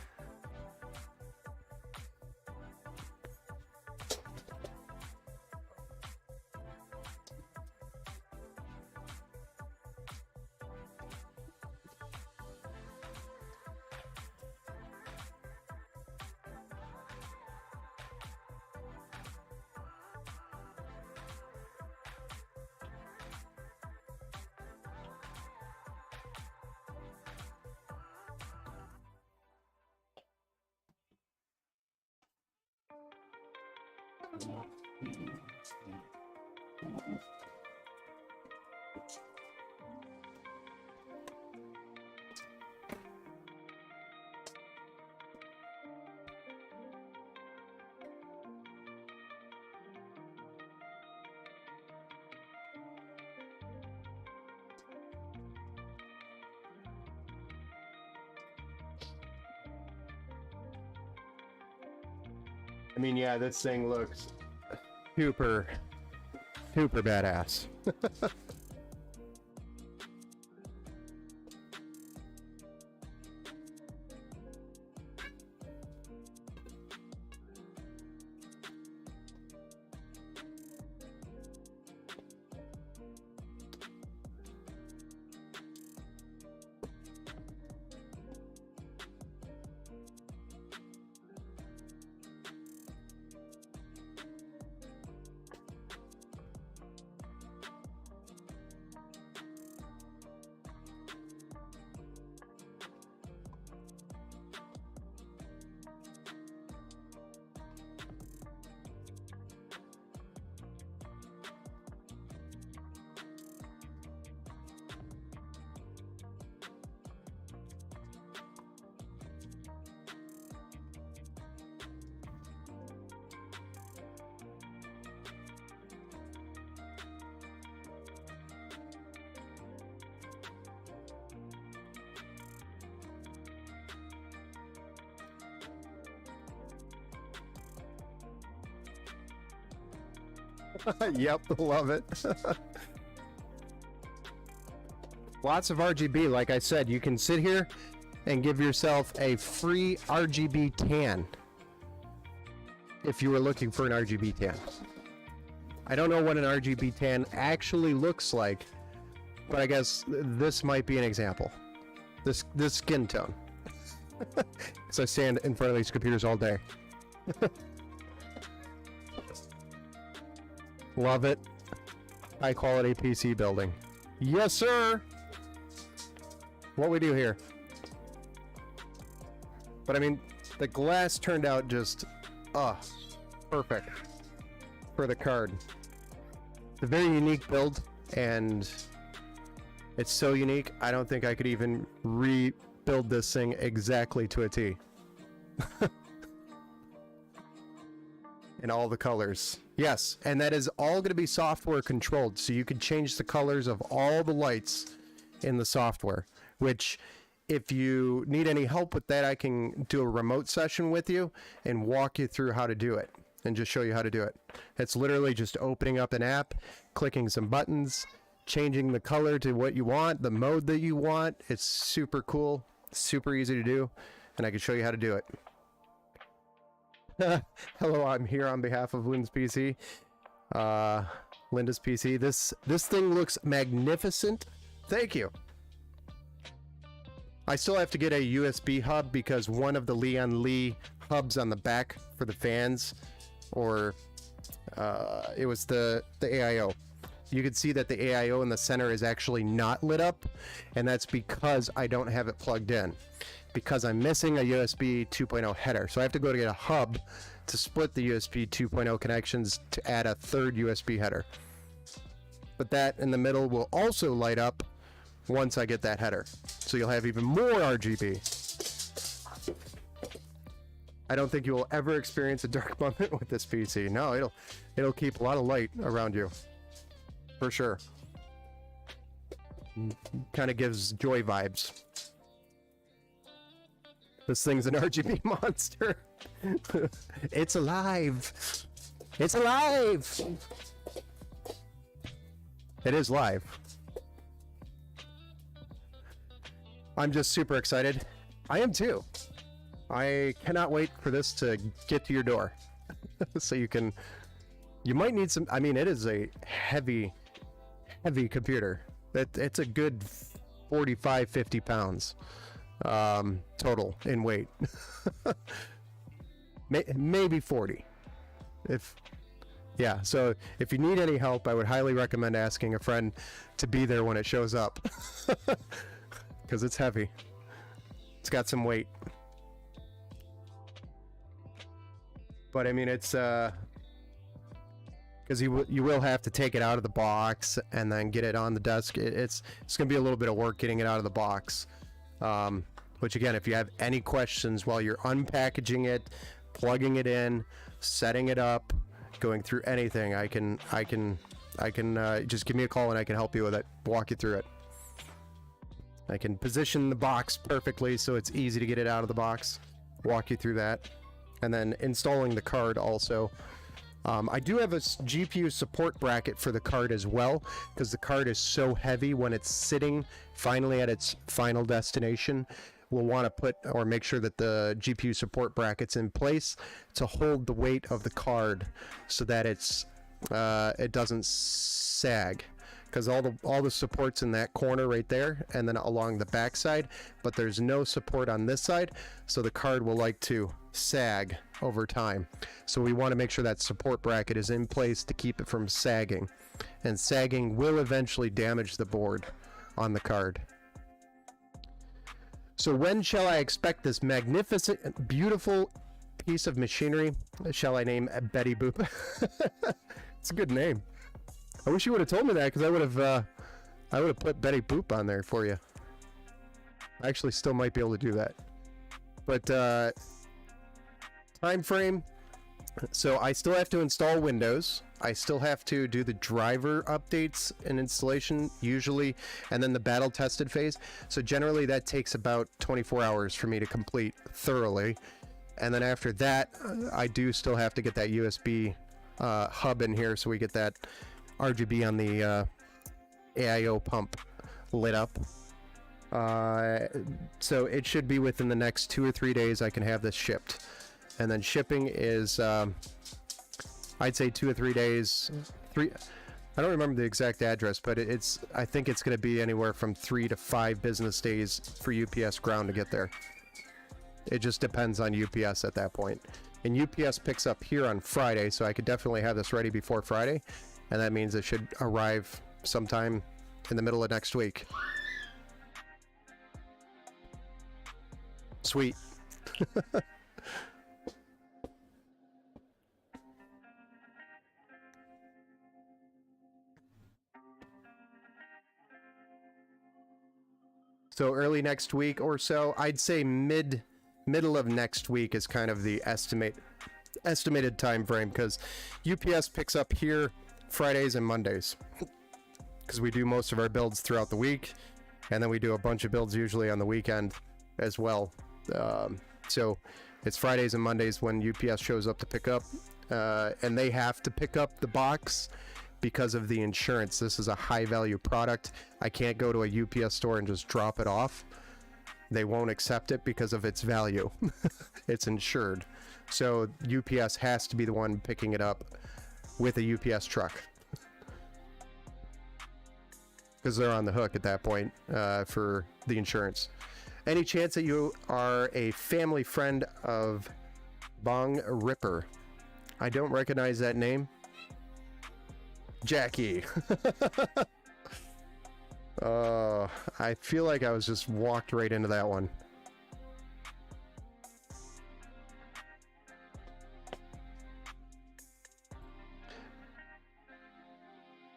Speaker 1: I mean, yeah, this thing looks super, super badass. Yep, love it. Lots of RGB. Like I said, you can sit here and give yourself a free RGB tan if you were looking for an RGB tan. I don't know what an RGB tan actually looks like, but I guess this might be an example. This skin tone. Because I stand in front of these computers all day. Love it. High quality PC building. Yes, sir. What we do here. But I mean, the glass turned out just, perfect for the card. It's a very unique build, and it's so unique, I don't think I could even rebuild this thing exactly to a T. In all the colors. Yes, and that is all going to be software controlled, so you can change the colors of all the lights in the software, which if you need any help with that, I can do a remote session with you and walk you through how to do it and just show you how to do it. It's literally just opening up an app, clicking some buttons, changing the color to what you want, the mode that you want. It's super cool, super easy to do, and I can show you how to do it. Hello, I'm here on behalf of Linda's PC. Linda's PC. This thing looks magnificent. Thank you. I still have to get a USB hub because one of the Leon Lee hubs on the back for the fans, or it was the AIO. You can see that the AIO in the center is actually not lit up, and that's because I don't have it plugged in. Because I'm missing a USB 2.0 header. So I have to go to get a hub to split the USB 2.0 connections to add a third USB header. But that in the middle will also light up once I get that header. So you'll have even more RGB. I don't think you will ever experience a dark moment with this PC. No, it'll keep a lot of light around you. For sure. Kind of gives joy vibes. This thing's an RGB monster. It's alive. It's alive. It is live. I'm just super excited. I am too. I cannot wait for this to get to your door. So you might need some, I mean, it is a heavy computer. It's a good 45, 50 pounds. Total in weight. Maybe 40. So if you need any help, I would highly recommend asking a friend to be there when it shows up. Because it's heavy. It's got some weight. But I mean, it's because you will have to take it out of the box and then get it on the desk. It's gonna be a little bit of work getting it out of the box. Which again, if you have any questions while you're unpackaging it, plugging it in, setting it up, going through anything, I can just give me a call and I can help you with it, walk you through it. I can position the box perfectly so it's easy to get it out of the box, walk you through that. and then installing the card also. I do have a GPU support bracket for the card as well, because the card is so heavy when it's sitting finally at its final destination. We'll want to put or make sure that the GPU support bracket's in place to hold the weight of the card so that it doesn't sag, because all the support's in that corner right there and then along the back side, but there's no support on this side, so the card will like to sag over time. So we want to make sure that support bracket is in place to keep it from sagging, and sagging will eventually damage the board on the card. So when shall I expect this magnificent, beautiful piece of machinery? Shall I name Betty Boop? It's a good name. I wish you would have told me that, because I would have put Betty Boop on there for you. I actually still might be able to do that. But time frame. So I still have to install Windows. I still have to do the driver updates and installation usually, and then the battle tested phase. So generally that takes about 24 hours for me to complete thoroughly. And then after that, I do still have to get that USB hub in here, so we get that RGB on the AIO pump lit up. So it should be within the next 2 or 3 days I can have this shipped. And then shipping is, I'd say 2 or 3 days. I don't remember the exact address, but I think it's going to be anywhere from 3 to 5 business days for UPS ground to get there. It just depends on UPS at that point. And UPS picks up here on Friday, so I could definitely have this ready before Friday. And that means it should arrive sometime in the middle of next week. Sweet. So early next week or so, I'd say middle of next week is kind of the estimated time frame, because UPS picks up here Fridays and Mondays, because we do most of our builds throughout the week, and then we do a bunch of builds usually on the weekend as well. So it's Fridays and Mondays when UPS shows up to pick up, and they have to pick up the box because of the insurance. This is a high value product. I can't go to a UPS store and just drop it off. They won't accept it because of its value. It's insured. So UPS has to be the one picking it up with a UPS truck, because they're on the hook at that point for the insurance. Any chance that you are a family friend of Bong Ripper? I don't recognize that name. Jackie. I feel like I was just walked right into that one.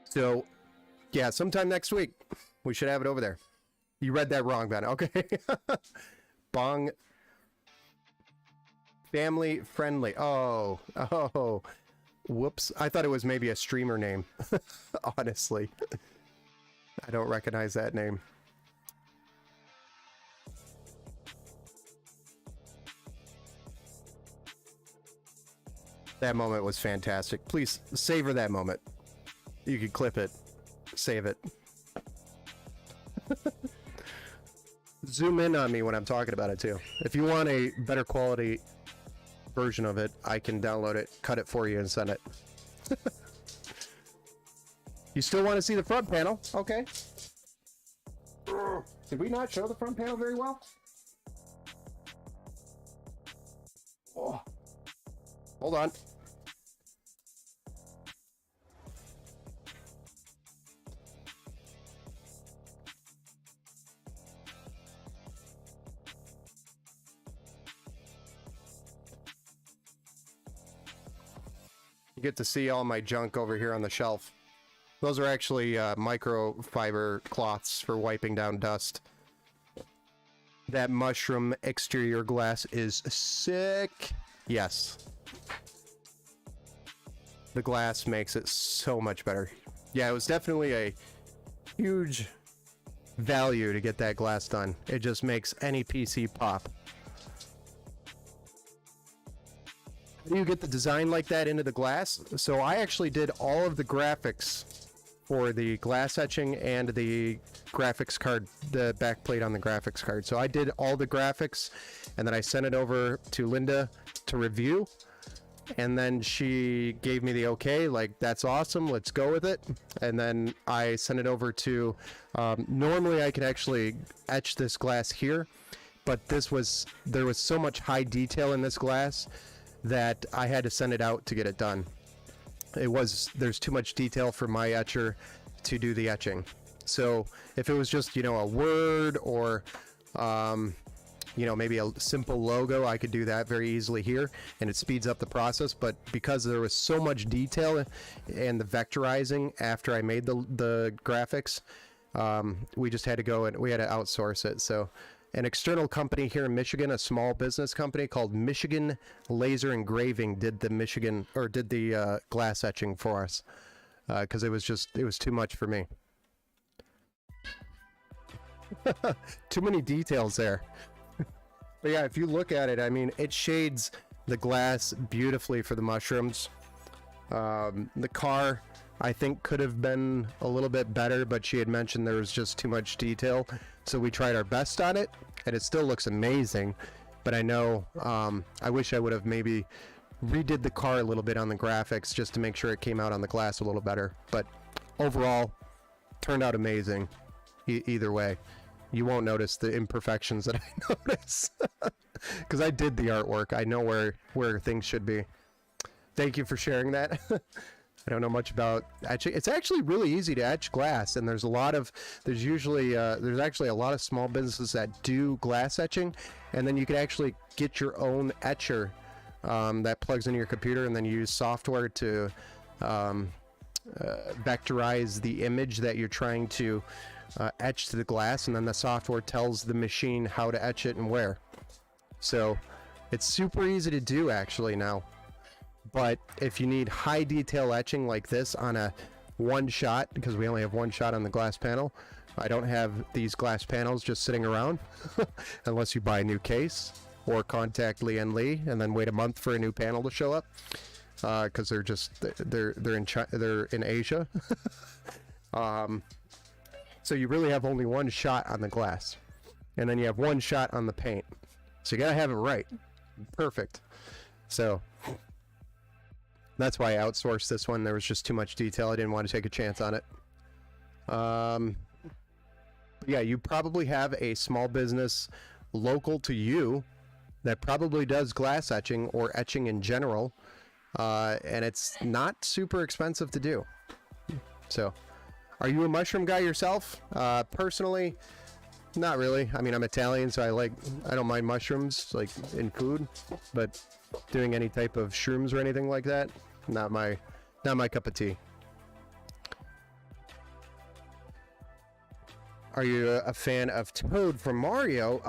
Speaker 1: So, yeah, sometime next week we should have it over there. You read that wrong, Ben. Okay. Bong. Family friendly. Oh. Whoops. I thought it was maybe a streamer name. Honestly. I don't recognize that name. That moment was fantastic. Please savor that moment. You can clip it. Save it. Zoom in on me when I'm talking about it too. If you want a better quality version of it, I can download it, cut it for you, and send it. You still want to see the front panel? Okay. Did we not show the front panel very well? Oh. Hold on. You get to see all my junk over here on the shelf. Those are actually microfiber cloths for wiping down dust. That mushroom exterior glass is sick. Yes. The glass makes it so much better. Yeah, it was definitely a huge value to get that glass done. It just makes any PC pop. how do you get the design like that into the glass? So I actually did all of the graphics for the glass etching and the graphics card, the back plate on the graphics card. So I did all the graphics, and then I sent it over to Linda to review, and then she gave me the okay, like, that's awesome, let's go with it. And then I sent it over to, normally I could actually etch this glass here, but there was so much high detail in this glass that I had to send it out to get it done. There's too much detail for my etcher to do the etching. So if it was just, you know, a word or, you know, maybe a simple logo, I could do that very easily here, and it speeds up the process. But because there was so much detail and the vectorizing after I made the graphics, we just had to go and we had to outsource it. So an external company here in Michigan, a small business company called Michigan Laser Engraving, did the glass etching for us, because it was too much for me. Too many details there. But yeah, if you look at it, I mean, it shades the glass beautifully for the mushrooms. The car, I think, could have been a little bit better, but she had mentioned there was just too much detail. So we tried our best on it, and it still looks amazing. But I know, I wish I would have maybe redid the car a little bit on the graphics just to make sure it came out on the glass a little better. But overall, turned out amazing. Either way, you won't notice the imperfections that I notice because I did the artwork. I know where things should be. Thank you for sharing that. I don't know much about etching. It's actually really easy to etch glass, and there's actually a lot of small businesses that do glass etching, and then you can actually get your own etcher that plugs into your computer, and then you use software to vectorize the image that you're trying to etch to the glass, and then the software tells the machine how to etch it and where. So it's super easy to do actually now. But if you need high detail etching like this on a one shot, because we only have one shot on the glass panel, I don't have these glass panels just sitting around unless you buy a new case or contact Lian Li and then wait a month for a new panel to show up, because they're in Asia. So you really have only one shot on the glass, and then you have one shot on the paint. So you gotta have it right, perfect. So that's why I outsourced this one. There was just too much detail. I didn't want to take a chance on it. Yeah, you probably have a small business local to you that probably does glass etching or etching in general, and it's not super expensive to do. So, are you a mushroom guy yourself? Personally, not really. I mean, I'm Italian, so I don't mind mushrooms like in food, but doing any type of shrooms or anything like that, not my cup of tea. Are you a fan of Toad from Mario?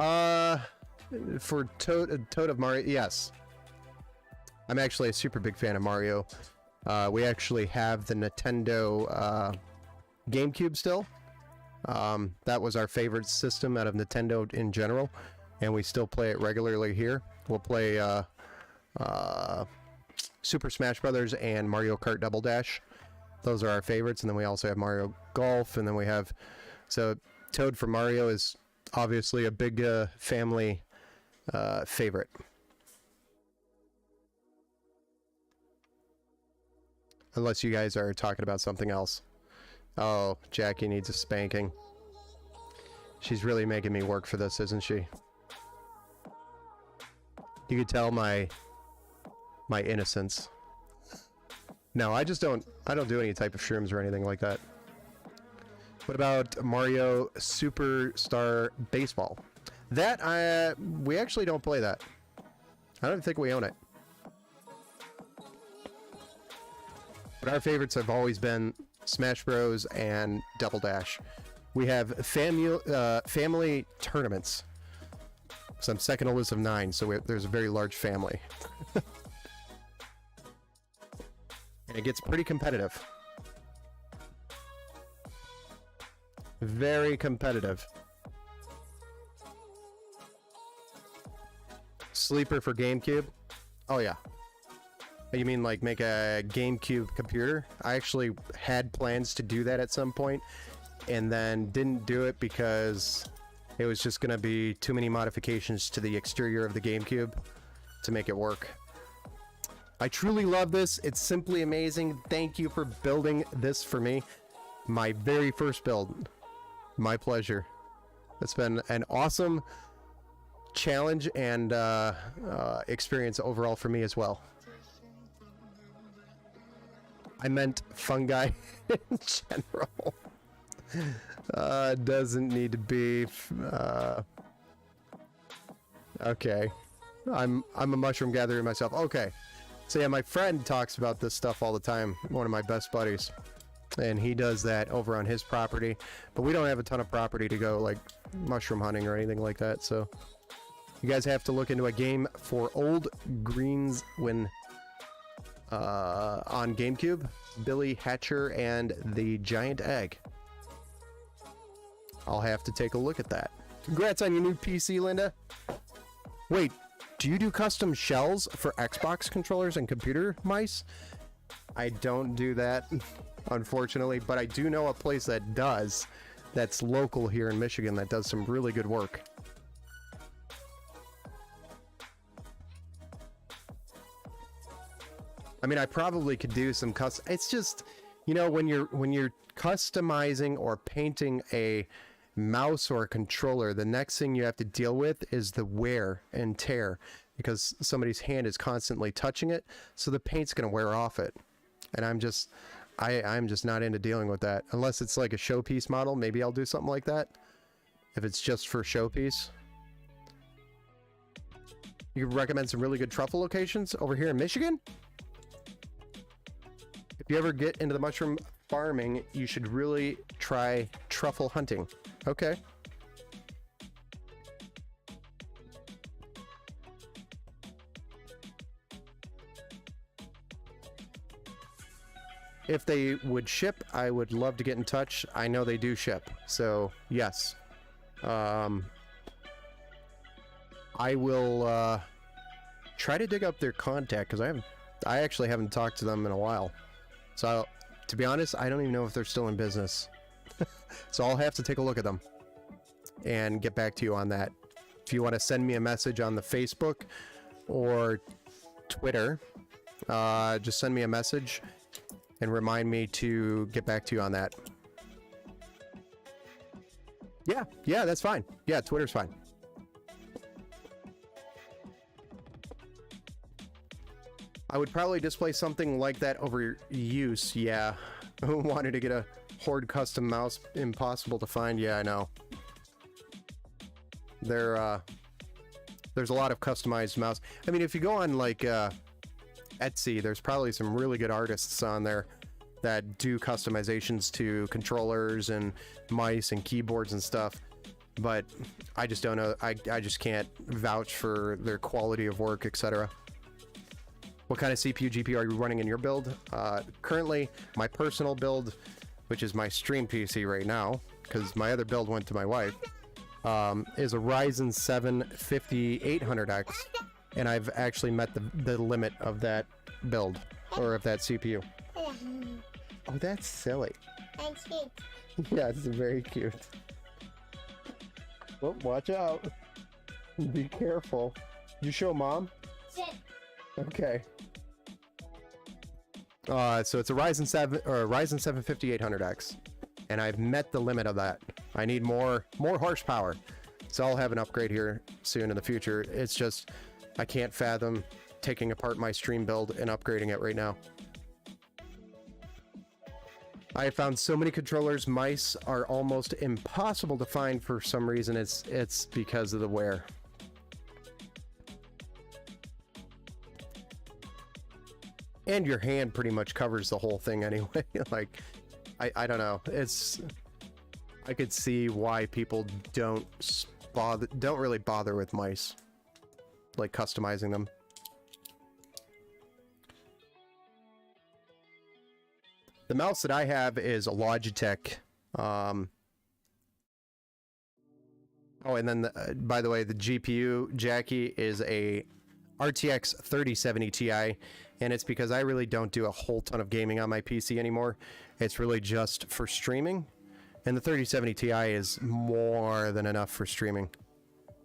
Speaker 1: For Toad of Mario, yes. I'm actually a super big fan of Mario. We actually have the Nintendo GameCube still. That was our favorite system out of Nintendo in general, and we still play it regularly here. We'll play Super Smash Brothers and Mario Kart Double Dash. Those are our favorites, and then we also have Mario Golf, and then we have... So Toad from Mario is obviously a big family favorite. Unless you guys are talking about something else. Oh, Jackie needs a spanking. She's really making me work for this, isn't she? You could tell my innocence. No, I don't do any type of shrooms or anything like that. What about Mario Superstar Baseball? That we actually don't play that. I don't think we own it. But our favorites have always been Smash Bros and Double Dash. We have family tournaments. So I'm second oldest of 9, so there's a very large family. And it gets pretty competitive. Very competitive. Sleeper for GameCube? Oh yeah. You mean like make a GameCube computer? I actually had plans to do that at some point, and then didn't do it because it was just gonna be too many modifications to the exterior of the GameCube to make it work. I truly love this. It's simply amazing. Thank you for building this for me. My very first build. My pleasure. It's been an awesome challenge and experience overall for me as well. I meant fungi in general. Doesn't need to be. Okay. I'm a mushroom gatherer myself. Okay. So yeah, my friend talks about this stuff all the time. One of my best buddies. And he does that over on his property. But we don't have a ton of property to go like mushroom hunting or anything like that. So you guys have to look into a game for Old Greens when on GameCube. Billy Hatcher and the Giant Egg. I'll have to take a look at that. Congrats on your new PC, Linda. Wait, do you do custom shells for Xbox controllers and computer mice? I don't do that, unfortunately, but I do know a place that does. That's local here in Michigan that does some really good work. I mean, I probably could do some custom. It's just, you know, when you're customizing or painting a mouse or a controller, the next thing you have to deal with is the wear and tear because somebody's hand is constantly touching it, so the paint's gonna wear off it. And I'm just not into dealing with that unless it's like a showpiece model. Maybe I'll do something like that if it's just for showpiece. You could recommend some really good truffle locations over here in Michigan? If you ever get into the mushroom farming, you should really try truffle hunting. Okay. If they would ship, I would love to get in touch. I know they do ship, so yes. I will try to dig up their contact because I actually haven't talked to them in a while. So, to be honest, I don't even know if they're still in business. So I'll have to take a look at them and get back to you on that. If you want to send me a message on the Facebook or Twitter, just send me a message and remind me to get back to you on that. Yeah, that's fine. Yeah, Twitter's fine. I would probably display something like that over use, yeah. Who wanted to get a Horde custom mouse? Impossible to find, yeah, I know. There's a lot of customized mouse. I mean, if you go on like Etsy, there's probably some really good artists on there that do customizations to controllers and mice and keyboards and stuff. But I just don't know. I just can't vouch for their quality of work, etc. What kind of CPU, GPU are you running in your build? Currently, my personal build, which is my stream PC right now, because my other build went to my wife, is a Ryzen 7 5800X, and I've actually met the limit of that build, or of that CPU. Oh, that's silly.
Speaker 2: That's cute.
Speaker 1: Yeah, it's very cute. Well, watch out. Be careful. You show mom?
Speaker 2: Sit.
Speaker 1: Okay. So it's a Ryzen 7 or a Ryzen 7 5800X, and I've met the limit of that. I need more horsepower, so I'll have an upgrade here soon in the future. It's just I can't fathom taking apart my stream build and upgrading it right now. I have found so many controllers. Mice are almost impossible to find for some reason. It's because of the wear. And your hand pretty much covers the whole thing anyway. Like, I don't know. I could see why people don't really bother with mice, like customizing them. The mouse that I have is a Logitech. Oh, and then by the way, the GPU, Jackie, is a RTX 3070 Ti, and it's because I really don't do a whole ton of gaming on my PC anymore. It's really just for streaming, and the 3070 Ti is more than enough for streaming.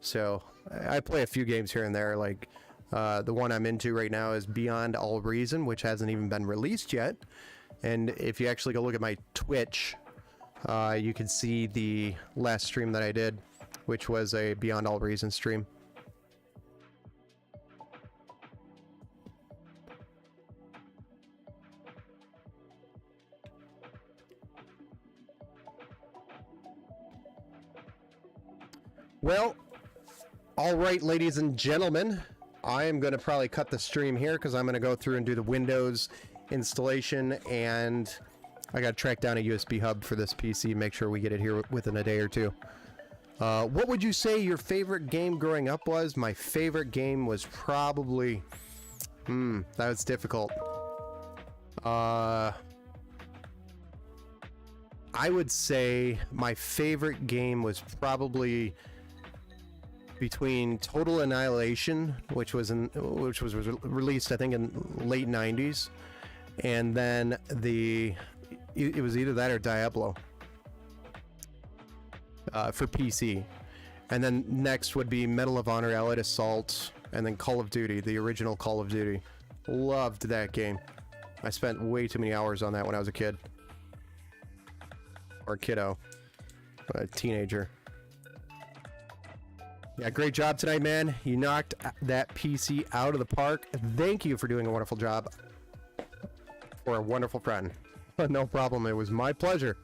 Speaker 1: So I play a few games here and there, like the one I'm into right now is Beyond All Reason, which hasn't even been released yet. And if you actually go look at my Twitch, you can see the last stream that I did, which was a Beyond All Reason stream. Well, all right, ladies and gentlemen, I am going to probably cut the stream here because I'm going to go through and do the Windows installation, and I got to track down a USB hub for this PC, make sure we get it here within a day or two. What would you say your favorite game growing up was? My favorite game was probably... that was difficult. I would say my favorite game was probably between Total Annihilation, which was released I think in late 90s, and then it was either that or Diablo for PC, and then next would be Medal of Honor, Allied Assault, and then Call of Duty, the original Call of Duty. Loved that game. I spent way too many hours on that when I was a kid. Or kiddo. A teenager. Yeah, great job tonight, man. You knocked that PC out of the park. Thank you for doing a wonderful job for a wonderful friend. No problem. It was my pleasure.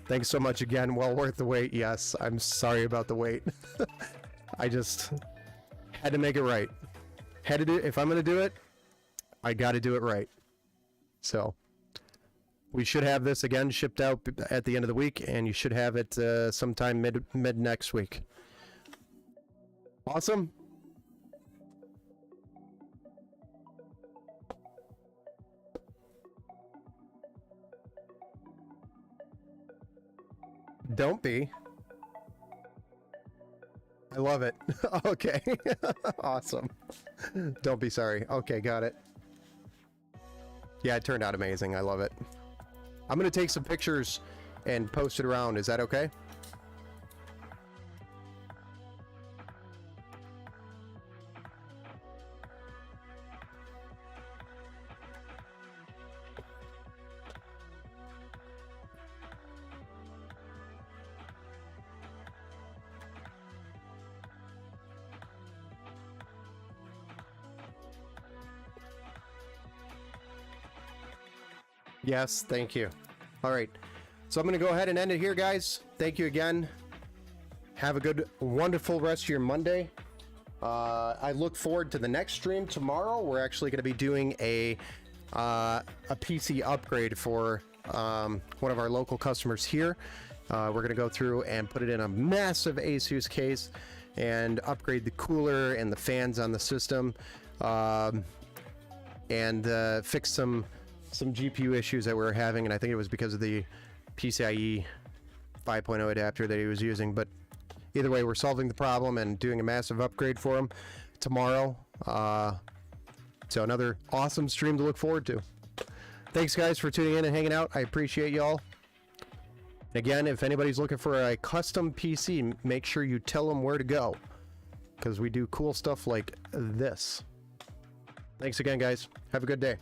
Speaker 1: Thanks so much again. Well worth the wait. Yes, I'm sorry about the wait. I just had to make it right. Had to do. If I'm going to do it, I got to do it right. So we should have this again shipped out at the end of the week, and you should have it sometime mid next week. Awesome. Don't be. I love it. Okay. Awesome. Don't be sorry. Okay, got it. Yeah, it turned out amazing. I love it. I'm going to take some pictures and post it around. Is that okay? Yes, thank you. All right, so I'm going to go ahead and end it here, guys. Thank you again. Have a good, wonderful rest of your Monday. I look forward to the next stream tomorrow. We're actually going to be doing a PC upgrade for one of our local customers here. We're going to go through and put it in a massive Asus case and upgrade the cooler and the fans on the system, and fix some GPU issues that we were having, and I think it was because of the PCIe 5.0 adapter that he was using. But either way, we're solving the problem and doing a massive upgrade for him tomorrow. So another awesome stream to look forward to. Thanks, guys, for tuning in and hanging out. I appreciate y'all. Again, if anybody's looking for a custom PC, make sure you tell them where to go, because we do cool stuff like this. Thanks again, guys. Have a good day.